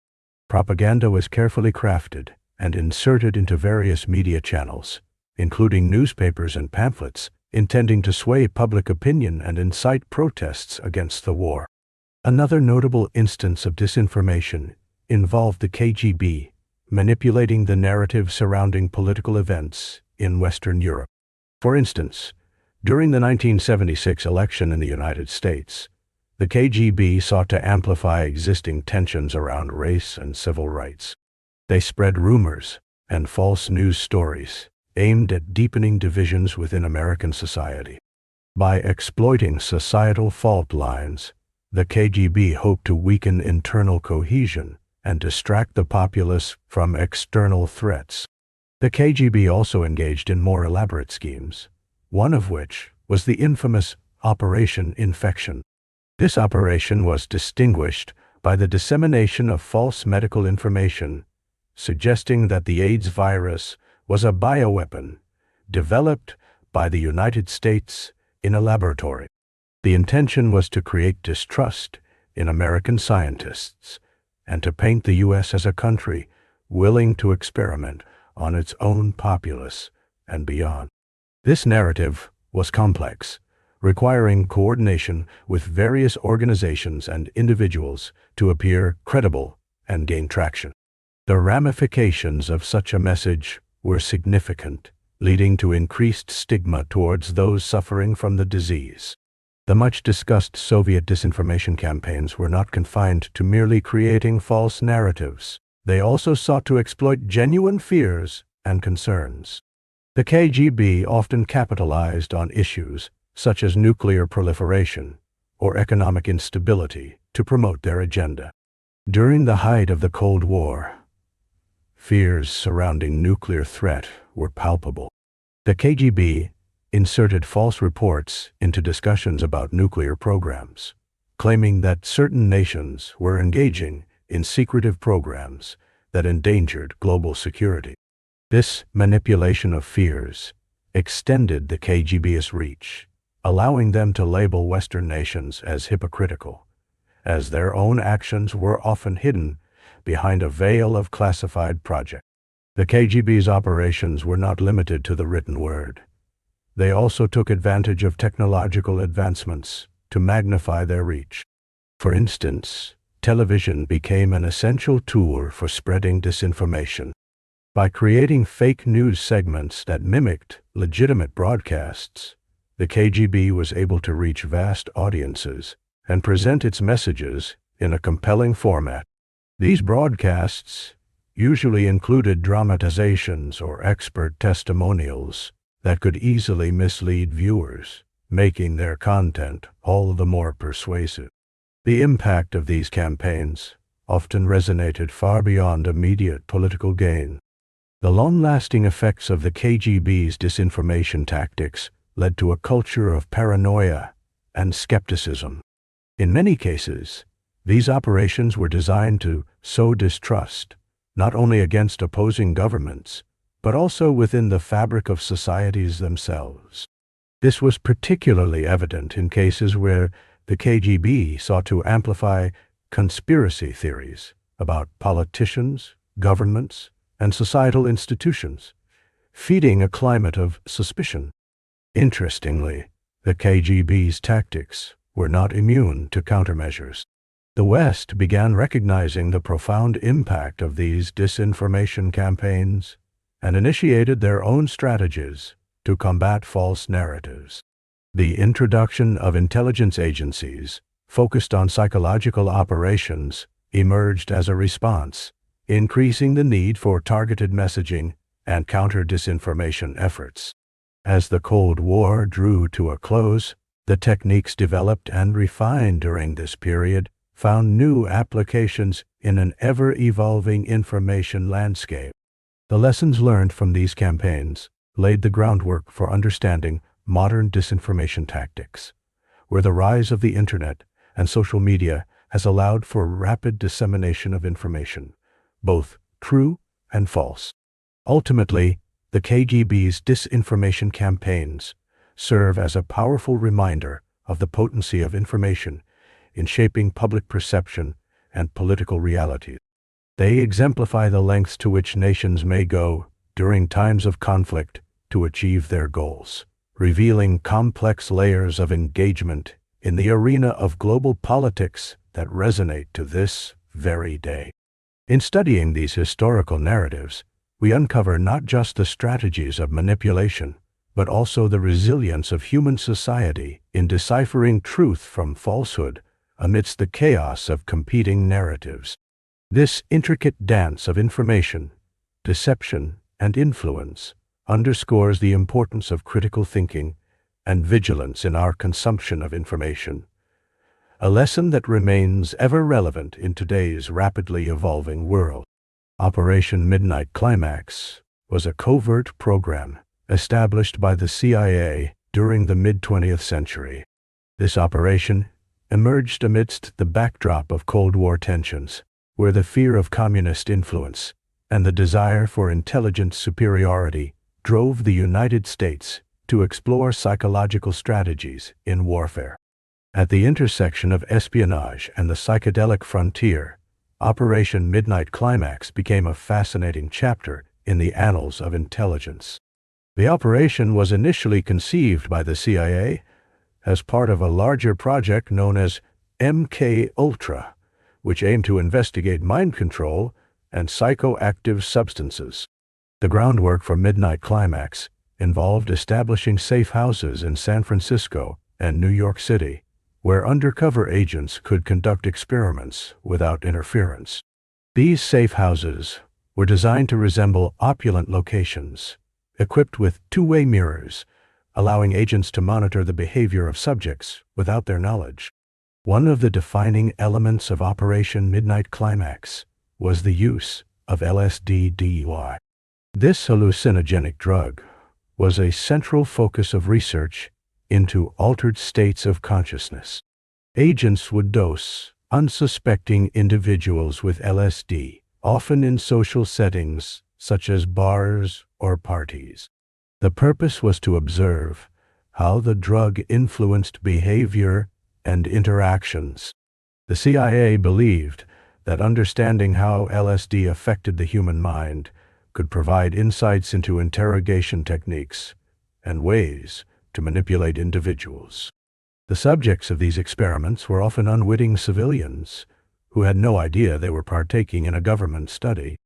Propaganda was carefully crafted and inserted into various media channels, including newspapers and pamphlets, intending to sway public opinion and incite protests against the war. Another notable instance of disinformation involved the KGB manipulating the narrative surrounding political events in Western Europe. For instance, during the 1976 election in the United States, the KGB sought to amplify existing tensions around race and civil rights. They spread rumors and false news stories aimed at deepening divisions within American society. By exploiting societal fault lines, the KGB hoped to weaken internal cohesion and distract the populace from external threats. The KGB also engaged in more elaborate schemes, one of which was the infamous Operation Infection. This operation was distinguished by the dissemination of false medical information, suggesting that the AIDS virus was a bioweapon developed by the United States in a laboratory. The intention was to create distrust in American scientists and to paint the U.S. as a country willing to experiment on its own populace and beyond. This narrative was complex, requiring coordination with various organizations and individuals to appear credible and gain traction. The ramifications of such a message were significant, leading to increased stigma towards those suffering from the disease. The much-discussed Soviet disinformation campaigns were not confined to merely creating false narratives. They also sought to exploit genuine fears and concerns. The KGB often capitalized on issues such as nuclear proliferation or economic instability to promote their agenda. During the height of the Cold War, fears surrounding nuclear threat were palpable. The KGB inserted false reports into discussions about nuclear programs, claiming that certain nations were engaging in secretive programs that endangered global security. This manipulation of fears extended the KGB's reach, allowing them to label Western nations as hypocritical, as their own actions were often hidden behind a veil of classified projects. The KGB's operations were not limited to the written word. They also took advantage of technological advancements to magnify their reach. For instance, television became an essential tool for spreading disinformation. By creating fake news segments that mimicked legitimate broadcasts, the KGB was able to reach vast audiences and present its messages in a compelling format. These broadcasts usually included dramatizations or expert testimonials that could easily mislead viewers, making their content all the more persuasive. The impact of these campaigns often resonated far beyond immediate political gain. The long-lasting effects of the KGB's disinformation tactics led to a culture of paranoia and skepticism. In many cases, these operations were designed to sow distrust, not only against opposing governments, but also within the fabric of societies themselves. This was particularly evident in cases where the KGB sought to amplify conspiracy theories about politicians, governments, and societal institutions, feeding a climate of suspicion. Interestingly, the KGB's tactics were not immune to countermeasures. The West began recognizing the profound impact of these disinformation campaigns and initiated their own strategies to combat false narratives. The introduction of intelligence agencies focused on psychological operations emerged as a response, increasing the need for targeted messaging and counter-disinformation efforts. As the Cold War drew to a close, the techniques developed and refined during this period found new applications in an ever-evolving information landscape. The lessons learned from these campaigns laid the groundwork for understanding modern disinformation tactics, where the rise of the Internet and social media has allowed for rapid dissemination of information, both true and false. Ultimately, the KGB's disinformation campaigns serve as a powerful reminder of the potency of information in shaping public perception and political reality. They exemplify the lengths to which nations may go during times of conflict to achieve their goals, revealing complex layers of engagement in the arena of global politics that resonate to this very day. In studying these historical narratives, we uncover not just the strategies of manipulation, but also the resilience of human society in deciphering truth from falsehood amidst the chaos of competing narratives. This intricate dance of information, deception, and influence underscores the importance of critical thinking and vigilance in our consumption of information, a lesson that remains ever relevant in today's rapidly evolving world. Operation Midnight Climax was a covert program established by the CIA during the mid-20th century. This operation emerged amidst the backdrop of Cold War tensions, where the fear of communist influence and the desire for intelligence superiority drove the United States to explore psychological strategies in warfare. At the intersection of espionage and the psychedelic frontier, Operation Midnight Climax became a fascinating chapter in the annals of intelligence. The operation was initially conceived by the CIA as part of a larger project known as MK Ultra, which aimed to investigate mind control and psychoactive substances. The groundwork for Midnight Climax involved establishing safe houses in San Francisco and New York City, where undercover agents could conduct experiments without interference. These safe houses were designed to resemble opulent locations, equipped with two-way mirrors, allowing agents to monitor the behavior of subjects without their knowledge. One of the defining elements of Operation Midnight Climax was the use of LSD-DUI. This hallucinogenic drug was a central focus of research into altered states of consciousness. Agents would dose unsuspecting individuals with LSD, often in social settings such as bars or parties. The purpose was to observe how the drug influenced behavior and interactions. The CIA believed that understanding how LSD affected the human mind could provide insights into interrogation techniques and ways to manipulate individuals. The subjects of these experiments were often unwitting civilians who had no idea they were partaking in a government study.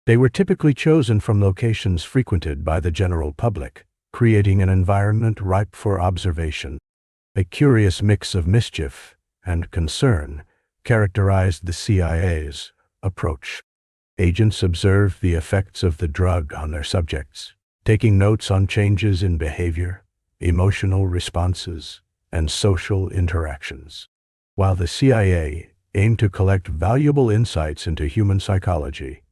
They were typically chosen from locations frequented by the general public, creating an environment ripe for observation. A curious mix of mischief and concern characterized the CIA's approach. Agents observed the effects of the drug on their subjects, taking notes on changes in behavior, emotional responses, and social interactions. While the CIA aimed to collect valuable insights into human psychology,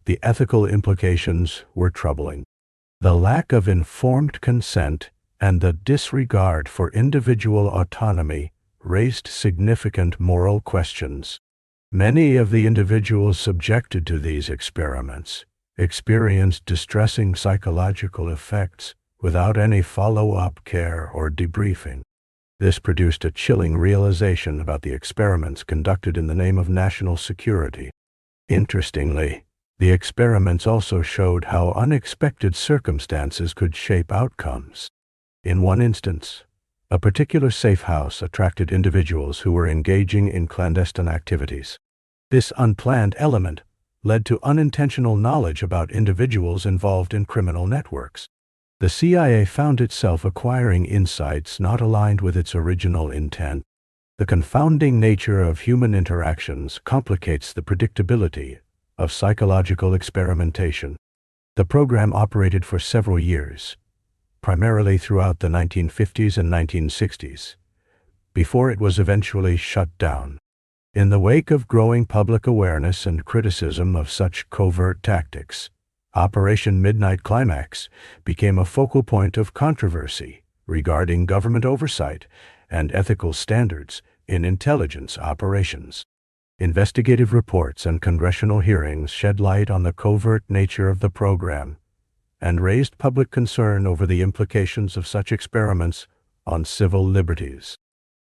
the ethical implications were troubling. The lack of informed consent and the disregard for individual autonomy raised significant moral questions. Many of the individuals subjected to these experiments experienced distressing psychological effects without any follow-up care or debriefing. This produced a chilling realization about the experiments conducted in the name of national security. Interestingly, the experiments also showed how unexpected circumstances could shape outcomes. In one instance, a particular safe house attracted individuals who were engaging in clandestine activities. This unplanned element led to unintentional knowledge about individuals involved in criminal networks. The CIA found itself acquiring insights not aligned with its original intent. The confounding nature of human interactions complicates the predictability of psychological experimentation. The program operated for several years, primarily throughout the 1950s and 1960s, before it was eventually shut down. In the wake of growing public awareness and criticism of such covert tactics, Operation Midnight Climax became a focal point of controversy regarding government oversight and ethical standards in intelligence operations. Investigative reports and congressional hearings shed light on the covert nature of the program and raised public concern over the implications of such experiments on civil liberties.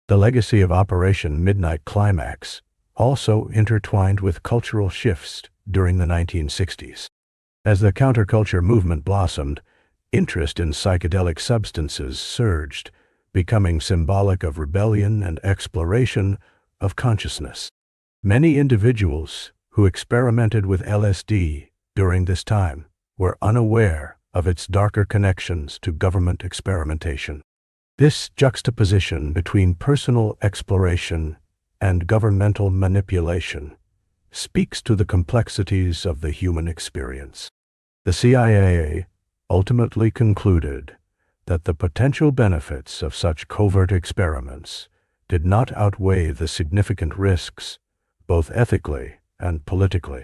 The legacy of Operation Midnight Climax also intertwined with cultural shifts during the 1960s. As the counterculture movement blossomed, interest in psychedelic substances surged, becoming symbolic of rebellion and exploration of consciousness. Many individuals who experimented with LSD during this time were unaware of its darker connections to government experimentation. This juxtaposition between personal exploration and governmental manipulation speaks to the complexities of the human experience. The CIA ultimately concluded that the potential benefits of such covert experiments did not outweigh the significant risks, both ethically and politically.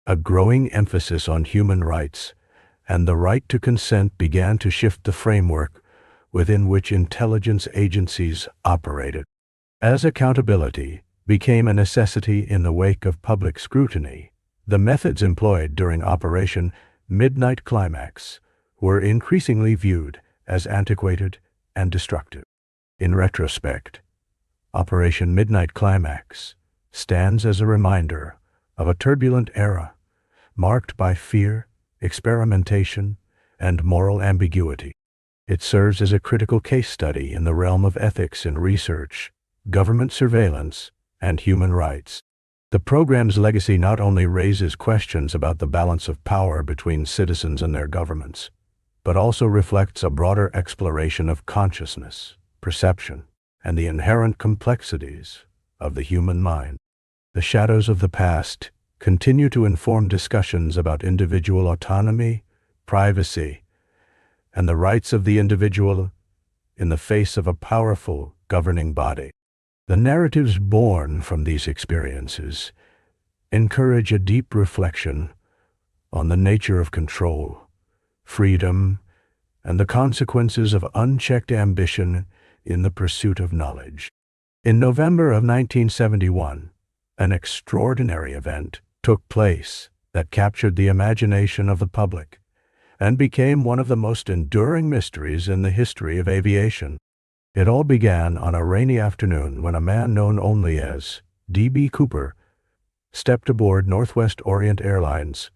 A growing emphasis on human rights and the right to consent began to shift the framework within which intelligence agencies operated. As accountability became a necessity in the wake of public scrutiny, the methods employed during Operation Midnight Climax were increasingly viewed as antiquated and destructive. In retrospect, Operation Midnight Climax stands as a reminder of a turbulent era marked by fear, experimentation, and moral ambiguity. It serves as a critical case study in the realm of ethics in research, government surveillance, and human rights. The program's legacy not only raises questions about the balance of power between citizens and their governments, but also reflects a broader exploration of consciousness, perception, and the inherent complexities of the human mind. The shadows of the past continue to inform discussions about individual autonomy, privacy, and the rights of the individual in the face of a powerful governing body. The narratives born from these experiences encourage a deep reflection on the nature of control, freedom, and the consequences of unchecked ambition in the pursuit of knowledge. In November of 1971, an extraordinary event took place that captured the imagination of the public and became one of the most enduring mysteries in the history of aviation. It all began on a rainy afternoon when a man known only as D.B. Cooper stepped aboard Northwest Orient Airlines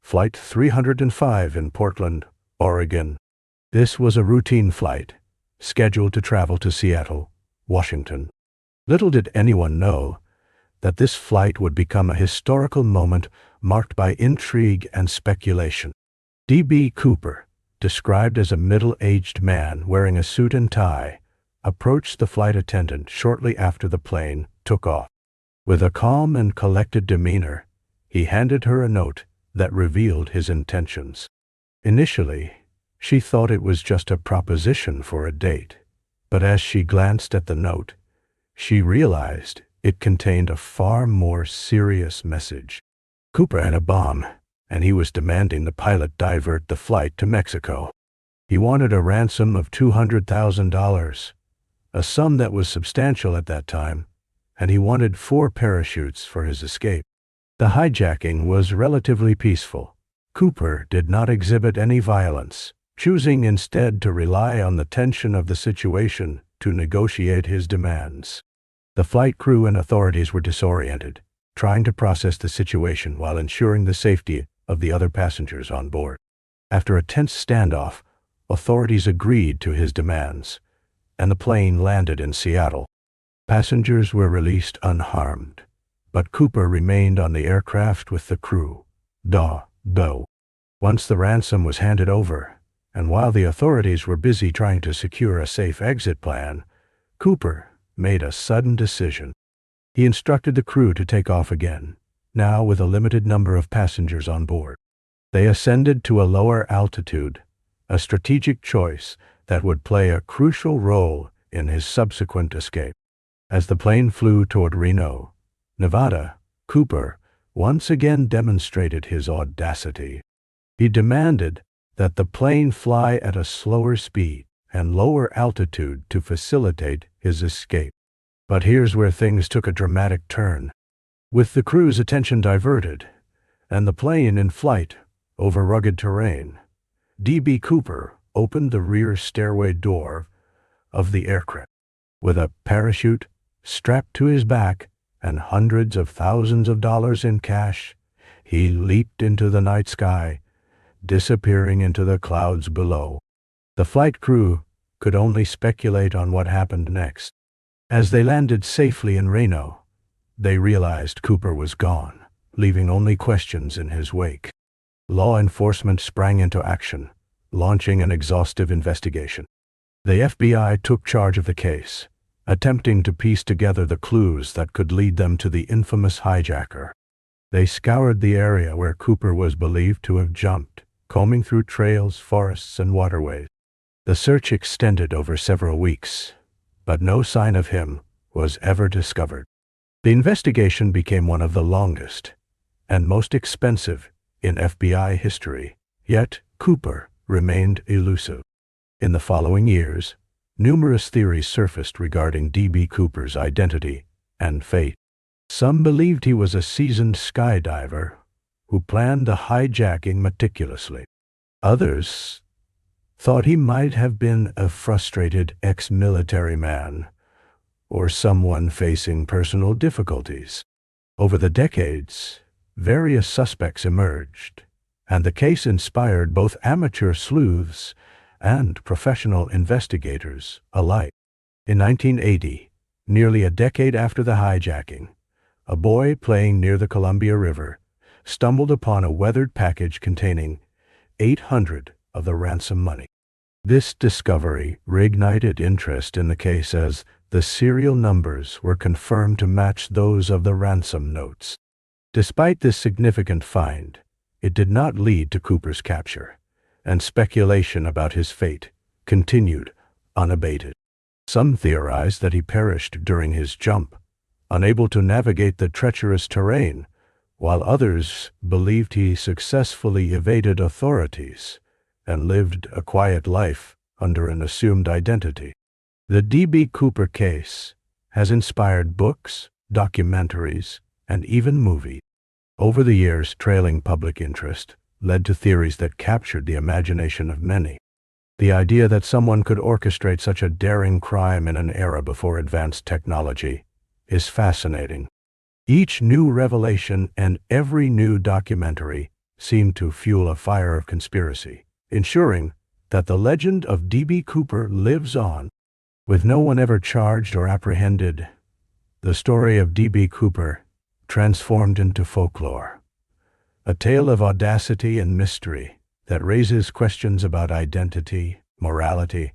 Flight 305 in Portland, Oregon. This was a routine flight, scheduled to travel to Seattle, Washington. Little did anyone know that this flight would become a historical moment marked by intrigue and speculation. D.B. Cooper, described as a middle-aged man wearing a suit and tie, approached the flight attendant shortly after the plane took off. With a calm and collected demeanor, He handed her a note that revealed his intentions. Initially, she thought it was just a proposition for a date, but as she glanced at the note, she realized it contained a far more serious message. Cooper had a bomb, and he was demanding the pilot divert the flight to Mexico. He wanted a ransom of $200,000, a sum that was substantial at that time, and he wanted 4 parachutes for his escape. The hijacking was relatively peaceful. Cooper did not exhibit any violence, choosing instead to rely on the tension of the situation to negotiate his demands. The flight crew and authorities were disoriented, trying to process the situation while ensuring the safety of the other passengers on board. After a tense standoff, authorities agreed to his demands, and the plane landed in Seattle. Passengers were released unharmed, but Cooper remained on the aircraft with the crew. Once the ransom was handed over, and while the authorities were busy trying to secure a safe exit plan, Cooper made a sudden decision. He instructed the crew to take off again, now with a limited number of passengers on board. They ascended to a lower altitude, a strategic choice that would play a crucial role in his subsequent escape. As the plane flew toward Reno, Nevada, Cooper once again demonstrated his audacity. He demanded that the plane fly at a slower speed and lower altitude to facilitate his escape. But here's where things took a dramatic turn. With the crew's attention diverted, and the plane in flight over rugged terrain, D.B. Cooper opened the rear stairway door of the aircraft. With a parachute strapped to his back and hundreds of thousands of dollars in cash, he leaped into the night sky, disappearing into the clouds below. The flight crew could only speculate on what happened next. As they landed safely in Reno, they realized Cooper was gone, leaving only questions in his wake. Law enforcement sprang into action, launching an exhaustive investigation. The FBI took charge of the case, attempting to piece together the clues that could lead them to the infamous hijacker. They scoured the area where Cooper was believed to have jumped, combing through trails, forests, and waterways. The search extended over several weeks, but no sign of him was ever discovered. The investigation became one of the longest and most expensive in FBI history, yet Cooper remained elusive. In the following years, numerous theories surfaced regarding D.B. Cooper's identity and fate. Some believed he was a seasoned skydiver who planned the hijacking meticulously. Others thought he might have been a frustrated ex-military man or someone facing personal difficulties. Over the decades, various suspects emerged, and the case inspired both amateur sleuths and professional investigators alike. In 1980, nearly a decade after the hijacking, a boy playing near the Columbia River stumbled upon a weathered package containing 800 of the ransom money. This discovery reignited interest in the case as the serial numbers were confirmed to match those of the ransom notes. Despite this significant find, it did not lead to Cooper's capture, and speculation about his fate continued unabated. Some theorized that he perished during his jump, unable to navigate the treacherous terrain, while others believed he successfully evaded authorities and lived a quiet life under an assumed identity. The D.B. Cooper case has inspired books, documentaries, and even movies. Over the years, trailing public interest led to theories that captured the imagination of many. The idea that someone could orchestrate such a daring crime in an era before advanced technology is fascinating. Each new revelation and every new documentary seemed to fuel a fire of conspiracy, ensuring that the legend of D.B. Cooper lives on. With no one ever charged or apprehended, the story of D.B. Cooper transformed into folklore, a tale of audacity and mystery that raises questions about identity, morality,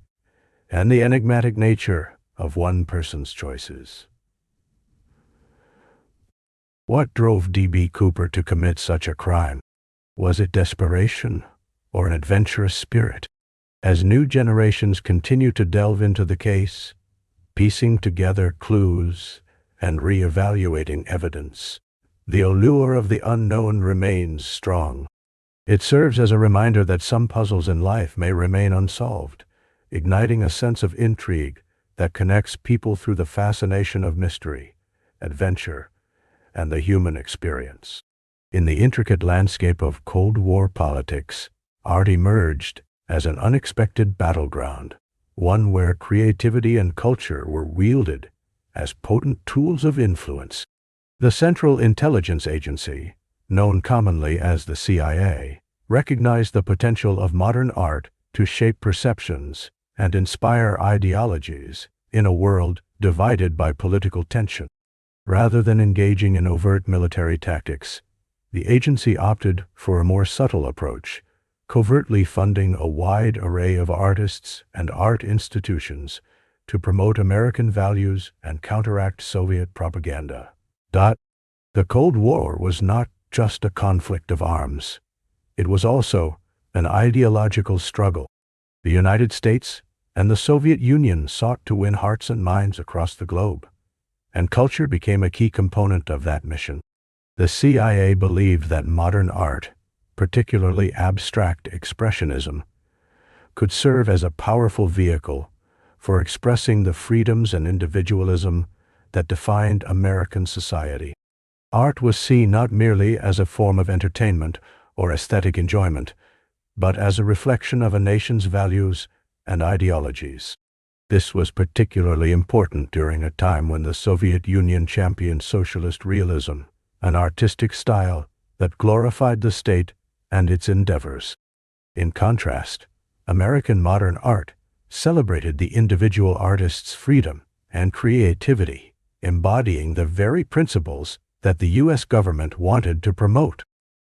and the enigmatic nature of one person's choices. What drove D.B. Cooper to commit such a crime? Was it desperation or an adventurous spirit? As new generations continue to delve into the case, piecing together clues and re-evaluating evidence, the allure of the unknown remains strong. It serves as a reminder that some puzzles in life may remain unsolved, igniting a sense of intrigue that connects people through the fascination of mystery, adventure, and the human experience. In the intricate landscape of Cold War politics, art emerged as an unexpected battleground, one where creativity and culture were wielded as potent tools of influence. The Central Intelligence Agency, known commonly as the CIA, recognized the potential of modern art to shape perceptions and inspire ideologies in a world divided by political tension. Rather than engaging in overt military tactics, the agency opted for a more subtle approach, covertly funding a wide array of artists and art institutions to promote American values and counteract Soviet propaganda. The Cold War was not just a conflict of arms. It was also an ideological struggle. The United States and the Soviet Union sought to win hearts and minds across the globe, and culture became a key component of that mission. The CIA believed that modern art, particularly abstract expressionism, could serve as a powerful vehicle for expressing the freedoms and individualism that defined American society. Art was seen not merely as a form of entertainment or aesthetic enjoyment, but as a reflection of a nation's values and ideologies. This was particularly important during a time when the Soviet Union championed socialist realism, an artistic style that glorified the state and its endeavors. In contrast, American modern art celebrated the individual artist's freedom and creativity, embodying the very principles that the U.S. government wanted to promote.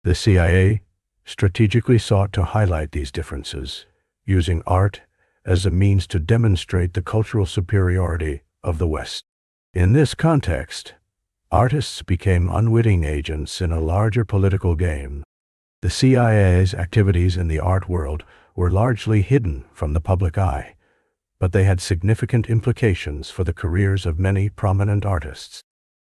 The CIA strategically sought to highlight these differences, using art as a means to demonstrate the cultural superiority of the West. In this context, artists became unwitting agents in a larger political game. The CIA's activities in the art world were largely hidden from the public eye, but they had significant implications for the careers of many prominent artists.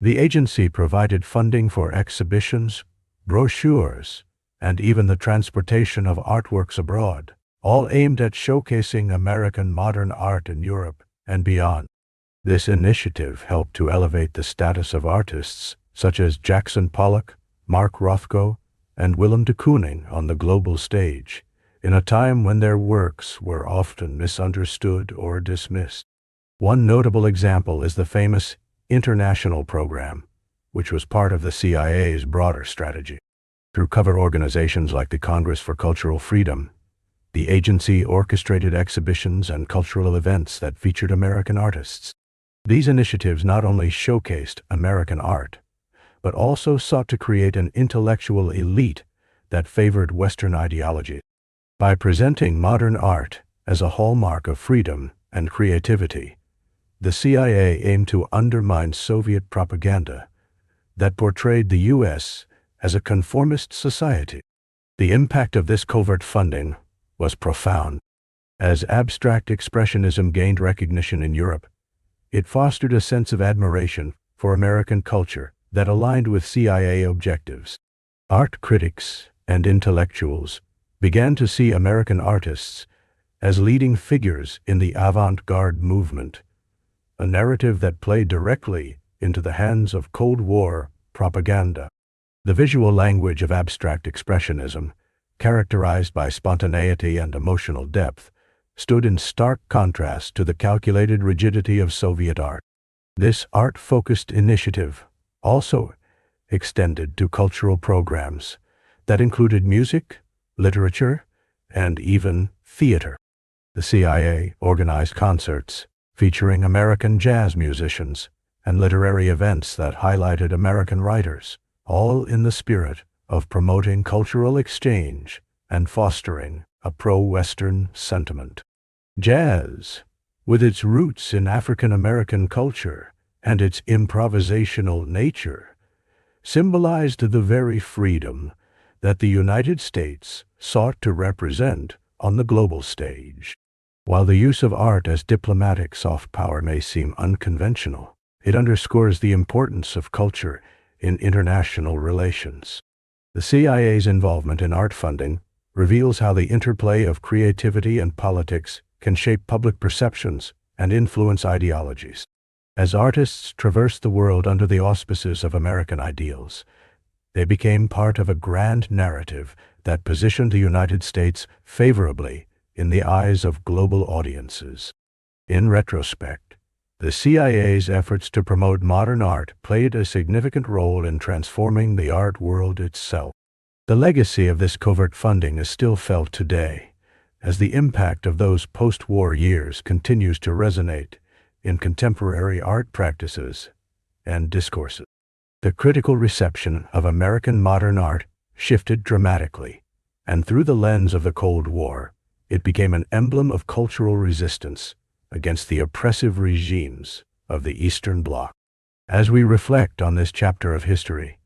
The agency provided funding for exhibitions, brochures, and even the transportation of artworks abroad, all aimed at showcasing American modern art in Europe and beyond. This initiative helped to elevate the status of artists such as Jackson Pollock, Mark Rothko, and Willem de Kooning on the global stage, in a time when their works were often misunderstood or dismissed. One notable example is the famous International Program, which was part of the CIA's broader strategy. Through cover organizations like the Congress for Cultural Freedom, the agency orchestrated exhibitions and cultural events that featured American artists. These initiatives not only showcased American art, but also sought to create an intellectual elite that favored Western ideology. By presenting modern art as a hallmark of freedom and creativity, the CIA aimed to undermine Soviet propaganda that portrayed the U.S. as a conformist society. The impact of this covert funding was profound. As abstract expressionism gained recognition in Europe, it fostered a sense of admiration for American culture that aligned with CIA objectives. Art critics and intellectuals began to see American artists as leading figures in the avant-garde movement, a narrative that played directly into the hands of Cold War propaganda. The visual language of abstract expressionism, characterized by spontaneity and emotional depth, stood in stark contrast to the calculated rigidity of Soviet art. This art-focused initiative also extended to cultural programs that included music, literature, and even theater. The CIA organized concerts featuring American jazz musicians and literary events that highlighted American writers, all in the spirit of promoting cultural exchange and fostering a pro-Western sentiment. Jazz, with its roots in African American culture and its improvisational nature, symbolized the very freedom that the United States sought to represent on the global stage. While the use of art as diplomatic soft power may seem unconventional, it underscores the importance of culture in international relations. The CIA's involvement in art funding reveals how the interplay of creativity and politics can shape public perceptions and influence ideologies. As artists traversed the world under the auspices of American ideals, they became part of a grand narrative that positioned the United States favorably in the eyes of global audiences. In retrospect, the CIA's efforts to promote modern art played a significant role in transforming the art world itself. The legacy of this covert funding is still felt today, as the impact of those post-war years continues to resonate in contemporary art practices and discourses. The critical reception of American modern art shifted dramatically, and through the lens of the Cold War, it became an emblem of cultural resistance against the oppressive regimes of the Eastern Bloc. As we reflect on this chapter of history,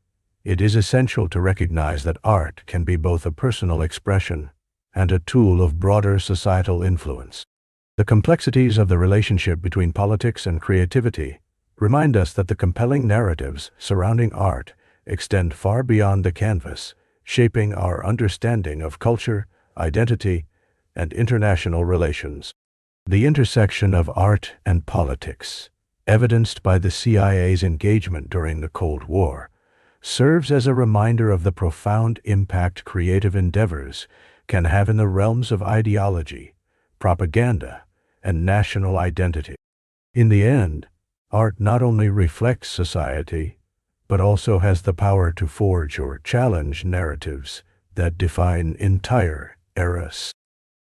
it is essential to recognize that art can be both a personal expression and a tool of broader societal influence. The complexities of the relationship between politics and creativity remind us that the compelling narratives surrounding art extend far beyond the canvas, shaping our understanding of culture, identity, and international relations. The intersection of art and politics, evidenced by the CIA's engagement during the Cold War, serves as a reminder of the profound impact creative endeavors can have in the realms of ideology, propaganda, and national identity. In the end, art not only reflects society, but also has the power to forge or challenge narratives that define entire eras.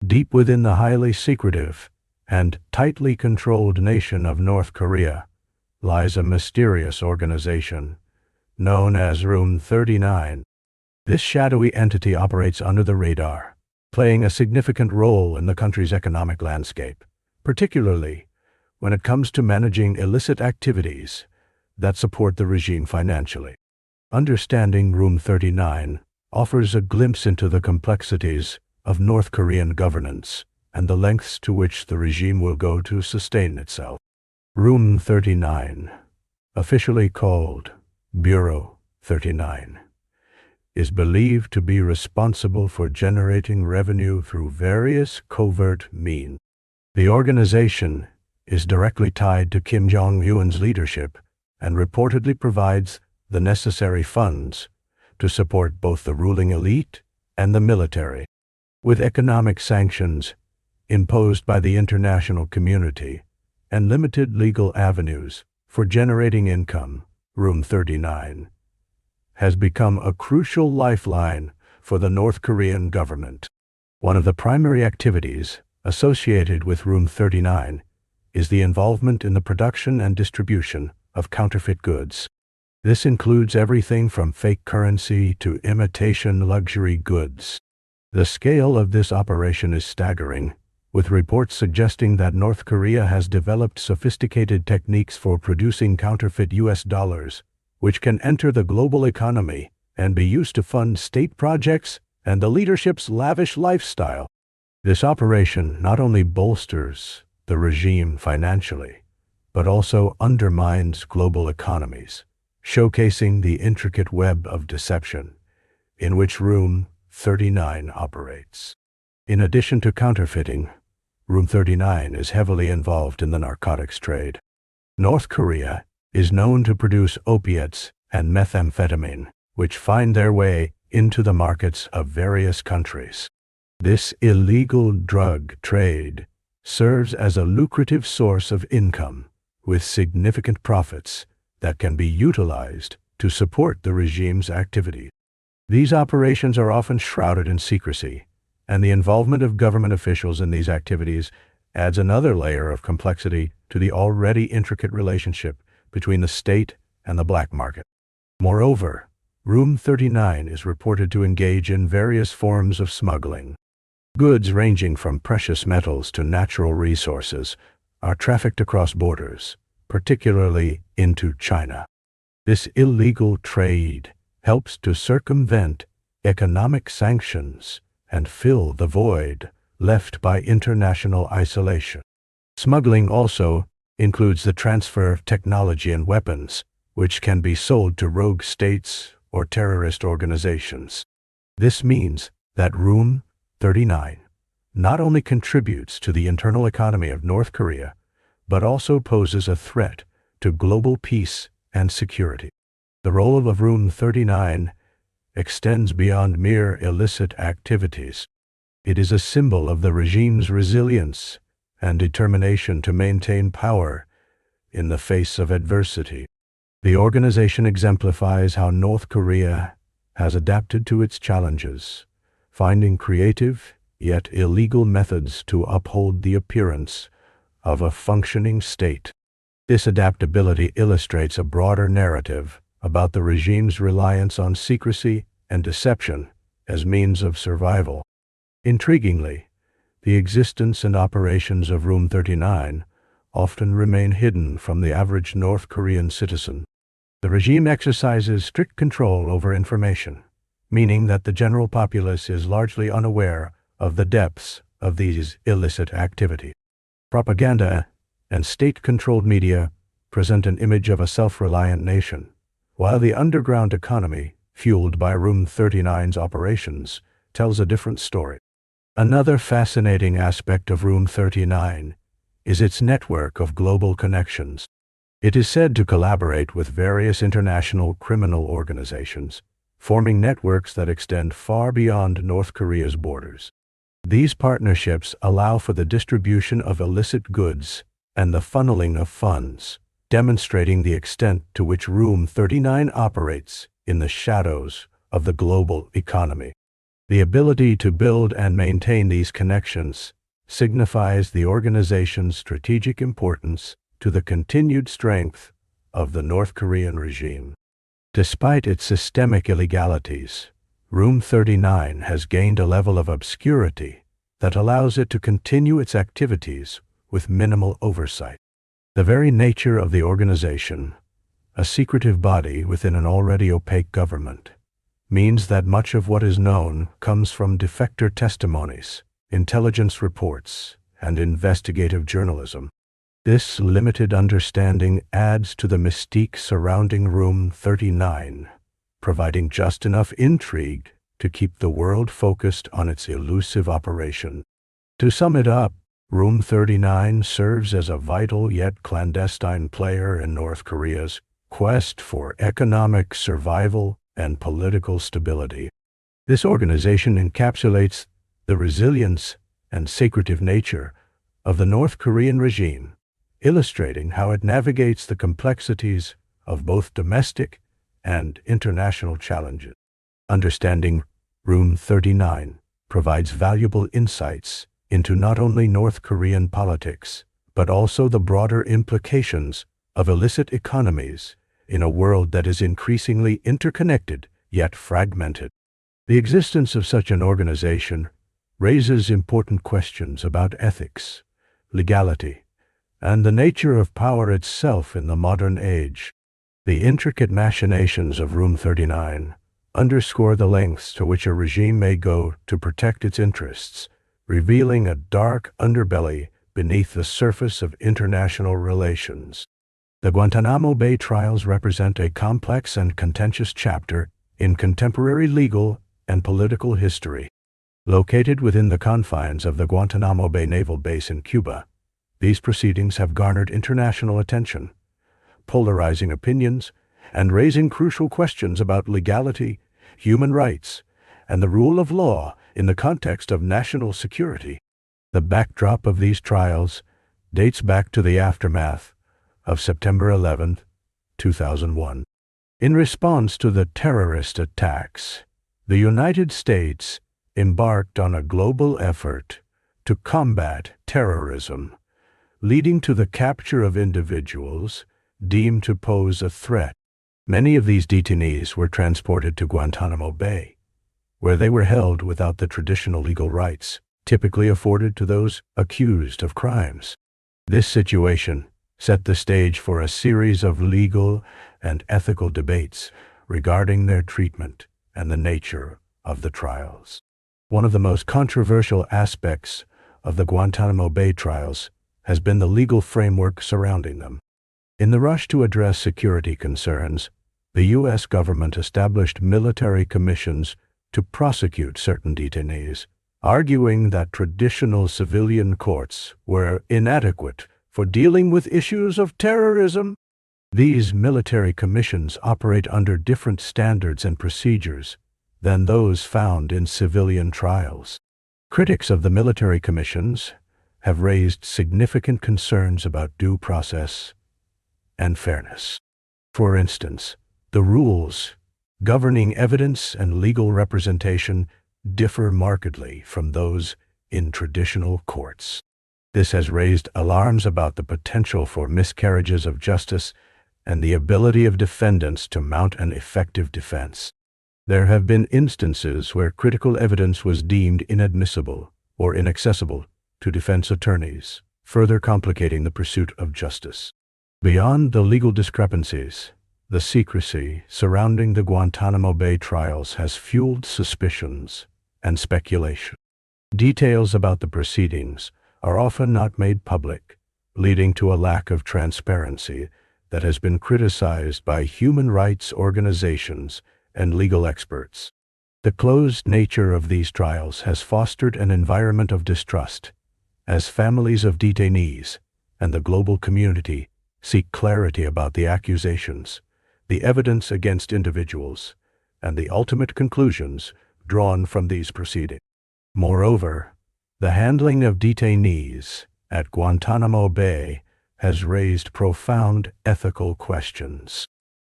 Deep within the highly secretive and tightly controlled nation of North Korea lies a mysterious organization known as Room 39. This shadowy entity operates under the radar, playing a significant role in the country's economic landscape, particularly when it comes to managing illicit activities that support the regime financially. Understanding Room 39 offers a glimpse into the complexities of North Korean governance and the lengths to which the regime will go to sustain itself. Room 39, officially called Bureau 39, is believed to be responsible for generating revenue through various covert means. The organization is directly tied to Kim Jong-un's leadership and reportedly provides the necessary funds to support both the ruling elite and the military. With economic sanctions imposed by the international community and limited legal avenues for generating income, Room 39 has become a crucial lifeline for the North Korean government. One of the primary activities associated with Room 39 is the involvement in the production and distribution of counterfeit goods. This includes everything from fake currency to imitation luxury goods. The scale of this operation is staggering, with reports suggesting that North Korea has developed sophisticated techniques for producing counterfeit US dollars, which can enter the global economy and be used to fund state projects and the leadership's lavish lifestyle. This operation not only bolsters the regime financially, but also undermines global economies, showcasing the intricate web of deception in which Room 39 operates. In addition to counterfeiting, Room 39 is heavily involved in the narcotics trade. North Korea is known to produce opiates and methamphetamine, which find their way into the markets of various countries. This illegal drug trade serves as a lucrative source of income, with significant profits that can be utilized to support the regime's activities. These operations are often shrouded in secrecy, and the involvement of government officials in these activities adds another layer of complexity to the already intricate relationship between the state and the black market. Moreover, Room 39 is reported to engage in various forms of smuggling. Goods ranging from precious metals to natural resources are trafficked across borders, particularly into China. This illegal trade helps to circumvent economic sanctions and fill the void left by international isolation. Smuggling also includes the transfer of technology and weapons, which can be sold to rogue states or terrorist organizations. This means that Room 39 not only contributes to the internal economy of North Korea, but also poses a threat to global peace and security. The role of Room 39 extends beyond mere illicit activities. It is a symbol of the regime's resilience and determination to maintain power in the face of adversity. The organization exemplifies how North Korea has adapted to its challenges, finding creative yet illegal methods to uphold the appearance of a functioning state. This adaptability illustrates a broader narrative about the regime's reliance on secrecy and deception as means of survival. Intriguingly, the existence and operations of Room 39 often remain hidden from the average North Korean citizen. The regime exercises strict control over information, meaning that the general populace is largely unaware of the depths of these illicit activities. Propaganda and state-controlled media present an image of a self-reliant nation, while the underground economy, fueled by Room 39's operations, tells a different story. Another fascinating aspect of Room 39 is its network of global connections. It is said to collaborate with various international criminal organizations, forming networks that extend far beyond North Korea's borders. These partnerships allow for the distribution of illicit goods and the funneling of funds, demonstrating the extent to which Room 39 operates in the shadows of the global economy. The ability to build and maintain these connections signifies the organization's strategic importance to the continued strength of the North Korean regime. Despite its systemic illegalities, Room 39 has gained a level of obscurity that allows it to continue its activities with minimal oversight. The very nature of the organization, a secretive body within an already opaque government, means that much of what is known comes from defector testimonies, intelligence reports, and investigative journalism. This limited understanding adds to the mystique surrounding Room 39, providing just enough intrigue to keep the world focused on its elusive operation. To sum it up, Room 39 serves as a vital yet clandestine player in North Korea's quest for economic survival and political stability. This organization encapsulates the resilience and secretive nature of the North Korean regime, illustrating how it navigates the complexities of both domestic and international challenges. Understanding Room 39 provides valuable insights into not only North Korean politics, but also the broader implications of illicit economies in a world that is increasingly interconnected yet fragmented. The existence of such an organization raises important questions about ethics, legality, and the nature of power itself in the modern age. The intricate machinations of Room 39 underscore the lengths to which a regime may go to protect its interests, revealing a dark underbelly beneath the surface of international relations. The Guantanamo Bay Trials represent a complex and contentious chapter in contemporary legal and political history. Located within the confines of the Guantanamo Bay Naval Base in Cuba, these proceedings have garnered international attention, polarizing opinions and raising crucial questions about legality, human rights, and the rule of law in the context of national security. The backdrop of these trials dates back to the aftermath of September 11, 2001. In response to the terrorist attacks, the United States embarked on a global effort to combat terrorism, leading to the capture of individuals deemed to pose a threat. Many of these detainees were transported to Guantanamo Bay, where they were held without the traditional legal rights typically afforded to those accused of crimes. This situation set the stage for a series of legal and ethical debates regarding their treatment and the nature of the trials. One of the most controversial aspects of the Guantanamo Bay Trials has been the legal framework surrounding them. In the rush to address security concerns, the U.S. government established military commissions to prosecute certain detainees, arguing that traditional civilian courts were inadequate for dealing with issues of terrorism. These military commissions operate under different standards and procedures than those found in civilian trials. Critics of the military commissions have raised significant concerns about due process and fairness. For instance, the rules governing evidence and legal representation differ markedly from those in traditional courts. This has raised alarms about the potential for miscarriages of justice and the ability of defendants to mount an effective defense. There have been instances where critical evidence was deemed inadmissible or inaccessible to defense attorneys, further complicating the pursuit of justice. Beyond the legal discrepancies, the secrecy surrounding the Guantanamo Bay trials has fueled suspicions and speculation. Details about the proceedings are often not made public, leading to a lack of transparency that has been criticized by human rights organizations and legal experts. The closed nature of these trials has fostered an environment of distrust, as families of detainees and the global community seek clarity about the accusations, the evidence against individuals, and the ultimate conclusions drawn from these proceedings. Moreover, the handling of detainees at Guantanamo Bay has raised profound ethical questions.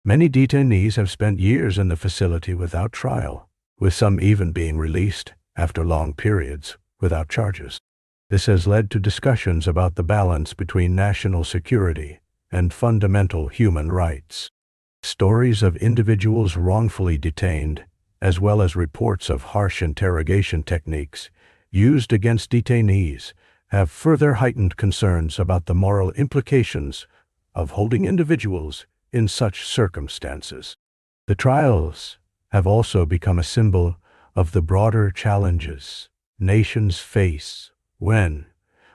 Many detainees have spent years in the facility without trial, with some even being released after long periods without charges. This has led to discussions about the balance between national security and fundamental human rights. Stories of individuals wrongfully detained, as well as reports of harsh interrogation techniques used against detainees, have further heightened concerns about the moral implications of holding individuals in such circumstances. The trials have also become a symbol of the broader challenges nations face when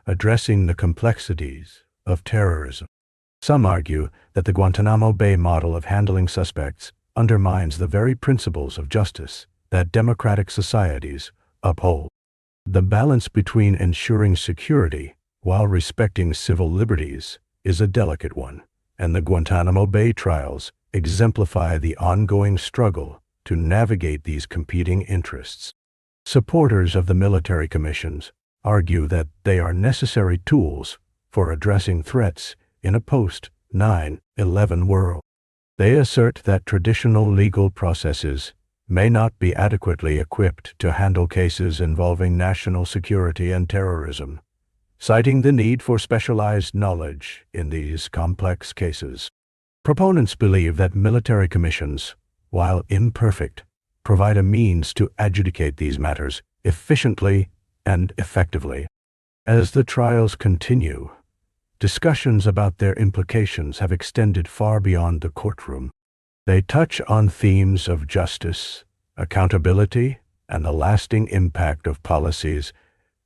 addressing the complexities of terrorism. Some argue that the Guantanamo Bay model of handling suspects undermines the very principles of justice that democratic societies uphold. The balance between ensuring security while respecting civil liberties is a delicate one, and the Guantanamo Bay trials exemplify the ongoing struggle to navigate these competing interests. Supporters of the military commissions argue that they are necessary tools for addressing threats in a post-9/11 world. They assert that traditional legal processes may not be adequately equipped to handle cases involving national security and terrorism, citing the need for specialized knowledge in these complex cases. Proponents believe that military commissions, while imperfect, provide a means to adjudicate these matters efficiently and effectively. As the trials continue, discussions about their implications have extended far beyond the courtroom. They touch on themes of justice, accountability, and the lasting impact of policies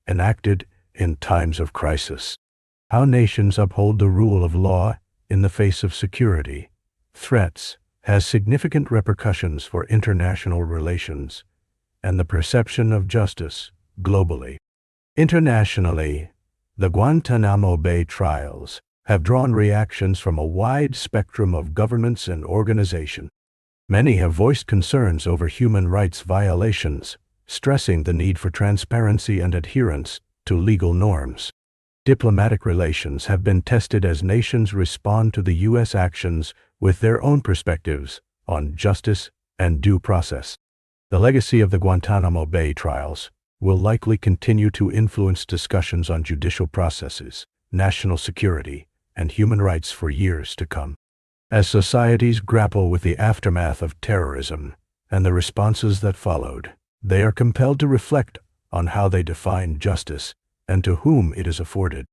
enacted in times of crisis. How nations uphold the rule of law in the face of security threats has significant repercussions for international relations and the perception of justice globally. Internationally, the Guantanamo Bay trials have drawn reactions from a wide spectrum of governments and organizations. Many have voiced concerns over human rights violations, stressing the need for transparency and adherence to legal norms. Diplomatic relations have been tested as nations respond to the U.S. actions with their own perspectives on justice and due process. The legacy of the Guantanamo Bay trials will likely continue to influence discussions on judicial processes, national security, and human rights for years to come. As societies grapple with the aftermath of terrorism and the responses that followed, they are compelled to reflect on how they define justice and to whom it is afforded.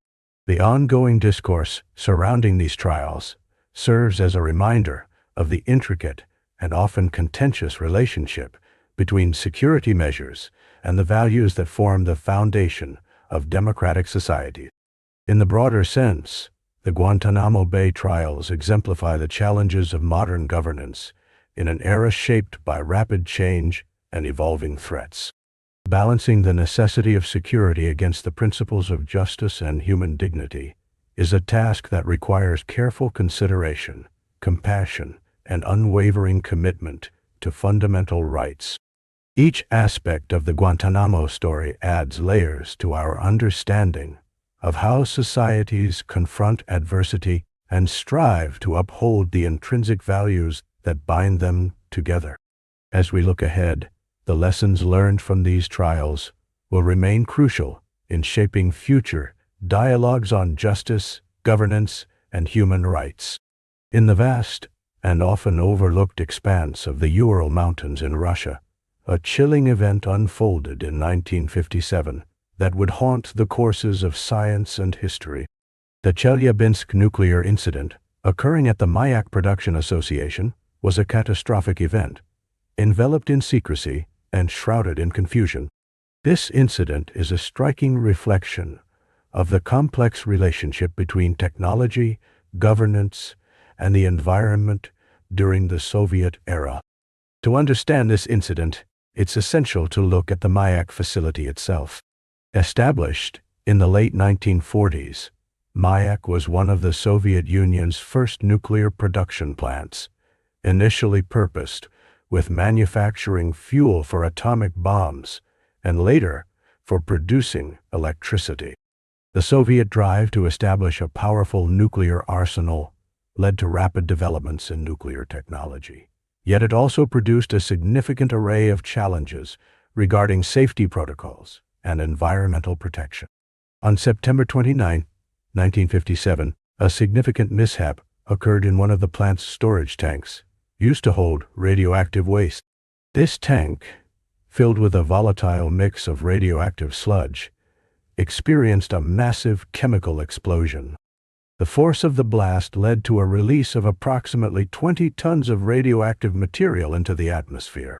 The ongoing discourse surrounding these trials serves as a reminder of the intricate and often contentious relationship between security measures and the values that form the foundation of democratic society. In the broader sense, the Guantanamo Bay Trials exemplify the challenges of modern governance in an era shaped by rapid change and evolving threats. Balancing the necessity of security against the principles of justice and human dignity is a task that requires careful consideration, compassion, and unwavering commitment to fundamental rights. Each aspect of the Guantanamo story adds layers to our understanding of how societies confront adversity and strive to uphold the intrinsic values that bind them together. As we look ahead, the lessons learned from these trials will remain crucial in shaping future dialogues on justice, governance, and human rights. In the vast and often overlooked expanse of the Ural Mountains in Russia, a chilling event unfolded in 1957 that would haunt the courses of science and history. The Chelyabinsk nuclear incident, occurring at the Mayak Production Association, was a catastrophic event, enveloped in secrecy and shrouded in confusion. This incident is a striking reflection of the complex relationship between technology, governance, and the environment during the Soviet era. To understand this incident, it's essential to look at the Mayak facility itself. Established in the late 1940s, Mayak was one of the Soviet Union's first nuclear production plants, initially purposed with manufacturing fuel for atomic bombs and later for producing electricity. The Soviet drive to establish a powerful nuclear arsenal led to rapid developments in nuclear technology. Yet it also produced a significant array of challenges regarding safety protocols and environmental protection. On September 29, 1957, a significant mishap occurred in one of the plant's storage tanks, used to hold radioactive waste. This tank, filled with a volatile mix of radioactive sludge, experienced a massive chemical explosion. The force of the blast led to a release of approximately 20 tons of radioactive material into the atmosphere.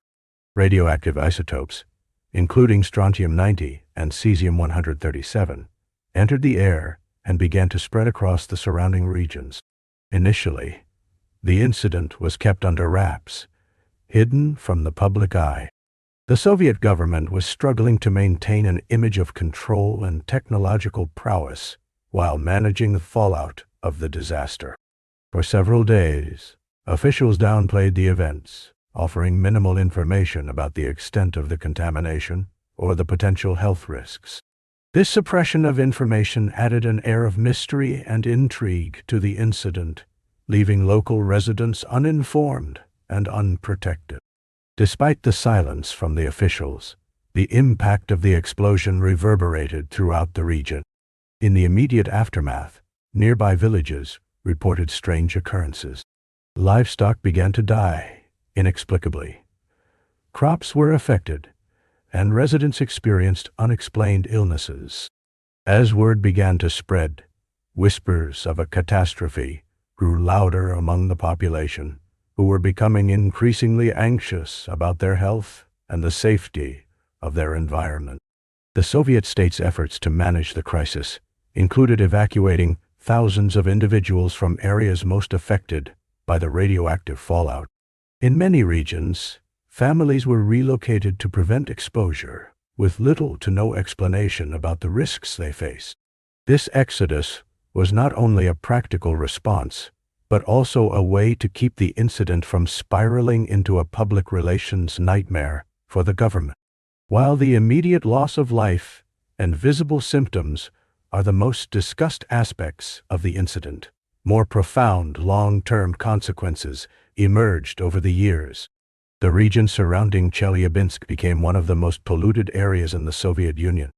Radioactive isotopes, including strontium-90 and cesium-137, entered the air and began to spread across the surrounding regions. Initially, the incident was kept under wraps, hidden from the public eye. The Soviet government was struggling to maintain an image of control and technological prowess while managing the fallout of the disaster. For several days, officials downplayed the events, offering minimal information about the extent of the contamination or the potential health risks. This suppression of information added an air of mystery and intrigue to the incident, leaving local residents uninformed and unprotected. Despite the silence from the officials, the impact of the explosion reverberated throughout the region. In the immediate aftermath, nearby villages reported strange occurrences. Livestock began to die inexplicably. Crops were affected, and residents experienced unexplained illnesses. As word began to spread, whispers of a catastrophe grew louder among the population, who were becoming increasingly anxious about their health and the safety of their environment. The Soviet state's efforts to manage the crisis included evacuating thousands of individuals from areas most affected by the radioactive fallout. In many regions, families were relocated to prevent exposure, with little to no explanation about the risks they faced. This exodus was not only a practical response, but also a way to keep the incident from spiraling into a public relations nightmare for the government. While the immediate loss of life and visible symptoms are the most discussed aspects of the incident, more profound long-term consequences emerged over the years. The region surrounding Chelyabinsk became one of the most polluted areas in the Soviet Union.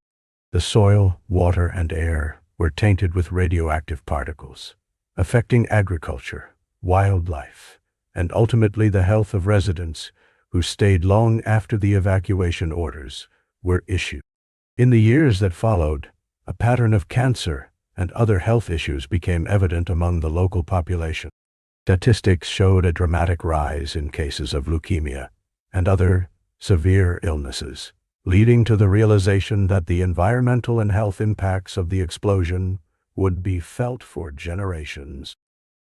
The soil, water, and air were tainted with radioactive particles, affecting agriculture, wildlife, and ultimately the health of residents who stayed long after the evacuation orders were issued. In the years that followed, a pattern of cancer and other health issues became evident among the local population. Statistics showed a dramatic rise in cases of leukemia and other severe illnesses, leading to the realization that the environmental and health impacts of the explosion would be felt for generations.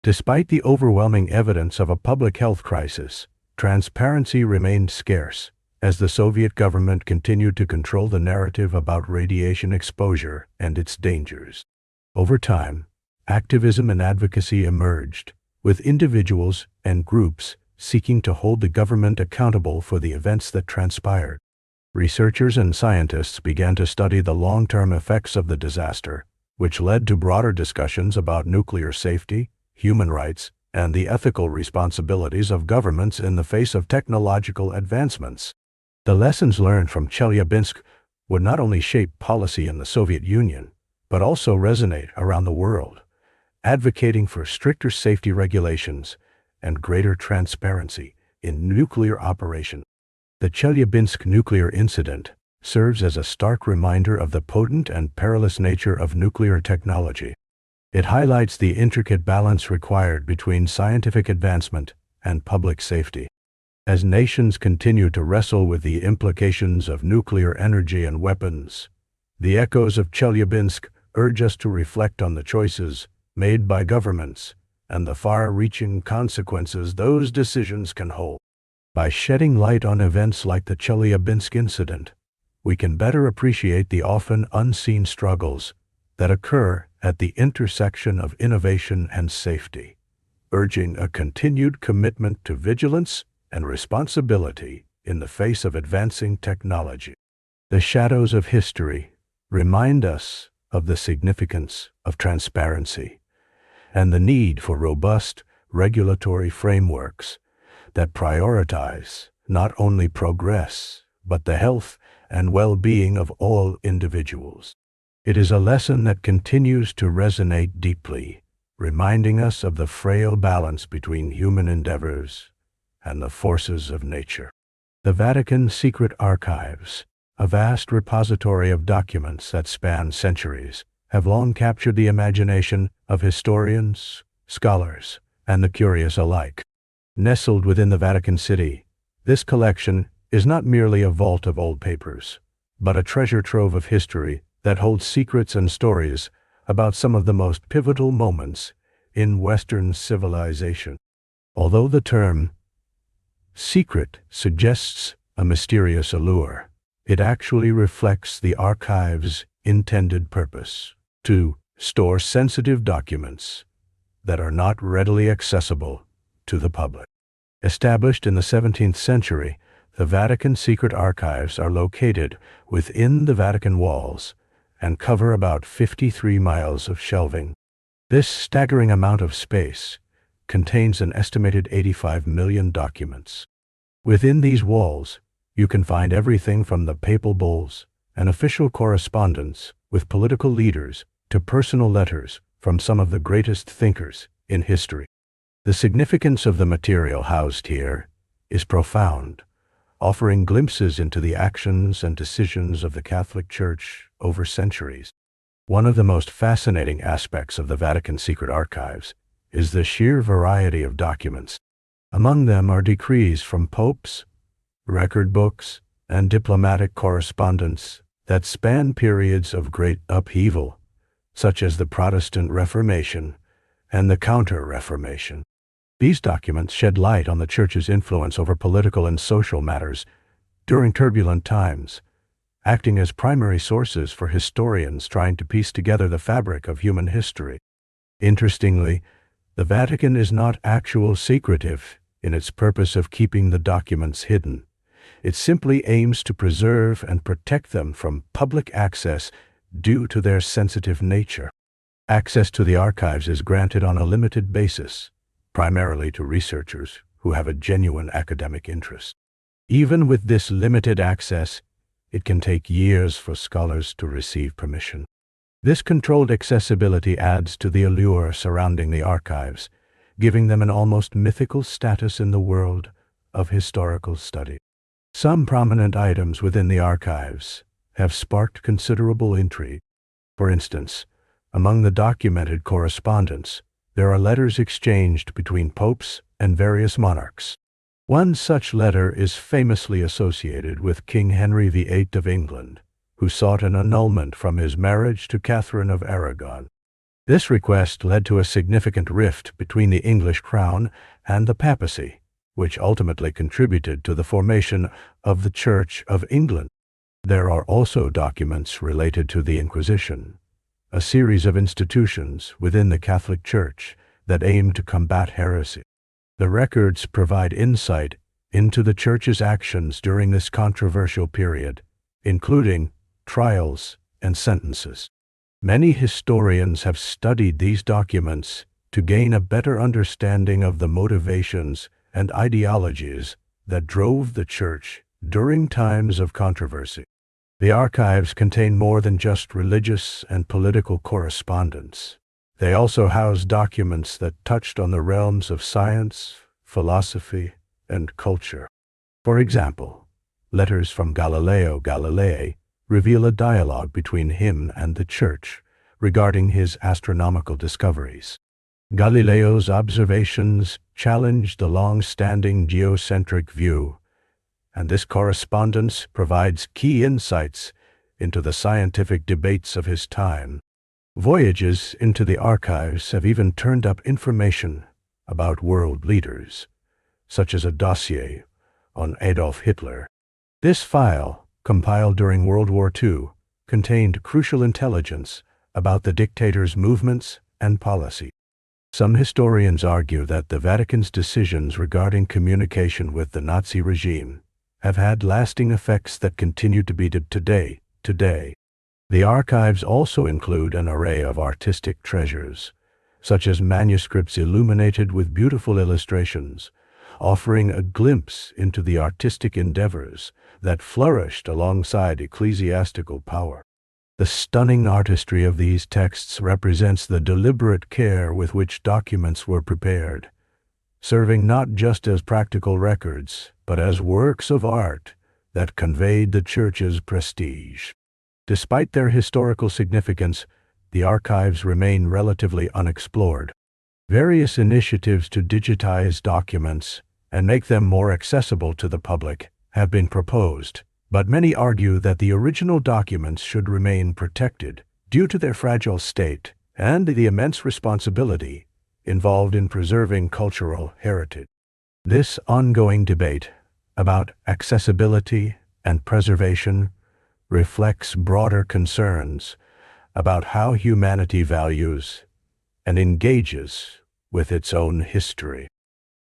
Despite the overwhelming evidence of a public health crisis, transparency remained scarce as the Soviet government continued to control the narrative about radiation exposure and its dangers. Over time, activism and advocacy emerged, with individuals and groups seeking to hold the government accountable for the events that transpired. Researchers and scientists began to study the long-term effects of the disaster, which led to broader discussions about nuclear safety, human rights, and the ethical responsibilities of governments in the face of technological advancements. The lessons learned from Chelyabinsk would not only shape policy in the Soviet Union, but also resonate around the world, advocating for stricter safety regulations and greater transparency in nuclear operation. The Chelyabinsk nuclear incident serves as a stark reminder of the potent and perilous nature of nuclear technology. It highlights the intricate balance required between scientific advancement and public safety. As nations continue to wrestle with the implications of nuclear energy and weapons, the echoes of Chelyabinsk urge us to reflect on the choices made by governments and the far-reaching consequences those decisions can hold. By shedding light on events like the Chelyabinsk incident, we can better appreciate the often unseen struggles that occur at the intersection of innovation and safety, urging a continued commitment to vigilance and responsibility in the face of advancing technology. The shadows of history remind us of the significance of transparency and the need for robust regulatory frameworks that prioritize not only progress, but the health and well-being of all individuals. It is a lesson that continues to resonate deeply, reminding us of the frail balance between human endeavors and the forces of nature. The Vatican Secret Archives, a vast repository of documents that span centuries, have long captured the imagination of historians, scholars, and the curious alike. Nestled within the Vatican City, this collection is not merely a vault of old papers, but a treasure trove of history that holds secrets and stories about some of the most pivotal moments in Western civilization. Although the term secret suggests a mysterious allure, it actually reflects the archive's intended purpose: to store sensitive documents that are not readily accessible to the public. Established in the 17th century, the Vatican Secret Archives are located within the Vatican walls and cover about 53 miles of shelving. This staggering amount of space contains an estimated 85 million documents. Within these walls, you can find everything from the papal bulls and official correspondence with political leaders to personal letters from some of the greatest thinkers in history. The significance of the material housed here is profound, offering glimpses into the actions and decisions of the Catholic Church over centuries. One of the most fascinating aspects of the Vatican Secret Archives is the sheer variety of documents. Among them are decrees from popes, record books, and diplomatic correspondence that span periods of great upheaval, such as the Protestant Reformation and the Counter-Reformation. These documents shed light on the Church's influence over political and social matters during turbulent times, acting as primary sources for historians trying to piece together the fabric of human history. Interestingly, the Vatican is not actually secretive in its purpose of keeping the documents hidden. It simply aims to preserve and protect them from public access due to their sensitive nature. Access to the archives is granted on a limited basis, primarily to researchers who have a genuine academic interest. Even with this limited access, it can take years for scholars to receive permission. This controlled accessibility adds to the allure surrounding the archives, giving them an almost mythical status in the world of historical study. Some prominent items within the archives have sparked considerable intrigue. For instance, Among the documented correspondence, there are letters exchanged between popes and various monarchs. One such letter is famously associated with King Henry VIII of England, who sought an annulment from his marriage to Catherine of Aragon. This request led to a significant rift between the English crown and the papacy, which ultimately contributed to the formation of the Church of England. There are also documents related to the Inquisition, a series of institutions within the Catholic Church that aim to combat heresy. The records provide insight into the Church's actions during this controversial period, including trials and sentences. Many historians have studied these documents to gain a better understanding of the motivations and ideologies that drove the Church during times of controversy. The archives contain more than just religious and political correspondence. They also house documents that touched on the realms of science, philosophy, and culture. For example, letters from Galileo Galilei reveal a dialogue between him and the Church regarding his astronomical discoveries. Galileo's observations challenged the long-standing geocentric view, and this correspondence provides key insights into the scientific debates of his time. Voyages into the archives have even turned up information about world leaders, such as a dossier on Adolf Hitler. This file, compiled during World War II, contained crucial intelligence about the dictator's movements and policy. Some historians argue that the Vatican's decisions regarding communication with the Nazi regime have had lasting effects that continue to be today. The archives also include an array of artistic treasures, such as manuscripts illuminated with beautiful illustrations, offering a glimpse into the artistic endeavors that flourished alongside ecclesiastical power. The stunning artistry of these texts represents the deliberate care with which documents were prepared, serving not just as practical records, but as works of art that conveyed the Church's prestige. Despite their historical significance, the archives remain relatively unexplored. Various initiatives to digitize documents and make them more accessible to the public have been proposed, but many argue that the original documents should remain protected due to their fragile state and the immense responsibility involved in preserving cultural heritage. This ongoing debate about accessibility and preservation reflects broader concerns about how humanity values and engages with its own history.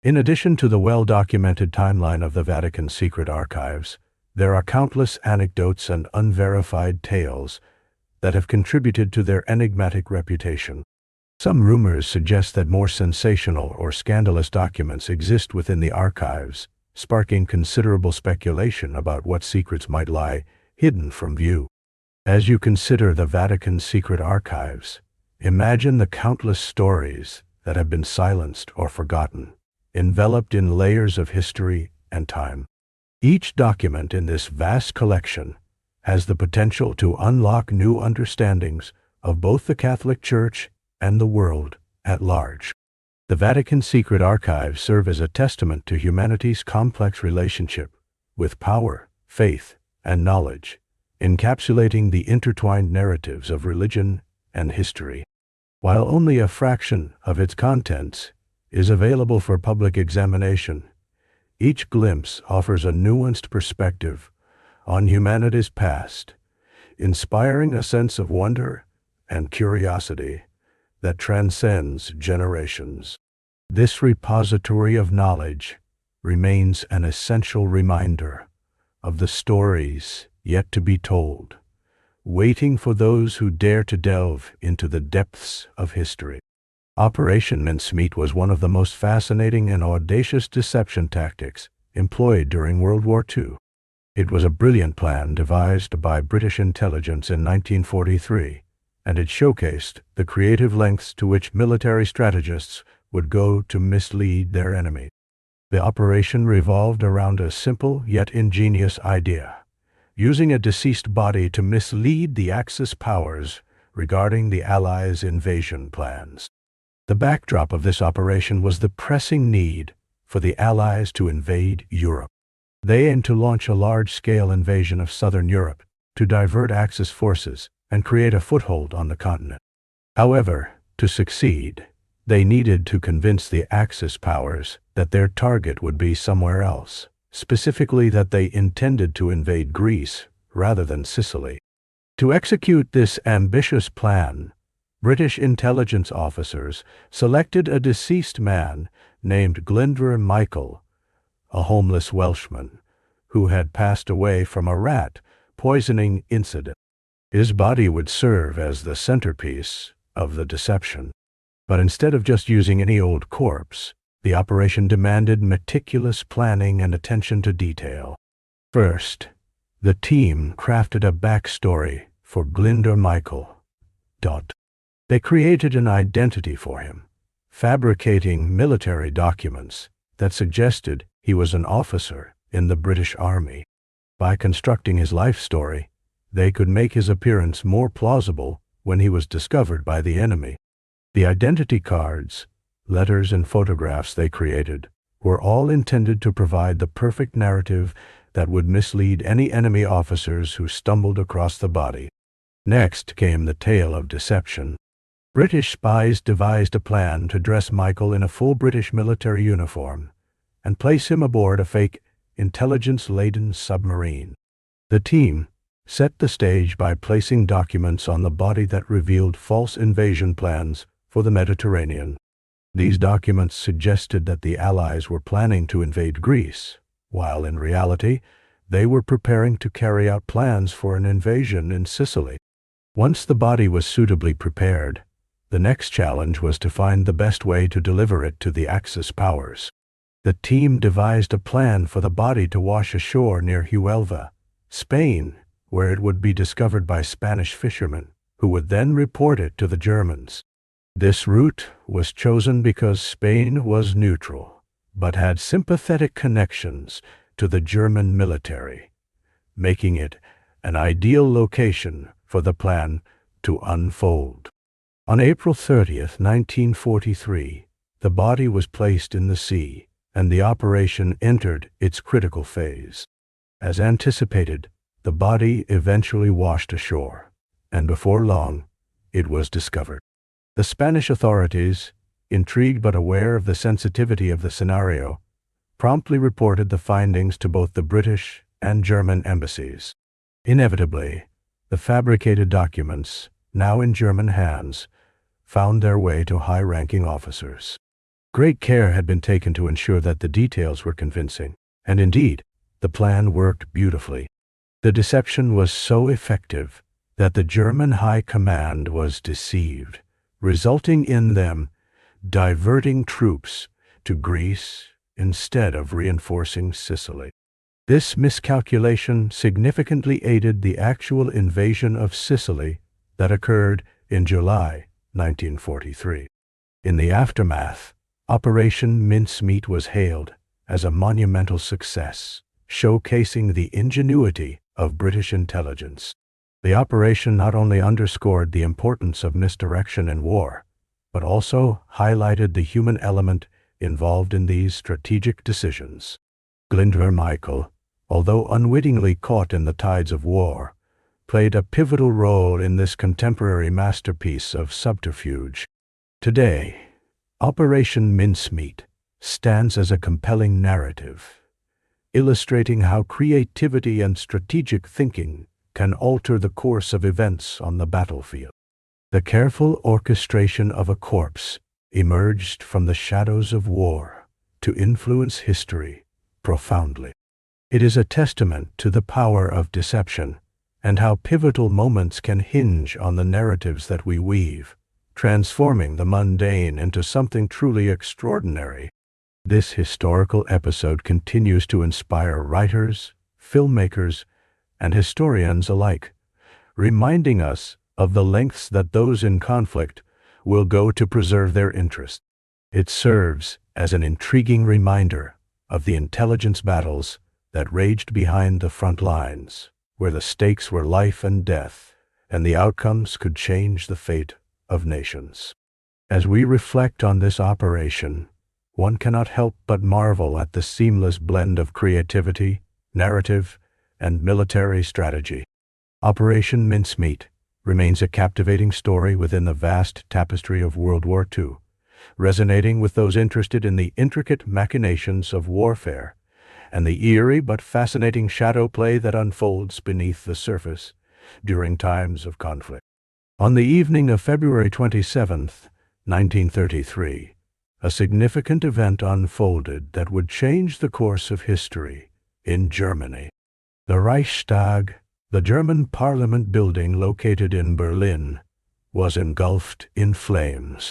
In addition to the well-documented timeline of the Vatican's secret archives, there are countless anecdotes and unverified tales that have contributed to their enigmatic reputation. Some rumors suggest that more sensational or scandalous documents exist within the archives, sparking considerable speculation about what secrets might lie hidden from view. As you consider the Vatican's secret archives, imagine the countless stories that have been silenced or forgotten, enveloped in layers of history and time. Each document in this vast collection has the potential to unlock new understandings of both the Catholic Church and the world at large. The Vatican's secret archives serve as a testament to humanity's complex relationship with power, faith, and knowledge, encapsulating the intertwined narratives of religion and history. While only a fraction of its contents is available for public examination, each glimpse offers a nuanced perspective on humanity's past, inspiring a sense of wonder and curiosity that transcends generations. This repository of knowledge remains an essential reminder of the stories yet to be told, waiting for those who dare to delve into the depths of history. Operation Mincemeat was one of the most fascinating and audacious deception tactics employed during World War II. It was a brilliant plan devised by British intelligence in 1943, and it showcased the creative lengths to which military strategists would go to mislead their enemy. The operation revolved around a simple yet ingenious idea: using a deceased body to mislead the Axis powers regarding the Allies' invasion plans. The backdrop of this operation was the pressing need for the Allies to invade Europe. They aimed to launch a large-scale invasion of southern Europe to divert Axis forces and create a foothold on the continent. However, to succeed, they needed to convince the Axis powers that their target would be somewhere else, specifically that they intended to invade Greece rather than Sicily. To execute this ambitious plan, British intelligence officers selected a deceased man named Greenbrier Bunker, a homeless Welshman, who had passed away from a rat poisoning incident. His body would serve as the centerpiece of the deception. But instead of just using any old corpse, the operation demanded meticulous planning and attention to detail. First, the team crafted a backstory for Greenbrier Bunker. They created an identity for him, fabricating military documents that suggested he was an officer in the British Army. By constructing his life story, they could make his appearance more plausible when he was discovered by the enemy. The identity cards, letters, and photographs they created were all intended to provide the perfect narrative that would mislead any enemy officers who stumbled across the body. Next came the tale of deception. British spies devised a plan to dress Michael in a full British military uniform and place him aboard a fake, intelligence-laden submarine. The team set the stage by placing documents on the body that revealed false invasion plans for the Mediterranean. These documents suggested that the Allies were planning to invade Greece, while in reality, they were preparing to carry out plans for an invasion in Sicily. Once the body was suitably prepared, the next challenge was to find the best way to deliver it to the Axis powers. The team devised a plan for the body to wash ashore near Huelva, Spain, where it would be discovered by Spanish fishermen, who would then report it to the Germans. This route was chosen because Spain was neutral, but had sympathetic connections to the German military, making it an ideal location for the plan to unfold. On April 30th, 1943, the body was placed in the sea, and the operation entered its critical phase. As anticipated, the body eventually washed ashore, and before long, it was discovered. The Spanish authorities, intrigued but aware of the sensitivity of the scenario, promptly reported the findings to both the British and German embassies. Inevitably, the fabricated documents, now in German hands, found their way to high-ranking officers. Great care had been taken to ensure that the details were convincing, and indeed, the plan worked beautifully. The deception was so effective that the German High Command was deceived, resulting in them diverting troops to Greece instead of reinforcing Sicily. This miscalculation significantly aided the actual invasion of Sicily that occurred in July 1943. In the aftermath, Operation Mincemeat was hailed as a monumental success, showcasing the ingenuity of British intelligence. The operation not only underscored the importance of misdirection in war, but also highlighted the human element involved in these strategic decisions. Greenbrier Bunker, although unwittingly caught in the tides of war, played a pivotal role in this contemporary masterpiece of subterfuge. Today, Operation Mincemeat stands as a compelling narrative, illustrating how creativity and strategic thinking can alter the course of events on the battlefield. The careful orchestration of a corpse emerged from the shadows of war to influence history profoundly. It is a testament to the power of deception and how pivotal moments can hinge on the narratives that we weave, transforming the mundane into something truly extraordinary. This historical episode continues to inspire writers, filmmakers, and historians alike, reminding us of the lengths that those in conflict will go to preserve their interests. It serves as an intriguing reminder of the intelligence battles that raged behind the front lines, where the stakes were life and death, and the outcomes could change the fate of nations. As we reflect on this operation, one cannot help but marvel at the seamless blend of creativity, narrative, and military strategy. Operation Mincemeat remains a captivating story within the vast tapestry of World War II, resonating with those interested in the intricate machinations of warfare and the eerie but fascinating shadow play that unfolds beneath the surface during times of conflict. On the evening of February 27, 1933, a significant event unfolded that would change the course of history in Germany. The Reichstag, the German parliament building located in Berlin, was engulfed in flames.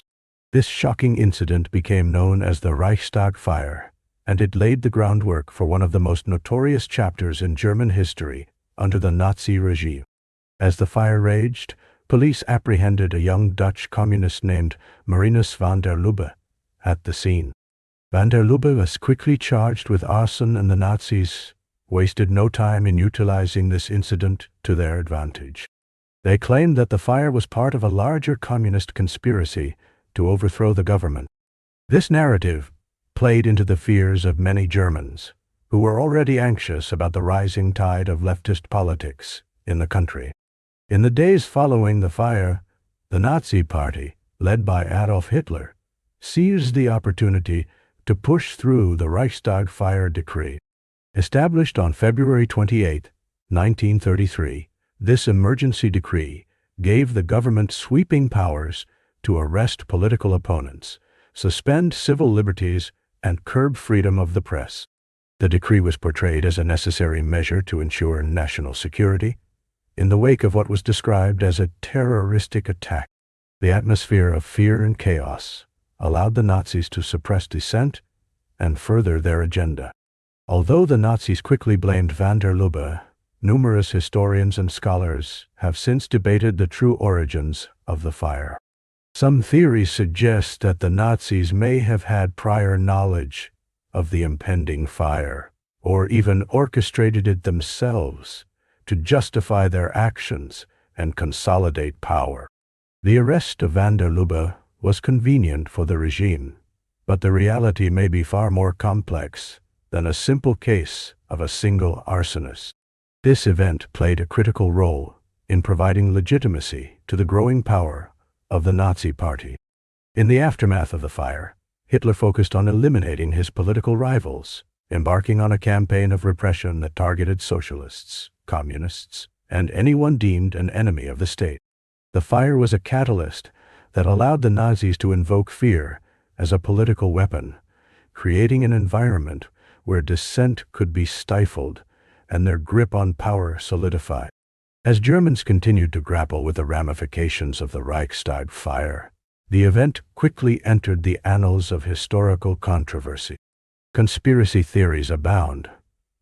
This shocking incident became known as the Reichstag fire, and it laid the groundwork for one of the most notorious chapters in German history under the Nazi regime. As the fire raged, police apprehended a young Dutch communist named Marinus van der Lubbe at the scene. Van der Lubbe was quickly charged with arson, and the Nazis wasted no time in utilizing this incident to their advantage. They claimed that the fire was part of a larger communist conspiracy to overthrow the government. This narrative played into the fears of many Germans, who were already anxious about the rising tide of leftist politics in the country. In the days following the fire, the Nazi Party, led by Adolf Hitler, seized the opportunity to push through the Reichstag fire decree. Established on February 28, 1933, this emergency decree gave the government sweeping powers to arrest political opponents, suspend civil liberties, and curb freedom of the press. The decree was portrayed as a necessary measure to ensure national security in the wake of what was described as a terroristic attack. The atmosphere of fear and chaos allowed the Nazis to suppress dissent and further their agenda. Although the Nazis quickly blamed van der Lubbe, numerous historians and scholars have since debated the true origins of the fire. Some theories suggest that the Nazis may have had prior knowledge of the impending fire, or even orchestrated it themselves to justify their actions and consolidate power. The arrest of van der Lubbe was convenient for the regime, but the reality may be far more complex than a simple case of a single arsonist. This event played a critical role in providing legitimacy to the growing power of the Nazi Party. In the aftermath of the fire, Hitler focused on eliminating his political rivals, embarking on a campaign of repression that targeted socialists, communists, and anyone deemed an enemy of the state. The fire was a catalyst that allowed the Nazis to invoke fear as a political weapon, creating an environment where dissent could be stifled and their grip on power solidified. As Germans continued to grapple with the ramifications of the Reichstag fire, the event quickly entered the annals of historical controversy. Conspiracy theories abound,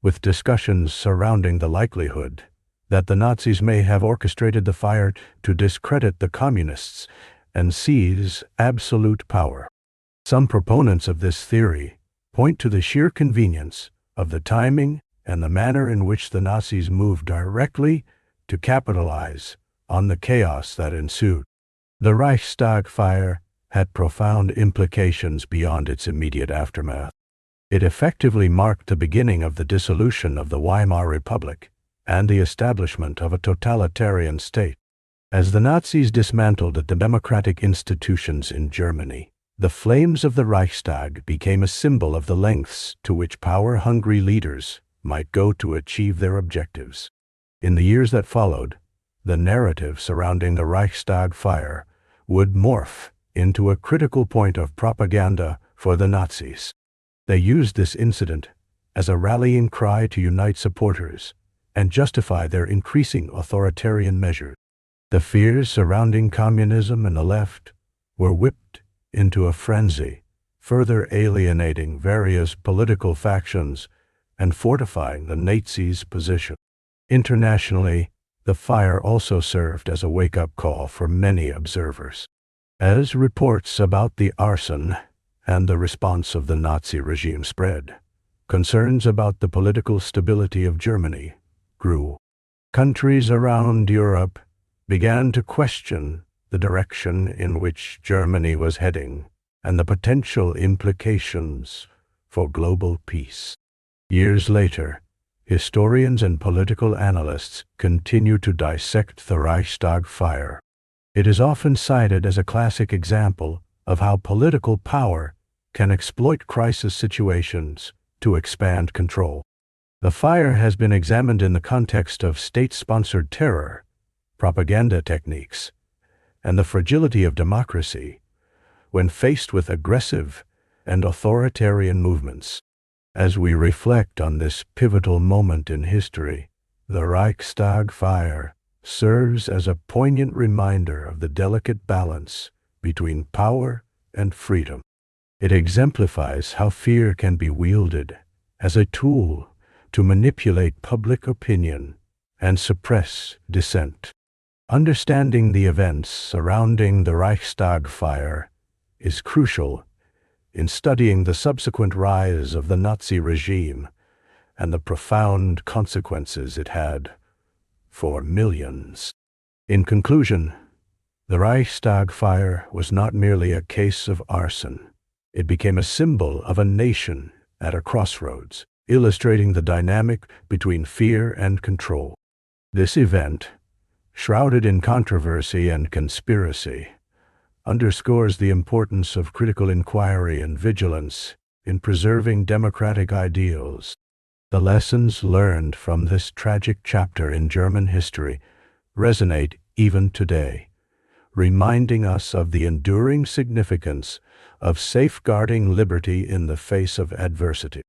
with discussions surrounding the likelihood that the Nazis may have orchestrated the fire to discredit the communists and seize absolute power. Some proponents of this theory point to the sheer convenience of the timing and the manner in which the Nazis moved directly to capitalize on the chaos that ensued. The Reichstag fire had profound implications beyond its immediate aftermath. It effectively marked the beginning of the dissolution of the Weimar Republic and the establishment of a totalitarian state. As the Nazis dismantled the democratic institutions in Germany, the flames of the Reichstag became a symbol of the lengths to which power-hungry leaders might go to achieve their objectives. In the years that followed, the narrative surrounding the Reichstag fire would morph into a critical point of propaganda for the Nazis. They used this incident as a rallying cry to unite supporters and justify their increasing authoritarian measures. The fears surrounding communism and the left were whipped into a frenzy, further alienating various political factions and fortifying the Nazis' position. Internationally, the fire also served as a wake-up call for many observers. As reports about the arson and the response of the Nazi regime spread, concerns about the political stability of Germany grew. Countries around Europe began to question the direction in which Germany was heading and the potential implications for global peace. Years later, historians and political analysts continue to dissect the Reichstag fire. It is often cited as a classic example of how political power can exploit crisis situations to expand control. The fire has been examined in the context of state-sponsored terror, propaganda techniques, and the fragility of democracy when faced with aggressive and authoritarian movements. As we reflect on this pivotal moment in history, the Reichstag fire serves as a poignant reminder of the delicate balance between power and freedom. It exemplifies how fear can be wielded as a tool to manipulate public opinion and suppress dissent. Understanding the events surrounding the Reichstag fire is crucial in studying the subsequent rise of the Nazi regime and the profound consequences it had for millions. In conclusion, the Reichstag fire was not merely a case of arson. It became a symbol of a nation at a crossroads, illustrating the dynamic between fear and control. This event, shrouded in controversy and conspiracy, underscores the importance of critical inquiry and vigilance in preserving democratic ideals. The lessons learned from this tragic chapter in German history resonate even today, reminding us of the enduring significance of safeguarding liberty in the face of adversity.